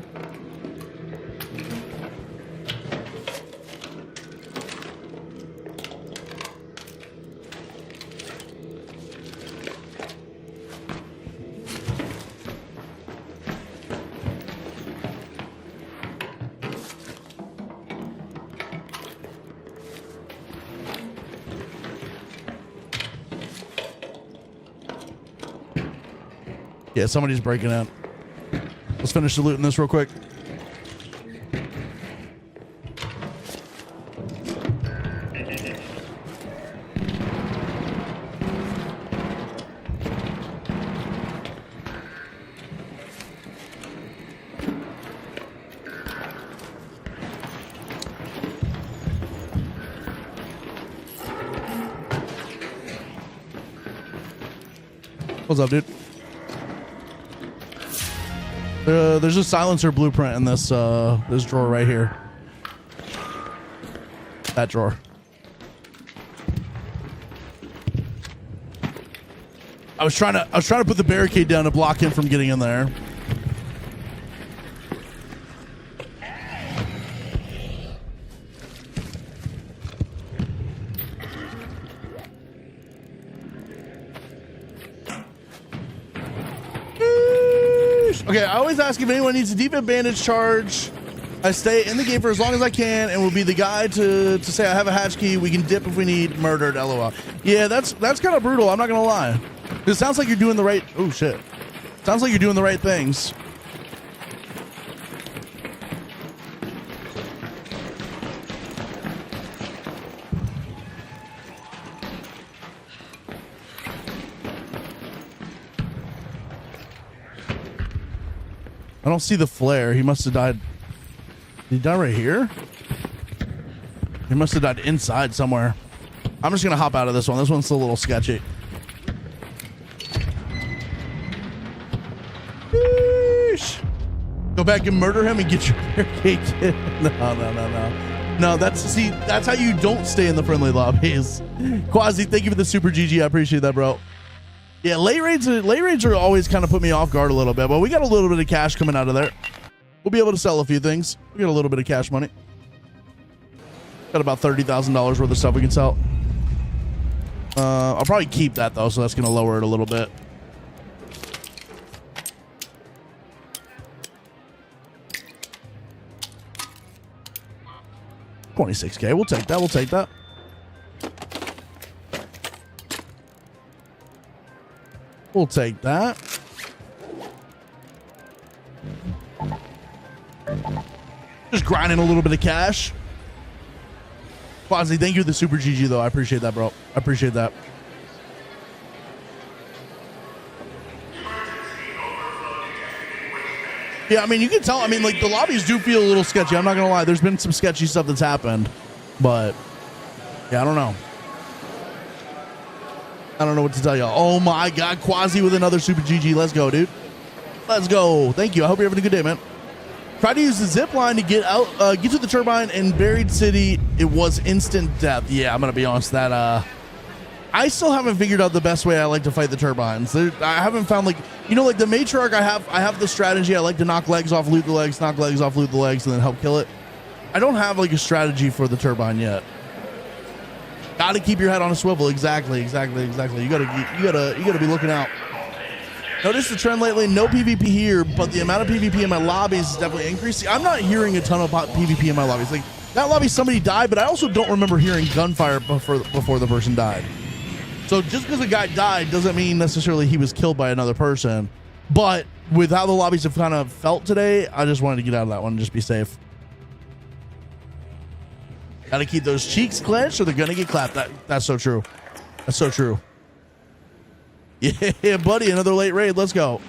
Yeah, somebody's breaking out. Let's finish the loot in this real quick. What's up, dude? There's a silencer blueprint in this this drawer right here. That drawer. I was trying to put the barricade down to block him from getting in there. Okay, I always ask if anyone needs a defib bandage charge. I stay in the game for as long as I can and will be the guy to say I have a hatch key. We can dip if we need. Murdered, LOL. Yeah, that's kind of brutal. I'm not gonna lie. It sounds like you're doing the right. Oh shit. Sounds like you're doing the right things. I don't see the flare. He must have died. Did he die right here? He must have died inside somewhere. I'm just going to hop out of this one. This one's still a little sketchy. Yeesh. Go back and murder him and get your barricade kit. No, that's how you don't stay in the friendly lobbies. Quasi, thank you for the super GG. I appreciate that, bro. Yeah, late raids are always kind of put me off guard a little bit, but we got a little bit of cash coming out of there. We'll be able to sell a few things. We got a little bit of cash money. Got about $30,000 worth of stuff we can sell. I'll probably keep that though, so that's going to lower it a little bit. $26K. We'll take that. We'll take that. We'll take that. Just grinding a little bit of cash. Quasi, thank you for the super GG though. I appreciate that, bro. I appreciate that. Yeah, I mean, you can tell. I mean, like, the lobbies do feel a little sketchy. I'm not going to lie. There's been some sketchy stuff that's happened. But, yeah, I don't know. I don't know what to tell you. Oh, my God. Quasi with another super GG. Let's go, dude. Let's go. Thank you. I hope you're having a good day, man. Try to use the zip line to get out, get to the turbine in Buried City. It was instant death. Yeah, I'm going to be honest. That, I still haven't figured out the best way I like to fight the turbines. I haven't found, like, you know, like the matriarch, I have the strategy. I like to knock legs off, loot the legs, knock legs off, loot the legs, and then help kill it. I don't have like a strategy for the turbine yet. Got to keep your head on a swivel. Exactly. You gotta be looking out. Notice the trend lately. No PvP here, but the amount of PvP in my lobbies is definitely increasing. I'm not hearing a ton of PvP in my lobbies. Like that lobby, somebody died, but I also don't remember hearing gunfire before the person died. So just because a guy died doesn't mean necessarily he was killed by another person. But with how the lobbies have kind of felt today, I just wanted to get out of that one and just be safe. Got to keep those cheeks clenched or they're going to get clapped. That's so true. That's so true. Yeah, buddy, another late raid. Let's go.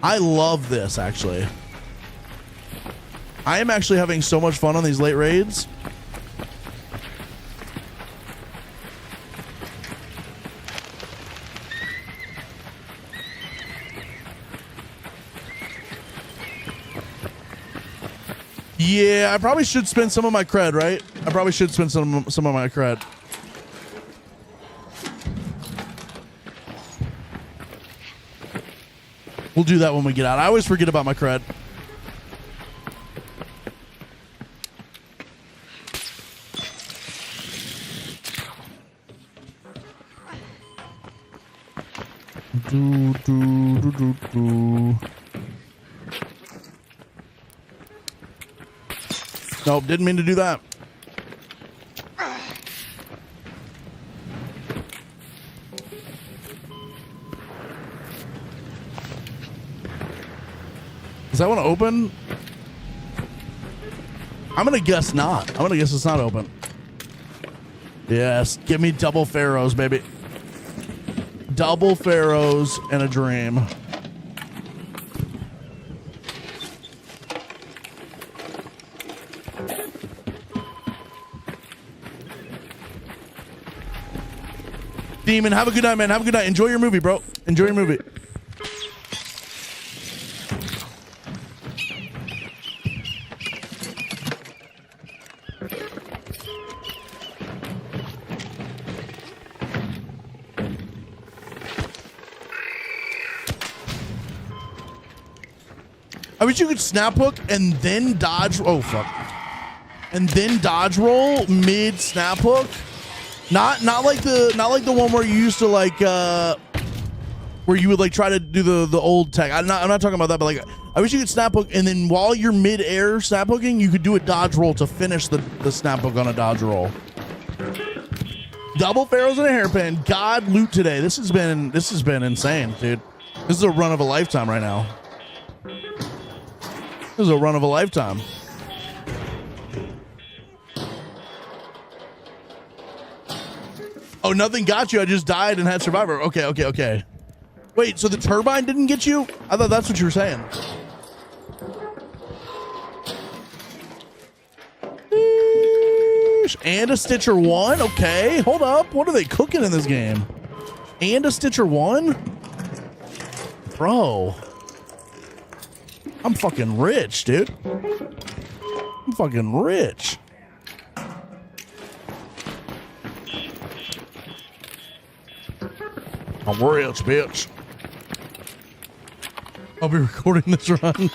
I love this, actually. I am actually having so much fun on these late raids. Yeah, I probably should spend some of my cred, right? I probably should spend some of my cred. We'll do that when we get out. I always forget about my cred. Nope, didn't mean to do that. Does that one open? I'm gonna guess not. I'm gonna guess it's not open. Yes, give me double pharaohs, baby. Double pharaohs and a dream. Demon, have a good night, man. Have a good night. Enjoy your movie, bro. Enjoy your movie. I wish you could snap hook and then dodge. Oh, fuck. And then dodge roll mid snap hook. Not like the one where you used to like where you would like try to do the old tech. I'm not talking about that, but like I wish you could snap hook and then while you're mid air snap hooking, you could do a dodge roll to finish the snap hook on a dodge roll. Double pharaohs and a hairpin. God loot today. This has been insane, dude. This is a run of a lifetime right now. This is a run of a lifetime. Oh, nothing got you. I just died and had survivor. Okay. Wait, so the turbine didn't get you? I thought that's what you were saying. And a Stitcher 1? Okay, hold up. What are they cooking in this game? And a Stitcher 1? Bro. I'm fucking rich, dude. I'm fucking rich. I'm rich, bitch. I'll be recording this run.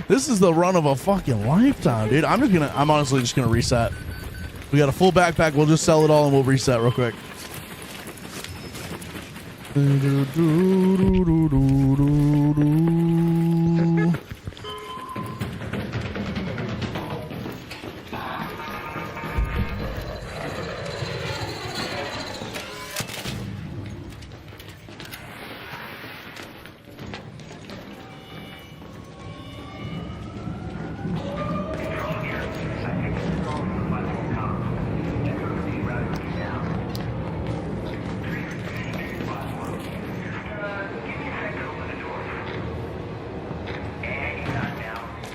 This is the run of a fucking lifetime, dude. I'm honestly just gonna reset. We got a full backpack. We'll just sell it all and we'll reset real quick.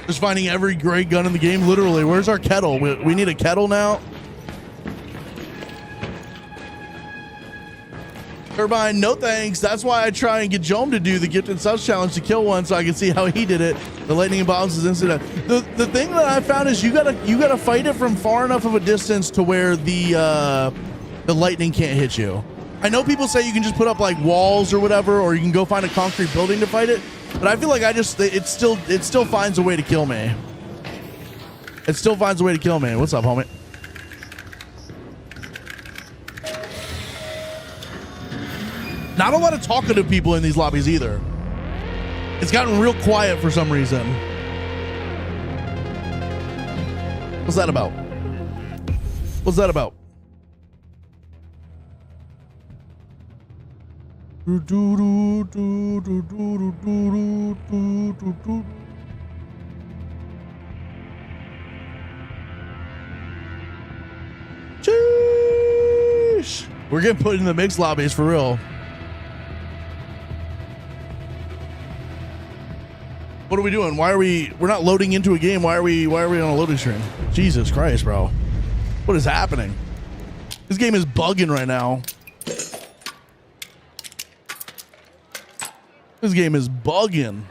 Just finding every great gun in the game. Literally, where's our kettle? We need a kettle now. Turbine, no thanks. That's why I try and get Jome to do the gifted subs challenge to kill one so I can see how he did it. The lightning bombs is instant. The thing that I found is you gotta fight it from far enough of a distance to where the lightning can't hit you. I know people say you can just put up like walls or whatever, or you can go find a concrete building to fight it, but I feel like it still finds a way to kill me. It still finds a way to kill me. What's up, homie? Not a lot of talkative people in these lobbies either. It's gotten real quiet for some reason. What's that about? What's that about? Sheesh. We're getting put in the mixed lobbies for real. What are we doing? We're not loading into a game. Why are we on a loading screen? Jesus Christ, bro. What is happening? This game is bugging right now. This game is bugging.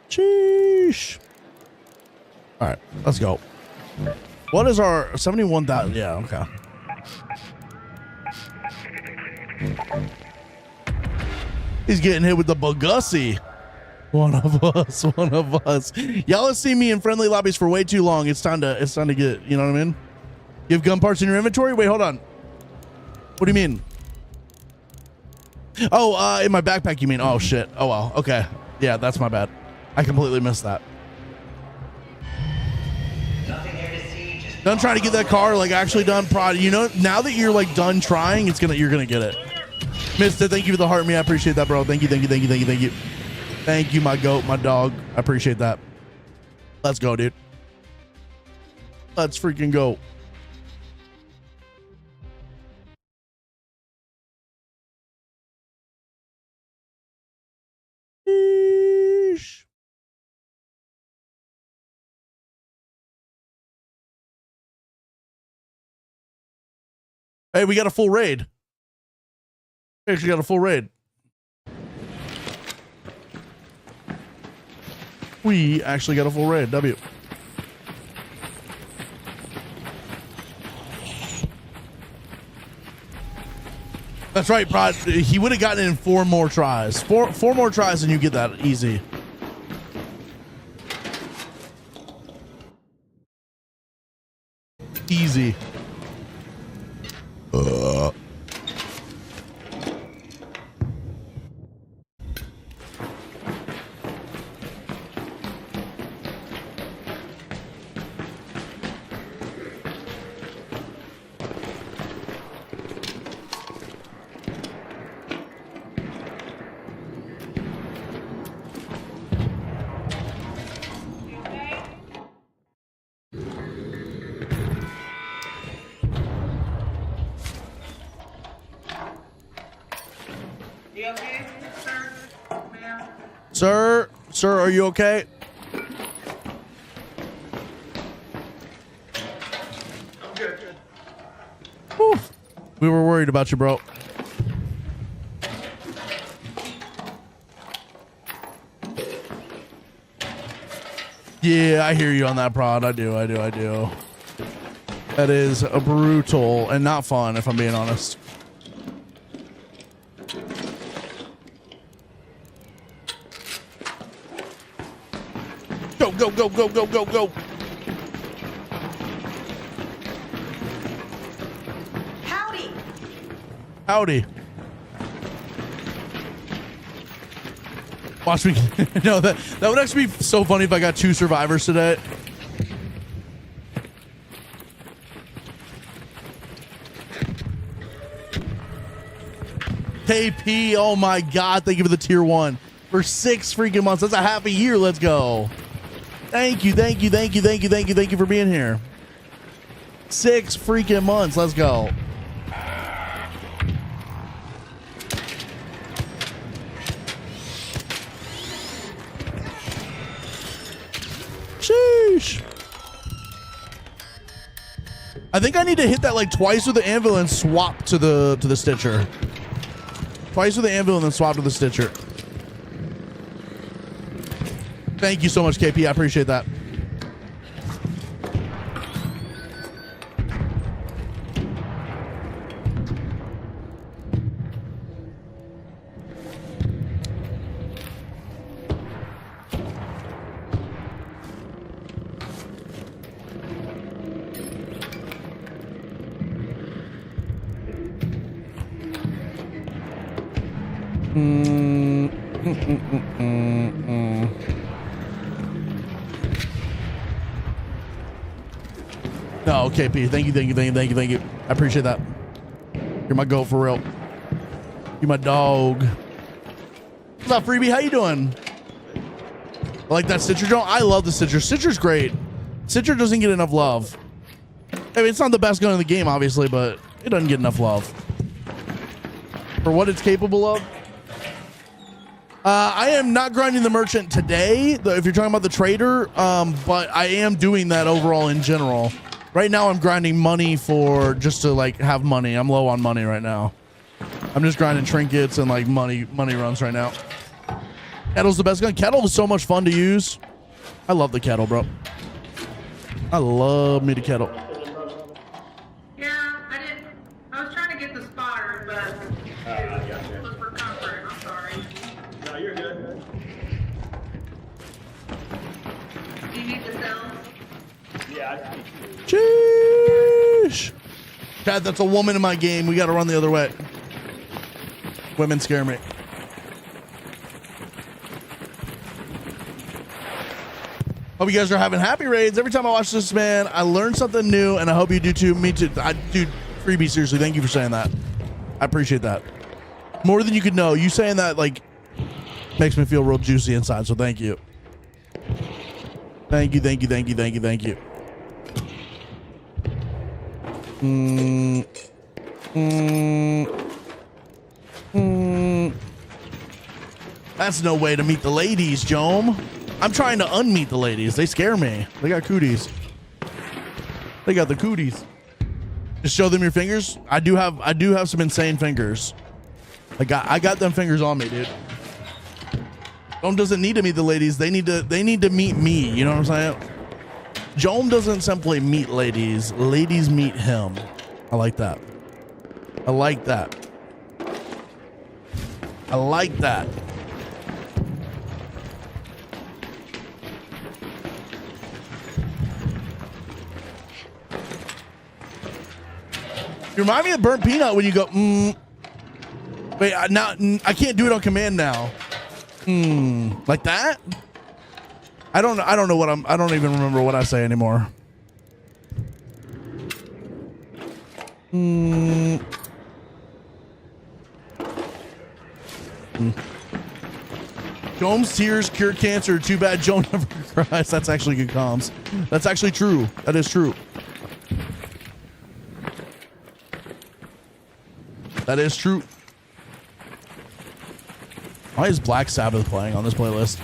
Sheesh. All right, let's go. What is our 71,000? Yeah, okay. He's getting hit with the Bugussi. One of us. Y'all have seen me in friendly lobbies for way too long. It's time to get, you know what I mean? You have gun parts in your inventory? Wait, hold on. What do you mean? Oh, in my backpack, you mean? Oh, shit. Oh, well. Okay. Yeah, that's my bad. I completely missed that. Done trying to get that car, like, actually done. You know, now that you're, like, done trying, you're gonna get it. Mister, thank you for the heart, me. I appreciate that, bro. Thank you. Thank you, my goat, my dog. I appreciate that. Let's go, dude. Let's freaking go. Sheesh. Hey, we got a full raid. We actually got a full raid. We actually got a full raid. W. That's right, Prod. He would have gotten it in 4 more tries. Four more tries and you get that easy. Easy. Sir, are you okay? I'm good. Whew. We were worried about you, bro. Yeah, I hear you on that, Prod. I do. That is a brutal and not fun, if I'm being honest. Go. Howdy. Watch me. No, that would actually be so funny if I got 2 survivors today. KP, oh my God, thank you for the tier 1 for 6 freaking months. That's a half a year. Let's go. Thank you for being here. 6 freaking months. Let's go. I think I need to hit that like twice with the anvil and swap to the Stitcher. Twice with the anvil and then swap to the Stitcher. Thank you so much, KP. I appreciate that. No, KP. Thank you. I appreciate that. You're my goat for real. You're my dog. What's up, Freebie? How you doing? I like that Stitcher drone. I love the Stitcher. Stitcher's great. Stitcher doesn't get enough love. I mean, it's not the best gun in the game, obviously, but it doesn't get enough love for what it's capable of. I am not grinding the merchant today, if you're talking about the trader, but I am doing that overall in general. Right now, I'm grinding money for just to like have money. I'm low on money right now. I'm just grinding trinkets and like money runs right now. Kettle's the best gun. Kettle is so much fun to use. I love the kettle, bro. I love me the kettle. Yeah, I was trying to get the spotter, but it was for comfort. I'm sorry. No, you're good. Do you need the cells? Yeah. Sheesh. Chad, that's a woman in my game. We got to run the other way. Women scare me. Hope you guys are having happy raids. Every time I watch this, man, I learn something new, and I hope you do too. Me too. Dude, Freebie, seriously, thank you for saying that. I appreciate that. More than you could know. You saying that, like, makes me feel real juicy inside, so thank you. Thank you. That's no way to meet the ladies, Jome. I'm trying to unmeet the ladies. They scare me. They got cooties. They got the cooties. Just show them your fingers. I do have some insane fingers. I got them fingers on me, dude. Jome doesn't need to meet the ladies. They need to meet me. You know what I'm saying? Jome doesn't simply meet ladies. Ladies meet him. I like that. I like that. I like that. You remind me of burnt peanut when you go, Wait, I can't do it on command now. Like that? I don't know what I don't even remember what I say anymore. Jome's tears cure cancer. Too bad Joe never cries. That's actually good comms. That's actually true. That is true. That is true. Why is Black Sabbath playing on this playlist?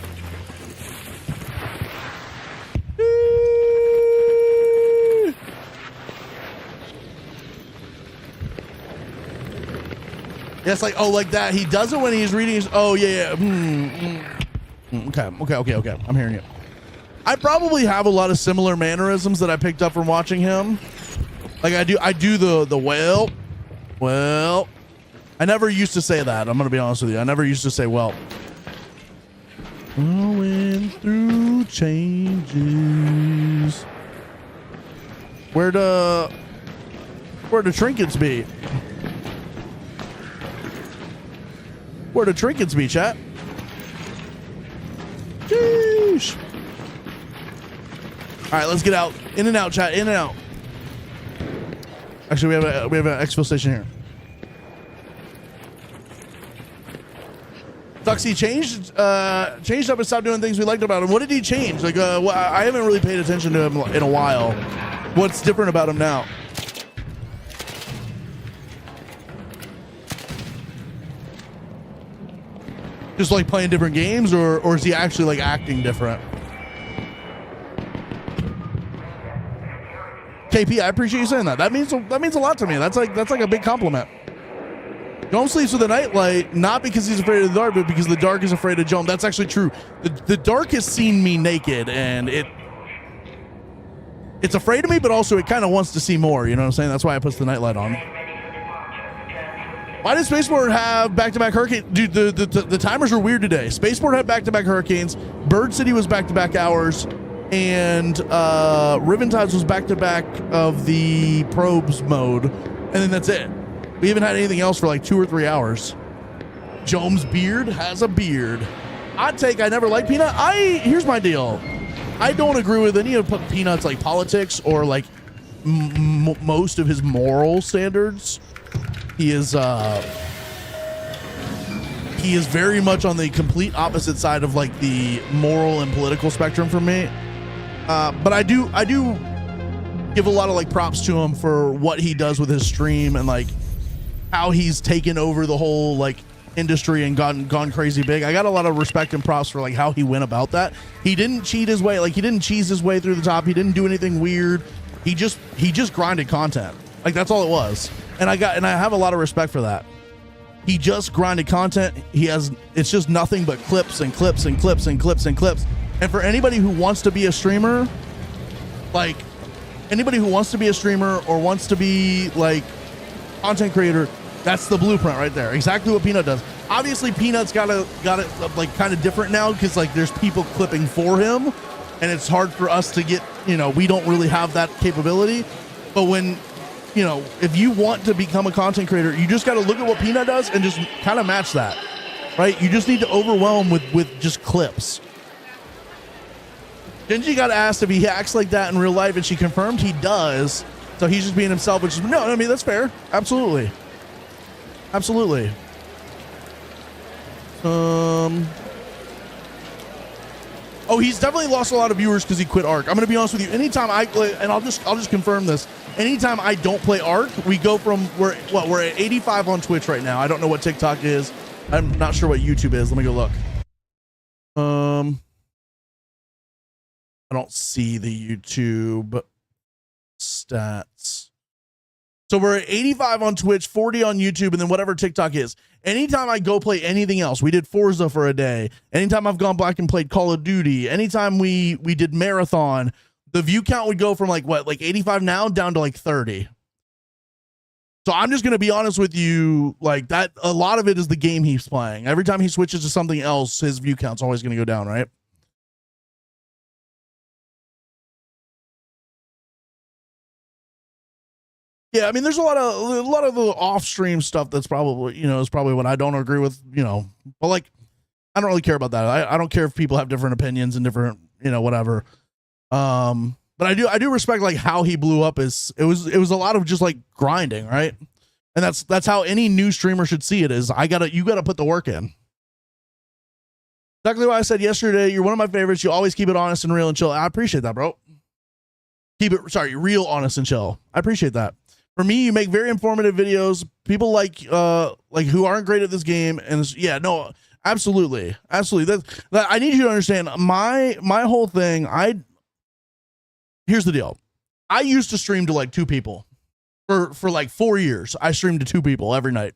Yeah, it's like, oh, like that. He does it when he's reading his, oh, yeah. Okay. I'm hearing you. I probably have a lot of similar mannerisms that I picked up from watching him. Like I do the well. I never used to say that. I'm going to be honest with you. I never used to say, well. Going through changes. Where the trinkets be? Where the trinkets be, chat? Sheesh. All right, let's get out. In and out, chat. In and out. Actually, we have an exfil station here. Duxie changed up and stopped doing things we liked about him. What did he change? Like, I haven't really paid attention to him in a while. What's different about him now? Just like playing different games, or is he actually like acting different? KP, I appreciate you saying that. That means a lot to me. That's like a big compliment. Joam sleeps with a nightlight, not because he's afraid of the dark, but because the dark is afraid of Joam. That's actually true. The dark has seen me naked, and it's afraid of me, but also it kind of wants to see more. You know what I'm saying? That's why I put the nightlight on. Why did Spaceport have back-to-back hurricanes? Dude, the timers are weird today. Spaceport had back-to-back hurricanes. Bird City was back-to-back hours. And Riventides was back-to-back of the probes mode. And then that's it. We haven't had anything else for like 2 or 3 hours. Joam's beard has a beard. Hot take, I never liked Peanut. Here's my deal. I don't agree with any of Peanut's like politics or like most of his moral standards. He is very much on the complete opposite side of like the moral and political spectrum from me. But I do give a lot of like props to him for what he does with his stream and like how he's taken over the whole like industry and gone crazy big. I got a lot of respect and props for like how he went about that. He didn't cheat his way, like he didn't cheese his way through the top. He didn't do anything weird. He just grinded content. Like that's all it was. And I have a lot of respect for that. He just grinded content. It's just nothing but clips and clips and clips and clips and clips. And for anybody who wants to be a streamer, like anybody who wants to be a streamer or wants to be like content creator, that's the blueprint right there. Exactly what Peanut does. Obviously Peanut's got it like kind of different now because like there's people clipping for him and it's hard for us to get, we don't really have that capability. But when, if you want to become a content creator, you just got to look at what Peanut does and just kind of match that, right? You just need to overwhelm with just clips. Genji got asked if he acts like that in real life, and she confirmed he does. So he's just being himself, which is, no, I mean, that's fair. Absolutely. Absolutely. Oh, he's definitely lost a lot of viewers because he quit Ark. I'm going to be honest with you. Anytime I play, and I'll just confirm this. Anytime I don't play Ark, we go from, we're at 85 on Twitch right now. I don't know what TikTok is. I'm not sure what YouTube is. Let me go look. I don't see the YouTube stats. So we're at 85 on Twitch, 40 on YouTube, and then whatever TikTok is. Anytime I go play anything else, we did Forza for a day. Anytime I've gone back and played Call of Duty, anytime we did Marathon, the view count would go from like 85 now down to like 30. So I'm just going to be honest with you, like that, a lot of it is the game he's playing. Every time he switches to something else, his view count's always going to go down, right? Yeah, I mean, there's a lot of the off-stream stuff that's probably, is probably what I don't agree with, but like, I don't really care about that. I don't care if people have different opinions and different, whatever. But I do respect like how he blew up. It was a lot of just like grinding, right? And that's how any new streamer should see it is you gotta put the work in. Exactly what I said yesterday. You're one of my favorites. You always keep it honest and real and chill. I appreciate that, bro. Real, honest, and chill. I appreciate that. For me, you make very informative videos. People like who aren't great at this game, and yeah, no, absolutely. That I need you to understand. My whole thing. Here's the deal. I used to stream to like 2 people for like 4 years. I streamed to 2 people every night.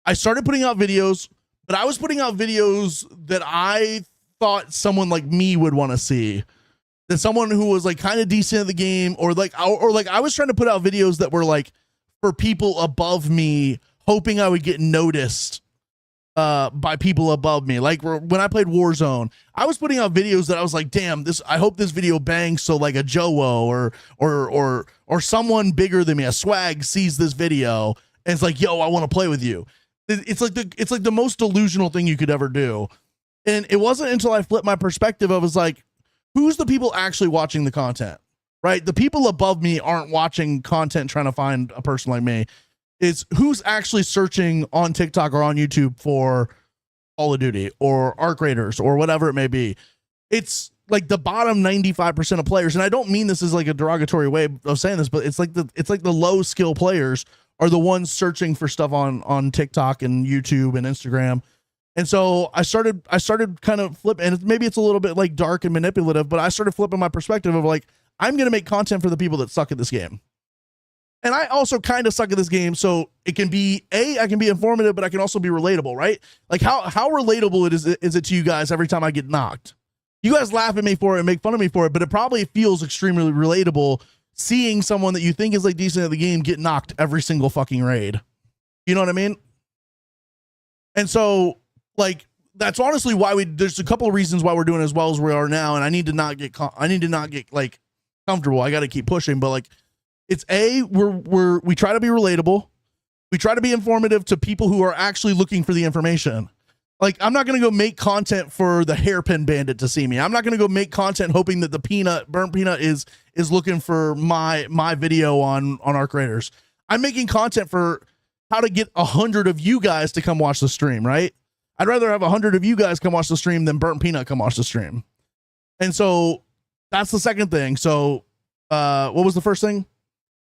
I started putting out videos, but I was putting out videos that I thought someone like me would want to see. That someone who was like kind of decent at the game, or like I was trying to put out videos that were like for people above me, hoping I would get noticed by people above me. Like when I played Warzone, I was putting out videos that I was like, damn, I hope this video bangs so like a Joe or someone bigger than me, a swag, sees this video and it's like, yo, I want to play with you. It's like the most delusional thing you could ever do. And it wasn't until I flipped my perspective, I was like, who's the people actually watching the content, right? The people above me aren't watching content trying to find a person like me. It's who's actually searching on TikTok or on YouTube for Call of Duty or Arc Raiders or whatever it may be. It's like the bottom 95% of players. And I don't mean this as like a derogatory way of saying this, but it's like the low skill players are the ones searching for stuff on TikTok and YouTube and Instagram. And so I started kind of flipping, and maybe it's a little bit like dark and manipulative, but I started flipping my perspective of like, I'm going to make content for the people that suck at this game. And I also kind of suck at this game, so it can be I can be informative, but I can also be relatable, right? Like how relatable is it to you guys every time I get knocked? You guys laugh at me for it and make fun of me for it, but it probably feels extremely relatable seeing someone that you think is like decent at the game get knocked every single fucking raid. You know what I mean? And so like that's honestly why there's a couple of reasons why we're doing as well as we are now, and I need to not get like comfortable. I got to keep pushing, but like it's we try to be relatable. We try to be informative to people who are actually looking for the information. Like, I'm not going to go make content for the hairpin bandit to see me. I'm not going to go make content hoping that the burnt peanut is looking for my video on Arc Raiders. I'm making content for how to get 100 of you guys to come watch the stream, right? I'd rather have 100 of you guys come watch the stream than burnt peanut come watch the stream. And so that's the second thing. So what was the first thing?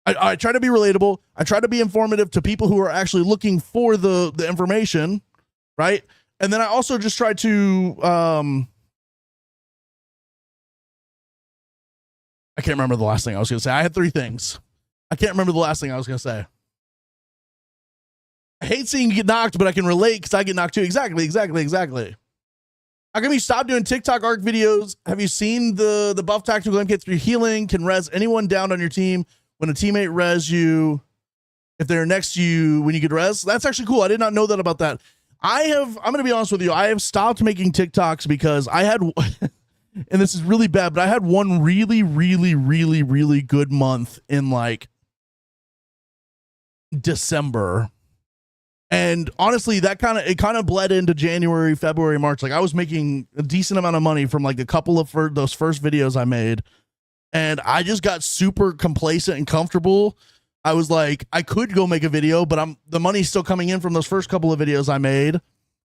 I try to be relatable. I try to be informative to people who are actually looking for the information, right? And then I also just try to I can't remember the last thing I was going to say. I had 3 things. I can't remember the last thing I was going to say. I hate seeing you get knocked, but I can relate because I get knocked too. Exactly. How come you stop doing TikTok ARC videos? Have you seen the buff tactical MK3 healing can res anyone down on your team when a teammate res you if they're next to you when you get res? That's actually cool. I did not know that about that. I'm going to be honest with you. I have stopped making TikToks because I had, and this is really bad, but I had one really, really, really, really good month in like December. And honestly, it kind of bled into January, February, March. Like I was making a decent amount of money from like a couple of those first videos I made. And I just got super complacent and comfortable. I was like, I could go make a video, but the money's still coming in from those first couple of videos I made.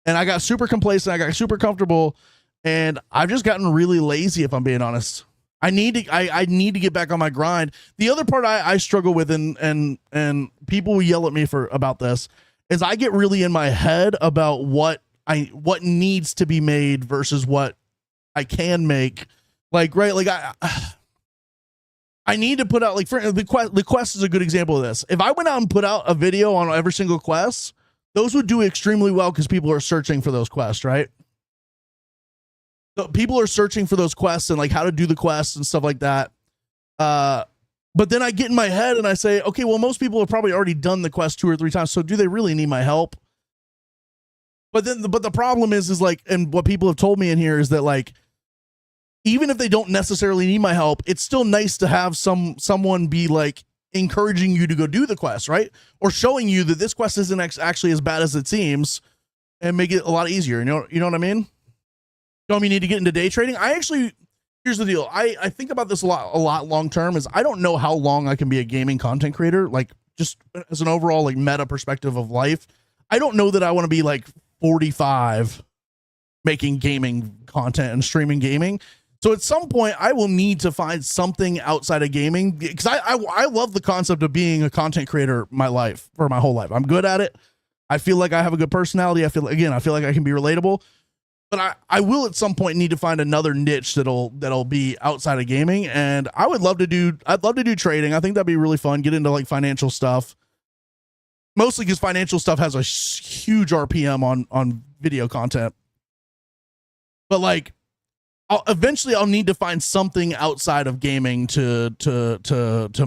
And I got super complacent. I got super comfortable, and I've just gotten really lazy, if I'm being honest. I need to get back on my grind. The other part I struggle with, and people will yell at me about this, is I get really in my head about what needs to be made versus what I can make. Like, right. Like I need to put out, like, for the quest is a good example of this. If I went out and put out a video on every single quest, those would do extremely well because people are searching for those quests, right? So people are searching for those quests and like how to do the quests and stuff like that. But then I get in my head and I say, okay, well, most people have probably already done the quest 2 or 3 times. So do they really need my help? But the problem is like, and what people have told me in here is that like, even if they don't necessarily need my help, it's still nice to have someone be like encouraging you to go do the quest, right? Or showing you that this quest isn't actually as bad as it seems, and make it a lot easier. You know what I mean? Don't you need to get into day trading? Here's the deal. I think about this a lot long term. Is I don't know how long I can be a gaming content creator, like just as an overall like meta perspective of life. I don't know that I want to be like 45 making gaming content and streaming gaming. So at some point, I will need to find something outside of gaming because I love the concept of being a content creator my whole life. I'm good at it. I feel like I have a good personality. I feel like I can be relatable. But I will at some point need to find another niche that'll be outside of gaming. And I'd love to do trading. I think that'd be really fun. Get into like financial stuff. Mostly because financial stuff has a huge RPM on video content. But like, eventually I'll need to find something outside of gaming to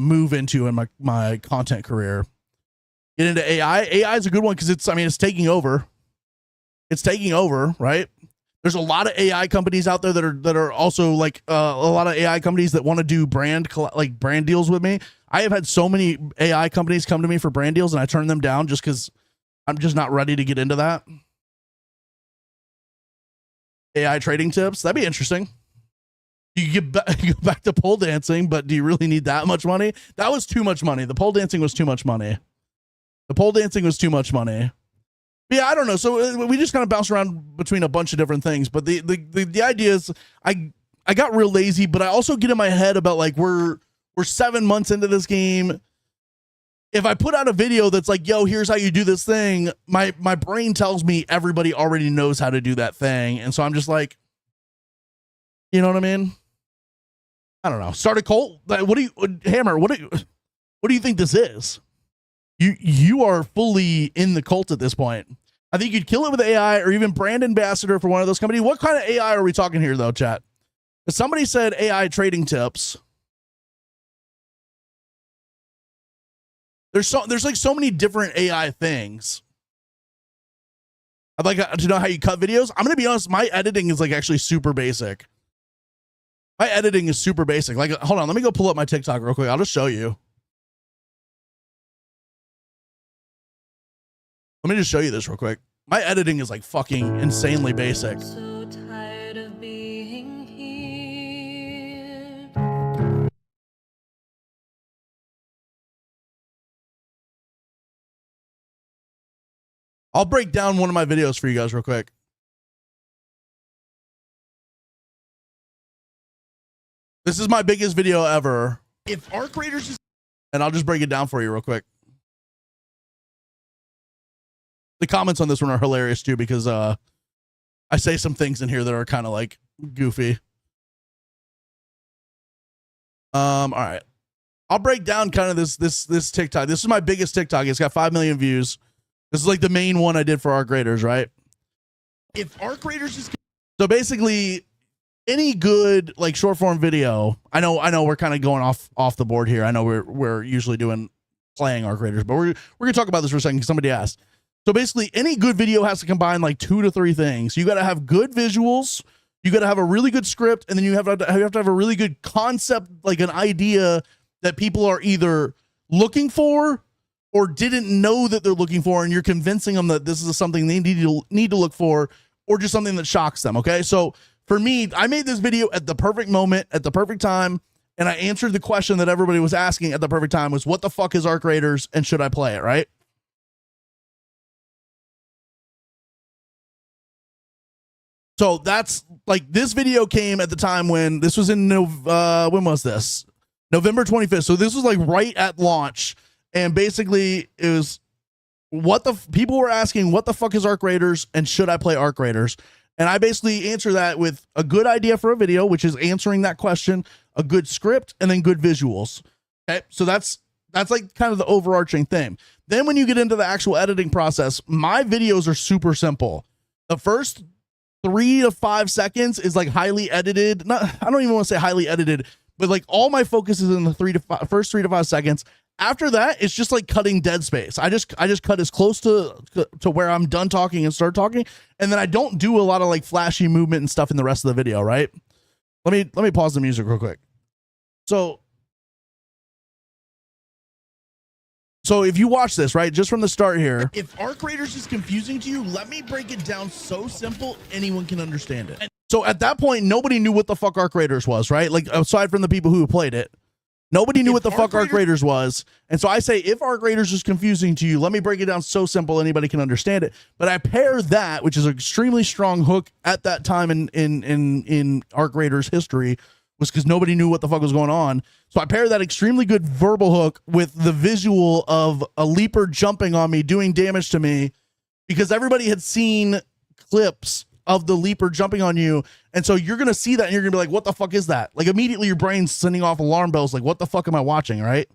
move into in my content career. Get into AI. AI is a good one because it's taking over. It's taking over, right? There's a lot of AI companies out there that are also like a lot of AI companies that want to do brand deals with me. I have had so many AI companies come to me for brand deals and I turn them down just because I'm just not ready to get into that. AI trading tips. That'd be interesting. You go back to pole dancing, but do you really need that much money? That was too much money. The pole dancing was too much money. But yeah, I don't know. So we just kind of bounce around between a bunch of different things. But the idea is I got real lazy, but I also get in my head about like we're 7 months into this game. If I put out a video that's like, yo, here's how you do this thing, my brain tells me everybody already knows how to do that thing. And so I'm just like, you know what I mean? I don't know, start a cult. Like, what do you, Hammer? What do you think this is? You are fully in the cult at this point. I think you'd kill it with AI or even brand ambassador for one of those companies. What kind of AI are we talking here, though, chat? Because somebody said AI trading tips. There's like so many different AI things. I'd like to know how you cut videos. I'm gonna be honest, my editing is like actually super basic. My editing is super basic. Like, hold on, let me go pull up my TikTok real quick. I'll just show you. Let me just show you this real quick. My editing is like fucking insanely basic. So tired of being here. I'll break down one of my videos for you guys real quick. This is my biggest video ever. If Arc Raiders is, and I'll just break it down for you real quick. The comments on this one are hilarious too, because I say some things in here that are kind of like goofy. All right. I'll break down kind of this TikTok. This is my biggest TikTok. It's got 5 million views. This is like the main one I did for Arc Raiders, right? If Arc Raiders is, so basically any good like short form video, I know we're kind of going off the board here. I know we're usually doing playing Arc Raiders, but we're gonna talk about this for a second because somebody asked. So basically any good video has to combine like 2 to 3 things. You got to have good visuals, you got to have a really good script, and then you have to have a really good concept, like an idea that people are either looking for or didn't know that they're looking for, and you're convincing them that this is something they need to look for, or just something that shocks them. Okay, so for me, I made this video at the perfect moment, at the perfect time, and I answered the question that everybody was asking at the perfect time: was what the fuck is Arc Raiders, and should I play it? Right. So that's like, this video came at the time when this was in when was this? November 25th. So this was like right at launch. And basically it was people were asking, what the fuck is Arc Raiders and should I play Arc Raiders? And I basically answer that with a good idea for a video, which is answering that question, a good script, and then good visuals. Okay. So that's like kind of the overarching thing. Then when you get into the actual editing process, my videos are super simple. The first 3 to 5 seconds is like highly edited. I don't even want to say highly edited, but like all my focus is in the first 3 to 5 seconds. After that, it's just like cutting dead space. I just cut as close to where I'm done talking and start talking. And then I don't do a lot of like flashy movement and stuff in the rest of the video, right? Let me pause the music real quick. So if you watch this, right, just from the start here, if Arc Raiders is confusing to you, let me break it down so simple anyone can understand it. So at that point, nobody knew what the fuck Arc Raiders was, right? Like, aside from the people who played it, nobody knew what the fuck Arc Raiders was. And so I say, if Arc Raiders is confusing to you, let me break it down so simple anybody can understand it. But I pair that, which is an extremely strong hook at that time in Arc Raiders history, was because nobody knew what the fuck was going on. So I pair that extremely good verbal hook with the visual of a leaper jumping on me, doing damage to me, because everybody had seen clips of the leaper jumping on you. And so you're going to see that and you're going to be like, what the fuck is that? Like, immediately your brain's sending off alarm bells. Like, what the fuck am I watching? Right.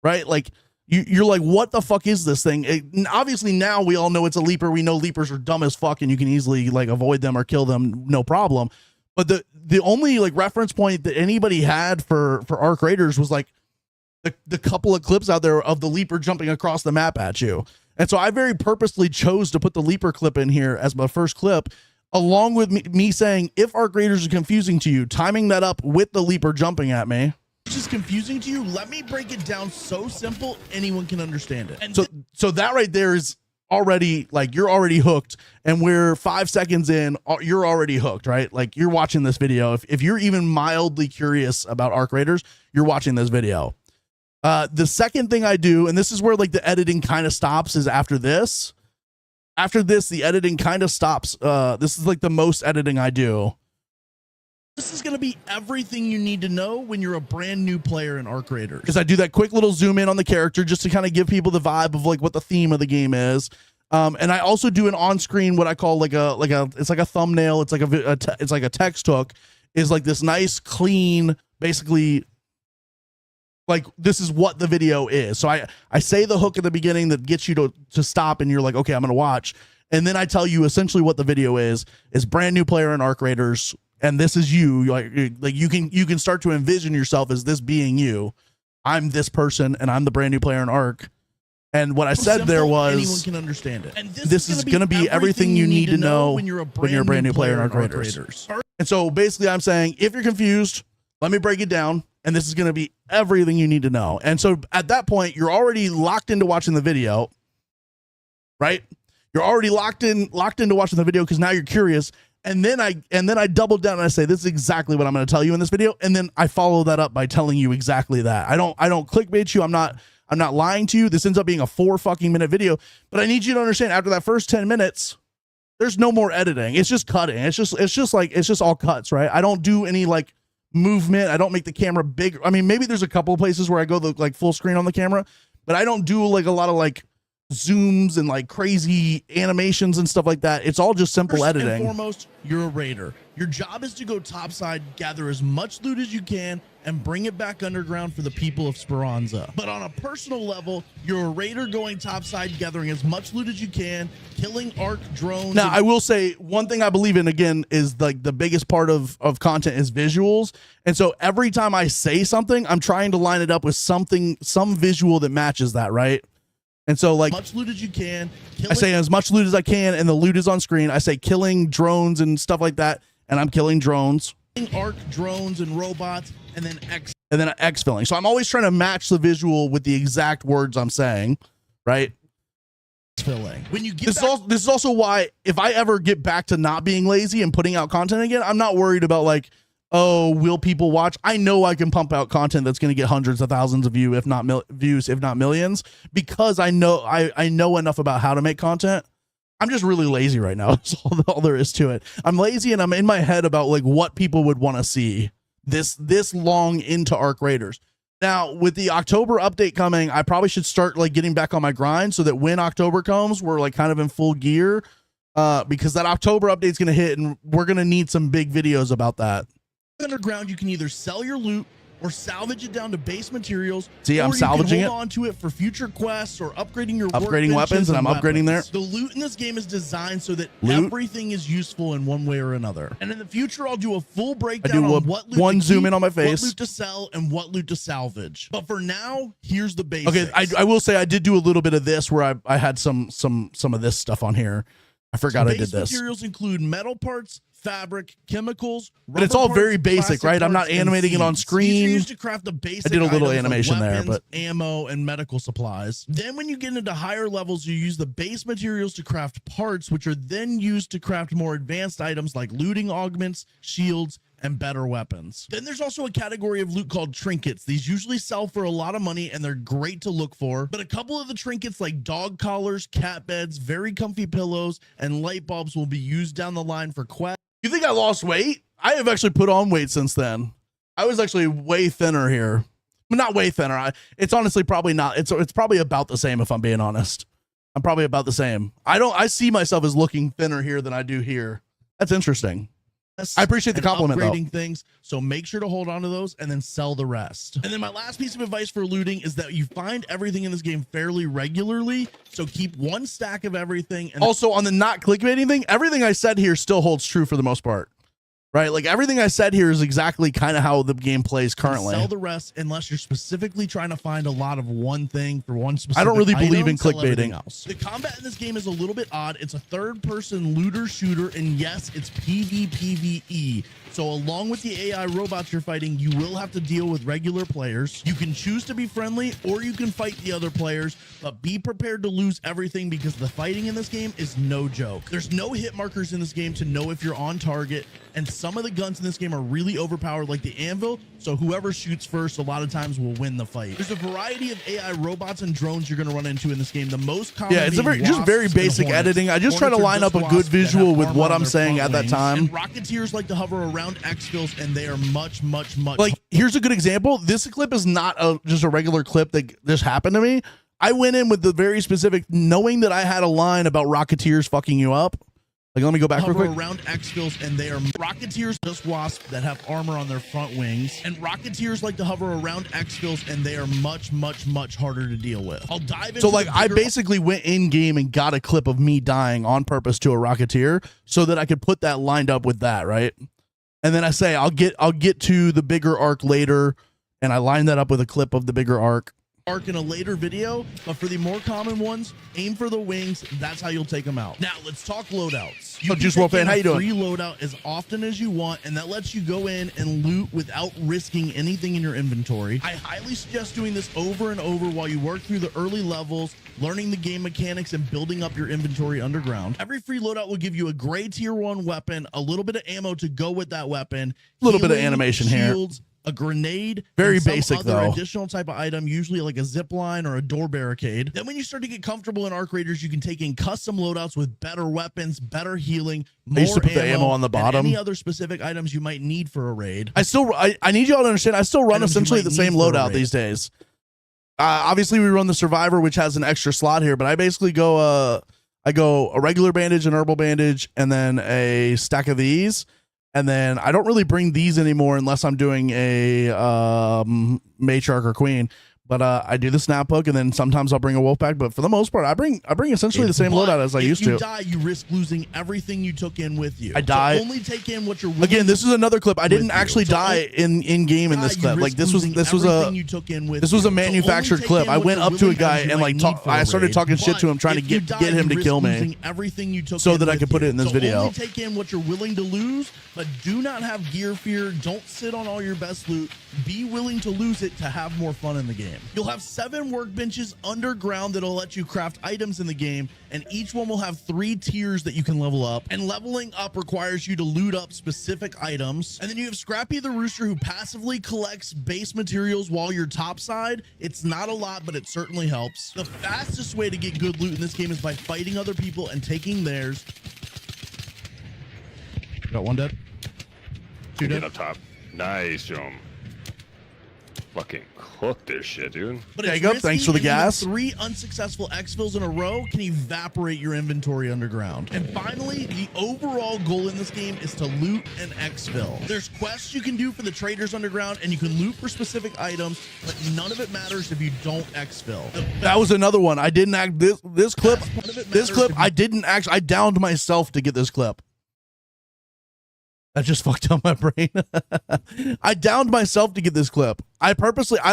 Like you're like, what the fuck is this thing? Obviously now we all know it's a leaper. We know leapers are dumb as fuck and you can easily like avoid them or kill them. No problem. But the only like reference point that anybody had for Arc Raiders was like the couple of clips out there of the leaper jumping across the map at you. And so I very purposely chose to put the leaper clip in here as my first clip, along with me saying, if Arc Raiders is confusing to you, timing that up with the leaper jumping at me. It's just confusing to you. Let me break it down so simple anyone can understand it. And so that right there is already like, you're already hooked, and we're 5 seconds in, you're already hooked, right? Like, you're watching this video. If you're even mildly curious about Arc Raiders, you're watching this video. The second thing I do, and this is where like the editing kind of stops, is after this. After this, the editing kind of stops. This is like the most editing I do. This is going to be everything you need to know when you're a brand new player in Arc Raiders. Because I do that quick little zoom in on the character just to kind of give people the vibe of like what the theme of the game is. And I also do an on-screen, what I call it's like a thumbnail. It's like it's like a text hook, is like this nice, clean basically like this is what the video is. So I say the hook at the beginning that gets you to stop, and you're like, okay, I'm gonna watch. And then I tell you essentially what the video is brand new player in Arc Raiders, and this is you. Like you can start to envision yourself as this being you. I'm this person, and I'm the brand new player in Arc. And what I said there was anyone can understand it. And this is going to be everything you need to know when you're a brand new player in Arc Raiders. And so basically I'm saying, if you're confused, let me break it down. And this is going to be everything you need to know. And so at that point, you're already locked into watching the video, right? You're already locked into watching the video because now you're curious. And then I double down and I say, this is exactly what I'm going to tell you in this video. And then I follow that up by telling you exactly that. I don't clickbait you. I'm not lying to you. This ends up being a 4 fucking minute video, but I need you to understand after that first 10 minutes, there's no more editing. It's just cutting. It's just all cuts, right? I don't do any like movement. I don't make the camera big. I mean, maybe there's a couple of places where I go like full screen on the camera, but I don't do like a lot of like zooms and like crazy animations and stuff like that. It's all just simple editing. First and foremost, you're a raider. Your job is to go topside, gather as much loot as you can, and bring it back underground for the people of Speranza. But on a personal level, you're a raider going topside, gathering as much loot as you can, killing Arc drones. Now, I will say one thing I believe in, again, is like the biggest part of content is visuals. And so every time I say something, I'm trying to line it up with some visual that matches that, right? And so like much loot as you can. I say as much loot as I can, and the loot is on screen. I say killing drones and stuff like that, and I'm killing drones. Arc drones and robots, and then exfilling. So I'm always trying to match the visual with the exact words I'm saying, right? Exfilling. When you get this is also why if I ever get back to not being lazy and putting out content again, I'm not worried about like, oh, will people watch? I know I can pump out content that's going to get hundreds of thousands of views, if not millions, because I know enough about how to make content. I'm just really lazy right now. That's all there is to it. I'm lazy, and I'm in my head about like what people would want to see this long into Arc Raiders. Now, with the October update coming, I probably should start like getting back on my grind so that when October comes, we're like kind of in full gear, because that October update is going to hit, and we're going to need some big videos about that. Underground, you can either sell your loot or salvage it down to base materials. See, I'm salvaging hold on to it for future quests or upgrading your weapons, and I'm upgrading there. The loot in this game is designed so that everything is useful in one way or another. And in the future, I'll do a full breakdown on what loot to zoom keep, in on my face, what loot to sell, and what loot to salvage. But for now, here's the basics. Okay, I will say I did do a little bit of this where I had some of this stuff on here. I forgot I did this. Materials include metal parts, fabric, chemicals, but it's all very basic, right? I'm not animating it on screen. Used to craft the basic. I did a little items animation like there, weapons, but ammo and medical supplies. Then when you get into higher levels, you use the base materials to craft parts, which are then used to craft more advanced items like looting augments, shields, and better weapons. Then there's also a category of loot called trinkets. These usually sell for a lot of money, and they're great to look for. But a couple of the trinkets like dog collars, cat beds, very comfy pillows, and light bulbs will be used down the line for quests. You think I lost weight? I have actually put on weight since then. I was actually way thinner here. Not way thinner. It's honestly probably not. It's probably about the same, if I'm being honest. I'm probably about the same. I see myself as looking thinner here than I do here. That's interesting. I appreciate the compliment, upgrading things, so make sure to hold on to those and then sell the rest. And then my last piece of advice for looting is that you find everything in this game fairly regularly, so keep one stack of everything. And also, on the not clickbaiting thing, everything I said here still holds true for the most part. Right? Like everything I said here is exactly kind of how the game plays currently. Sell the rest unless you're specifically trying to find a lot of one thing for one specific I don't really item, believe in sell clickbaiting. Else. The combat in this game is a little bit odd. It's a third-person looter shooter, and yes, it's PvPvE. So along with the AI robots you're fighting, you will have to deal with regular players. You can choose to be friendly, or you can fight the other players, but be prepared to lose everything because the fighting in this game is no joke. There's no hit markers in this game to know if you're on target, and some of the guns in this game are really overpowered, like the anvil, so whoever shoots first a lot of times will win the fight. There's a variety of AI robots and drones you're going to run into in this game. The most common it's just very basic editing. I just try to line up a good visual with what I'm saying at that time. And Rocketeers like to hover around exfils, and they are much like, here's a good example. This clip is not just a regular clip that just happened to me. I went in with the very specific, knowing that I had a line about Rocketeers fucking you up. Like, let me go back real hover quick. around exfils, and they are Rocketeers, just wasps that have armor on their front wings. And Rocketeers like to hover around exfils, and they are much, much, much harder to deal with. I'll dive into So like the I bigger- basically went in game and got a clip of me dying on purpose to a Rocketeer so that I could put that lined up with that, right? And then I say I'll get to the bigger arc later, and I line that up with a clip of the bigger arc. Arc in a later video, but for the more common ones, aim for the wings. That's how you'll take them out. Now let's talk loadouts. You Oh, can Juice WRLD take fan, in how a you doing? Free loadout as often as you want, and that lets you go in and loot without risking anything in your inventory. I highly suggest doing this over and over while you work through the early levels, learning the game mechanics and building up your inventory underground. Every free loadout will give you a gray tier 1 weapon, a little bit of ammo to go with that weapon, A little bit of healing, animation here. shields, a grenade, Very and some basic, other though. additional type of item, usually like a zip line or a door barricade. Then when you start to get comfortable in Arc Raiders, you can take in custom loadouts with better weapons, better healing, more I used to put the ammo on the and bottom. any other specific items you might need for a raid. I need y'all to understand, I still run Items you essentially might the same need for a loadout raid. these days. Obviously we run the Survivor, which has an extra slot here, but I basically go I go a regular bandage, an herbal bandage, and then a stack of these. And then I don't really bring these anymore unless I'm doing a matriarch or queen. But I do the snap hook, and then sometimes I'll bring a wolf pack. But for the most part, I bring essentially the same But loadout as I used If you to. die, you risk losing everything you took in with you. I die. So only take in what you're willing Again, this is another clip. I didn't with you. actually So die in game in this you clip. risk Like this was losing a everything you took in with this was you. a So only manufactured take clip. in I what went you're up to a willing guy you and might like need for a I started raid. talking shit to him, trying to But if you get die, him you to risk kill me. losing everything you took so in that I with could put it you. in this So video. Only take in what you're willing to lose, but do not have gear fear. Don't sit on all your best loot. Be willing to lose it to have more fun in the game. You'll have 7 workbenches underground that'll let you craft items in the game, and each one will have 3 tiers that you can level up. And leveling up requires you to loot up specific items. And then you have Scrappy the Rooster, who passively collects base materials while you're topside. It's not a lot, but it certainly helps. The fastest way to get good loot in this game is by fighting other people and taking theirs. Got one dead. 2 Get dead. up top. Nice, Jom. Fucking cook this shit, dude. But There it's you go. risky, Thanks for the and even gas. 3 unsuccessful exfils in a row can evaporate your inventory underground. And finally, the overall goal in this game is to loot an exfil. There's quests you can do for the traders underground, and you can loot for specific items, but none of it matters if you don't exfil. That was another one. I didn't act this clip. None of it This matters clip, if you I didn't actually. I downed myself to get this clip. That just fucked up my brain. I downed myself to get this clip. I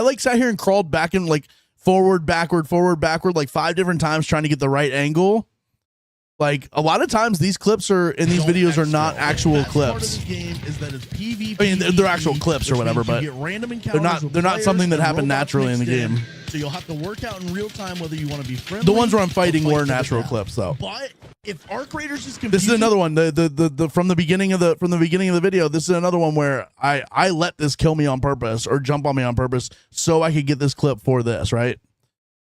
like sat here and crawled back and like forward, backward, like 5 different times trying to get the right angle. Like a lot of times these clips are in these videos are not actual Part of clips. the game is that it's PvP. I mean, they're actual clips or which whatever, means you but get random they're encounters with not players something that and happen robots naturally in the mixed game. So you'll have to work out in real time whether you want to be friendly. The ones where I'm or fighting fight were to the natural death. clips though. But if Arc Raiders is confusing, This is another one. The from the beginning of the video. This is another one where I let this kill me on purpose or jump on me on purpose so I could get this clip for this, right?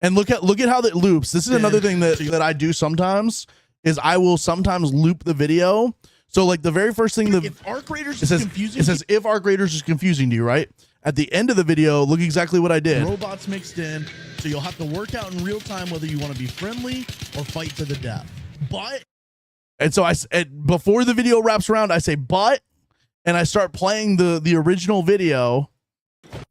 And look at how that loops. This is another thing that I do sometimes is I will sometimes loop the video. So like the very first thing if Arc Raiders is confusing, it says if Arc Raiders is confusing to you, right? At the end of the video, look exactly what I did. robots mixed in, so you'll have to work out in real time whether you want to be friendly or fight to the death. But And so before the video wraps around, I say but, and I start playing the original video.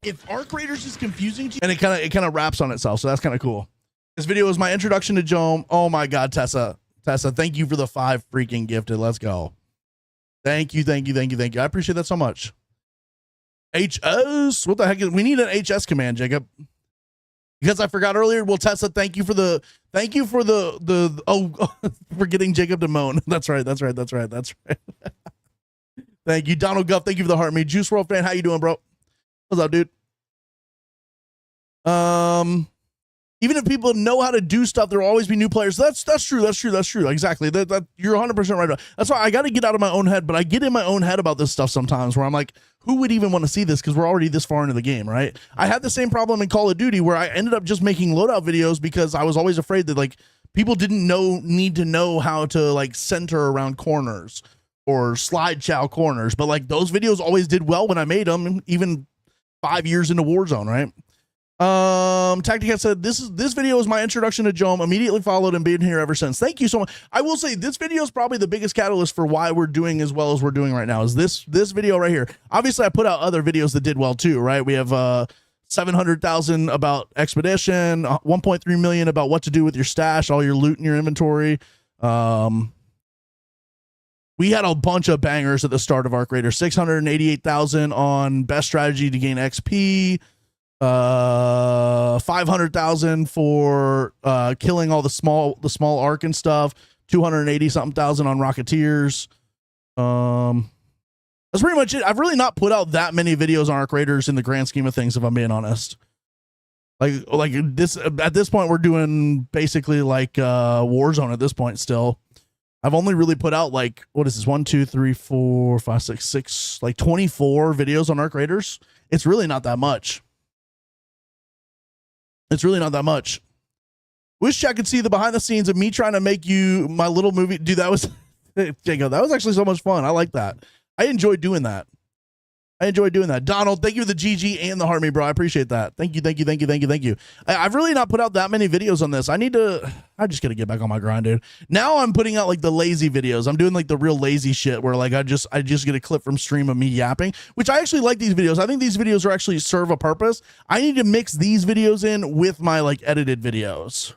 if Arc Raiders is confusing to you, And it kind of wraps on itself, so that's kind of cool. This video is my introduction to Jome. Oh my God, Tessa, thank you for the 5 freaking gifted. Let's go. Thank you. I appreciate that so much. HS, what the heck? We need an HS command, Jacob. Because I forgot earlier. Well, Tessa, thank you for the for getting Jacob to moan. That's right. Thank you, Donald Guff. Thank you for the heart. Me, Juice WRLD fan. How you doing, bro? What's up, dude? Even if people know how to do stuff, there will always be new players. That's true. Exactly. That you're 100% right. That's why I got to get out of my own head. But I get in my own head about this stuff sometimes, where I'm like, who would even want to see this? Because we're already this far into the game, right? I had the same problem in Call of Duty, where I ended up just making loadout videos because I was always afraid that like people didn't need to know how to like center around corners or slide chow corners. But like those videos always did well when I made them, even 5 years into Warzone, right? Tactica said this video is my introduction to Jome, immediately followed and been here ever since. Thank you so much. I will say this video is probably the biggest catalyst for why we're doing as well as we're doing right now, is this video right here. Obviously I put out other videos that did well too, right? We have 700,000 about Expedition, 1.3 million about what to do with your stash, all your loot in your inventory. We had a bunch of bangers at the start of Arc Raider. 688,000 on best strategy to gain XP. 500,000 for killing all the small arc and stuff. 280 something thousand on Rocketeers. That's pretty much it. I've really not put out that many videos on Arc Raiders in the grand scheme of things, if I'm being honest. Like this at this point, we're doing basically like Warzone at this point still. I've only really put out like, what is this? 1, 2, 3, 4, 5, 6, 6, like 24 videos on Arc Raiders. It's really not that much. It's really not that much. Wish I could see the behind the scenes of me trying to make you my little movie. Dude, that was, Jacob, that was actually so much fun. I like that. I enjoyed doing that. Donald, thank you for the GG and the heart me, bro. I appreciate that. Thank you. I've really not put out that many videos on this. I just got to get back on my grind, dude. Now I'm putting out like the lazy videos. I'm doing like the real lazy shit where like I just get a clip from stream of me yapping, which I actually like these videos. I think these videos are actually serve a purpose. I need to mix these videos in with my like edited videos.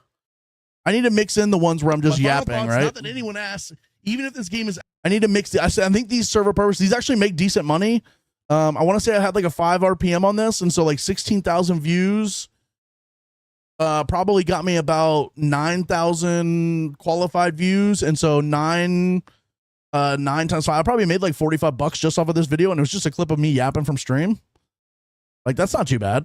I need to mix in the ones where I'm just yapping, right? Not that anyone asks, even if this game is, I need to mix the, I think these serve a purpose. These actually make decent money. I want to say I had like a 5 RPM on this, and so like 16,000 views probably got me about 9,000 qualified views, and so 9 times 5, I probably made like $45 just off of this video, and it was just a clip of me yapping from stream. Like, that's not too bad.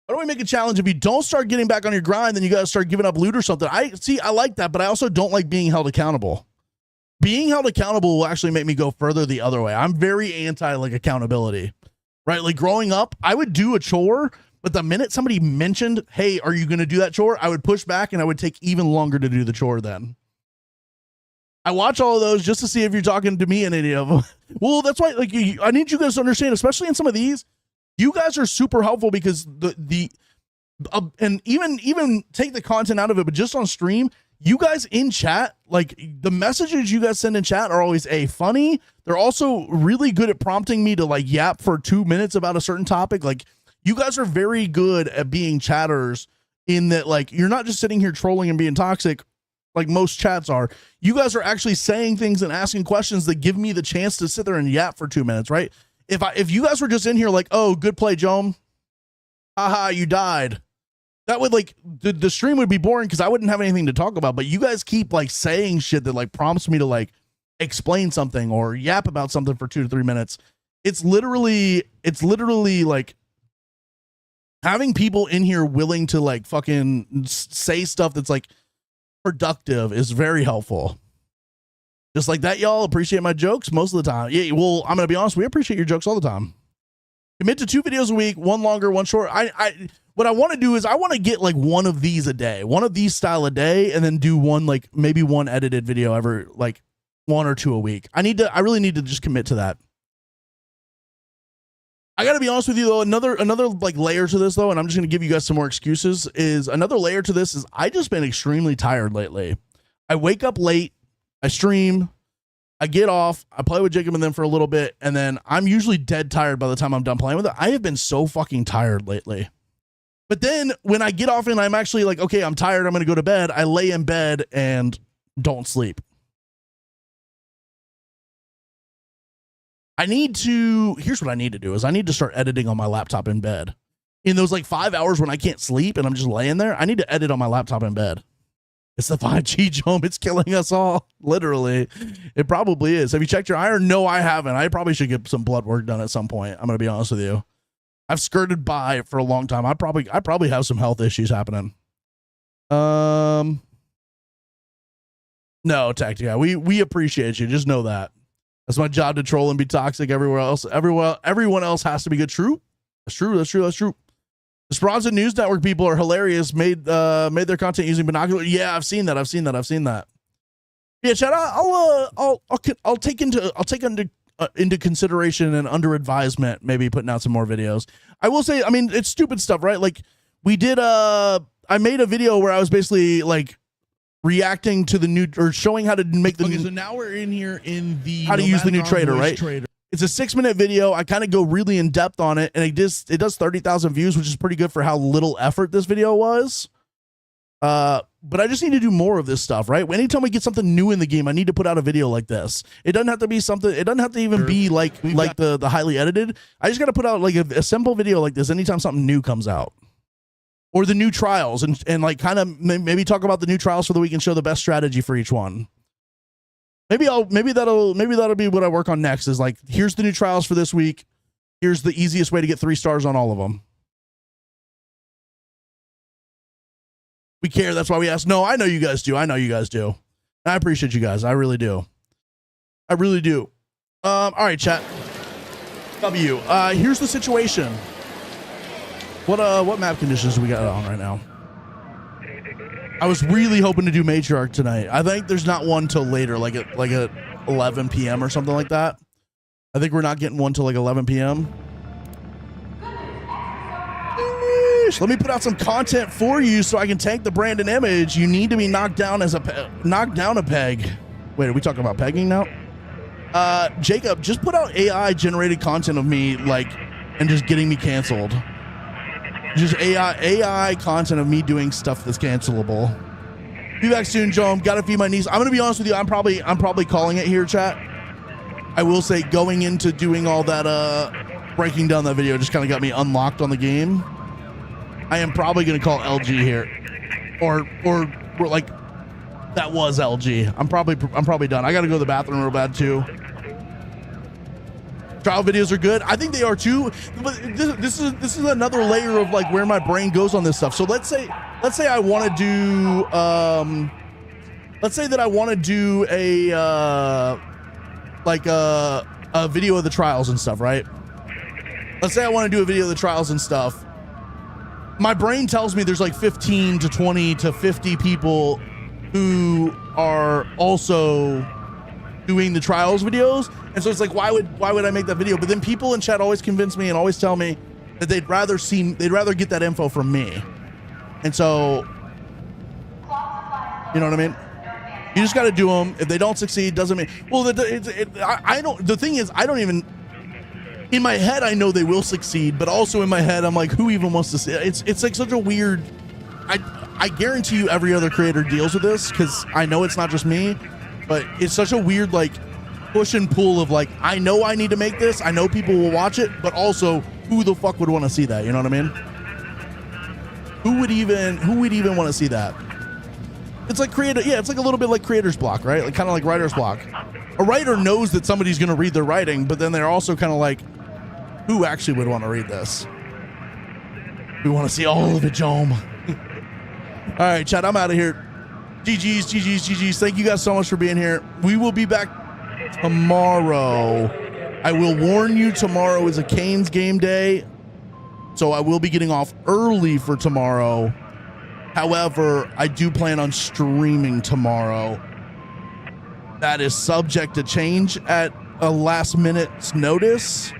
Why don't we make a challenge? If you don't start getting back on your grind, then you got to start giving up loot or something. I like that, but I also don't like being held accountable. Being held accountable will actually make me go further the other way. I'm very anti like accountability, right? Like growing up, I would do a chore, but the minute somebody mentioned, hey, are you going to do that chore? I would push back and I would take even longer to do the chore then. I watch all of those just to see if you're talking to me in any of them. Well, that's why, like, I need you guys to understand, especially in some of these, you guys are super helpful because and even take the content out of it, but just on stream, you guys in chat, like the messages you guys send in chat are always funny. They're also really good at prompting me to like yap for 2 minutes about a certain topic. Like you guys are very good at being chatters in that, like, you're not just sitting here trolling and being toxic like most chats are. You guys are actually saying things and asking questions that give me the chance to sit there and yap for 2 minutes, right? If you guys were just in here like, oh, good play, Jome. Haha, you died. That would like the stream would be boring because I wouldn't have anything to talk about. But you guys keep like saying shit that like prompts me to like explain something or yap about something for 2 to 3 minutes. It's literally like having people in here willing to like fucking say stuff that's like productive is very helpful. Just like that, y'all appreciate my jokes most of the time. Yeah, well, I'm gonna be honest, we appreciate your jokes all the time. Commit to 2 videos a week, one longer, one short. What I want to do is I want to get like one of these a day, one of these style a day, and then do one, like maybe one edited video every, like 1 or 2 a week. I really need to just commit to that. I got to be honest with you though, another like layer to this though, and I'm just going to give you guys some more excuses, is another layer to this is I just been extremely tired lately. I wake up late, I stream, I get off, I play with Jacob and them for a little bit, and then I'm usually dead tired by the time I'm done playing with it. I have been so fucking tired lately. But then when I get off and I'm actually like, okay, I'm tired, I'm going to go to bed, I lay in bed and don't sleep. Here's what I need to do is I need to start editing on my laptop in bed. In those like 5 hours when I can't sleep and I'm just laying there, I need to edit on my laptop in bed. It's the 5G, Jome. It's killing us all. Literally. It probably is. Have you checked your iron? No, I haven't. I probably should get some blood work done at some point. I'm going to be honest with you. I've skirted by it for a long time. I probably have some health issues happening. No, Tactica. We appreciate you. Just know that. That's my job to troll and be toxic everywhere else. Everyone else has to be good. True. That's true. The Speranza News Network people are hilarious. Made their content using binoculars. Yeah, I've seen that. Yeah, Chad. I'll take into into consideration and under advisement, maybe putting out some more videos. I will say, I mean, it's stupid stuff, right? Like we did, I made a video where I was basically like reacting to the new, or showing how to make the new. So now we're in here in the how to use the new trader, right? Trader. It's a 6-minute video. I kind of go really in depth on it, and it does 30,000 views, which is pretty good for how little effort this video was. But I just need to do more of this stuff, right? Anytime we get something new in the game, I need to put out a video like this. It doesn't have to be something. It doesn't have to even be like the highly edited. I just got to put out like a simple video like this anytime something new comes out, or the new trials, and like kind of maybe talk about the new trials so that we can show the best strategy for each one. Maybe that'll be what I work on next. Is like, here's the new trials for this week. Here's the easiest way to get 3 stars on all of them. We care. That's why we ask. No, I know you guys do. I know you guys do. I appreciate you guys. I really do. I really do. All right, chat. W. Here's the situation. What map conditions do we got on right now? I was really hoping to do Matriarch tonight. I think there's not one till later, like at 11 p.m. or something like that. I think we're not getting one till like 11 p.m. Let me put out some content for you so I can tank the brand and image. You need to be knocked down a peg. Wait, are we talking about pegging now? Jacob, just put out AI generated content of me, like, and just getting me canceled. Just AI content of me doing stuff that's cancelable. Be back soon, Joe. Gotta feed my niece. I'm gonna be honest with you. I'm probably calling it here, chat. I will say, going into doing all that, breaking down that video just kind of got me unlocked on the game. I am probably going to call LG here, or like that was LG. I'm probably done. I got to go to the bathroom real bad too. Trial videos are good. I think they are too. But this is another layer of like where my brain goes on this stuff. So let's say I want to do let's say that I want to do a video of the trials and stuff, right? Let's say I want to do a video of the trials and stuff. My brain tells me there's like 15 to 20 to 50 people who are also doing the trials videos. And so it's like, why would I make that video? But then people in chat always convince me and always tell me that they'd rather get that info from me. And so, you know what I mean? You just got to do them. If they don't succeed, doesn't mean, well, the thing is, I don't even, in my head, I know they will succeed, but also in my head, I'm like, who even wants to see it? It's like such a weird, I guarantee you every other creator deals with this, because I know it's not just me, but it's such a weird, like, push and pull of like, I know I need to make this, I know people will watch it, but also, who the fuck would want to see that? You know what I mean? Who would even want to see that? It's like it's like a little bit like creator's block, right? Like kind of like writer's block. A writer knows that somebody's going to read their writing, but then they're also kind of like, who actually would want to read this? We want to see all of it, Jome. All right, chat, I'm out of here. GG's. Thank you guys so much for being here. We will be back tomorrow. I will warn you, tomorrow is a Canes game day, so I will be getting off early for tomorrow. However, I do plan on streaming tomorrow. That is subject to change at a last minute's notice,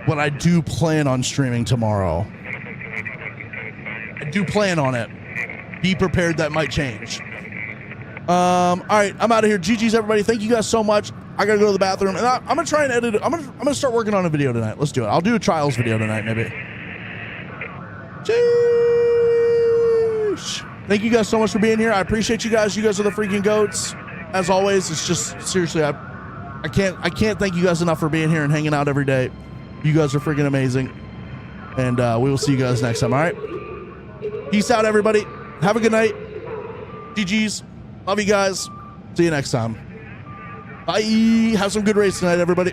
but I do plan on streaming tomorrow. I do plan on it. Be prepared, that might change. All right, I'm out of here. GG's, everybody. Thank you guys so much. I gotta go to the bathroom, and I'm gonna try and edit it. I'm gonna start working on a video tonight. Let's do it. I'll do a trials video tonight, maybe. Thank you guys so much for being here. I appreciate you guys. You guys are the freaking goats. As always, it's just seriously, I can't thank you guys enough for being here and hanging out every day. You guys are freaking amazing. And we will see you guys next time. All right. Peace out, everybody. Have a good night. GG's. Love you guys. See you next time. Bye. Have some good race tonight, everybody.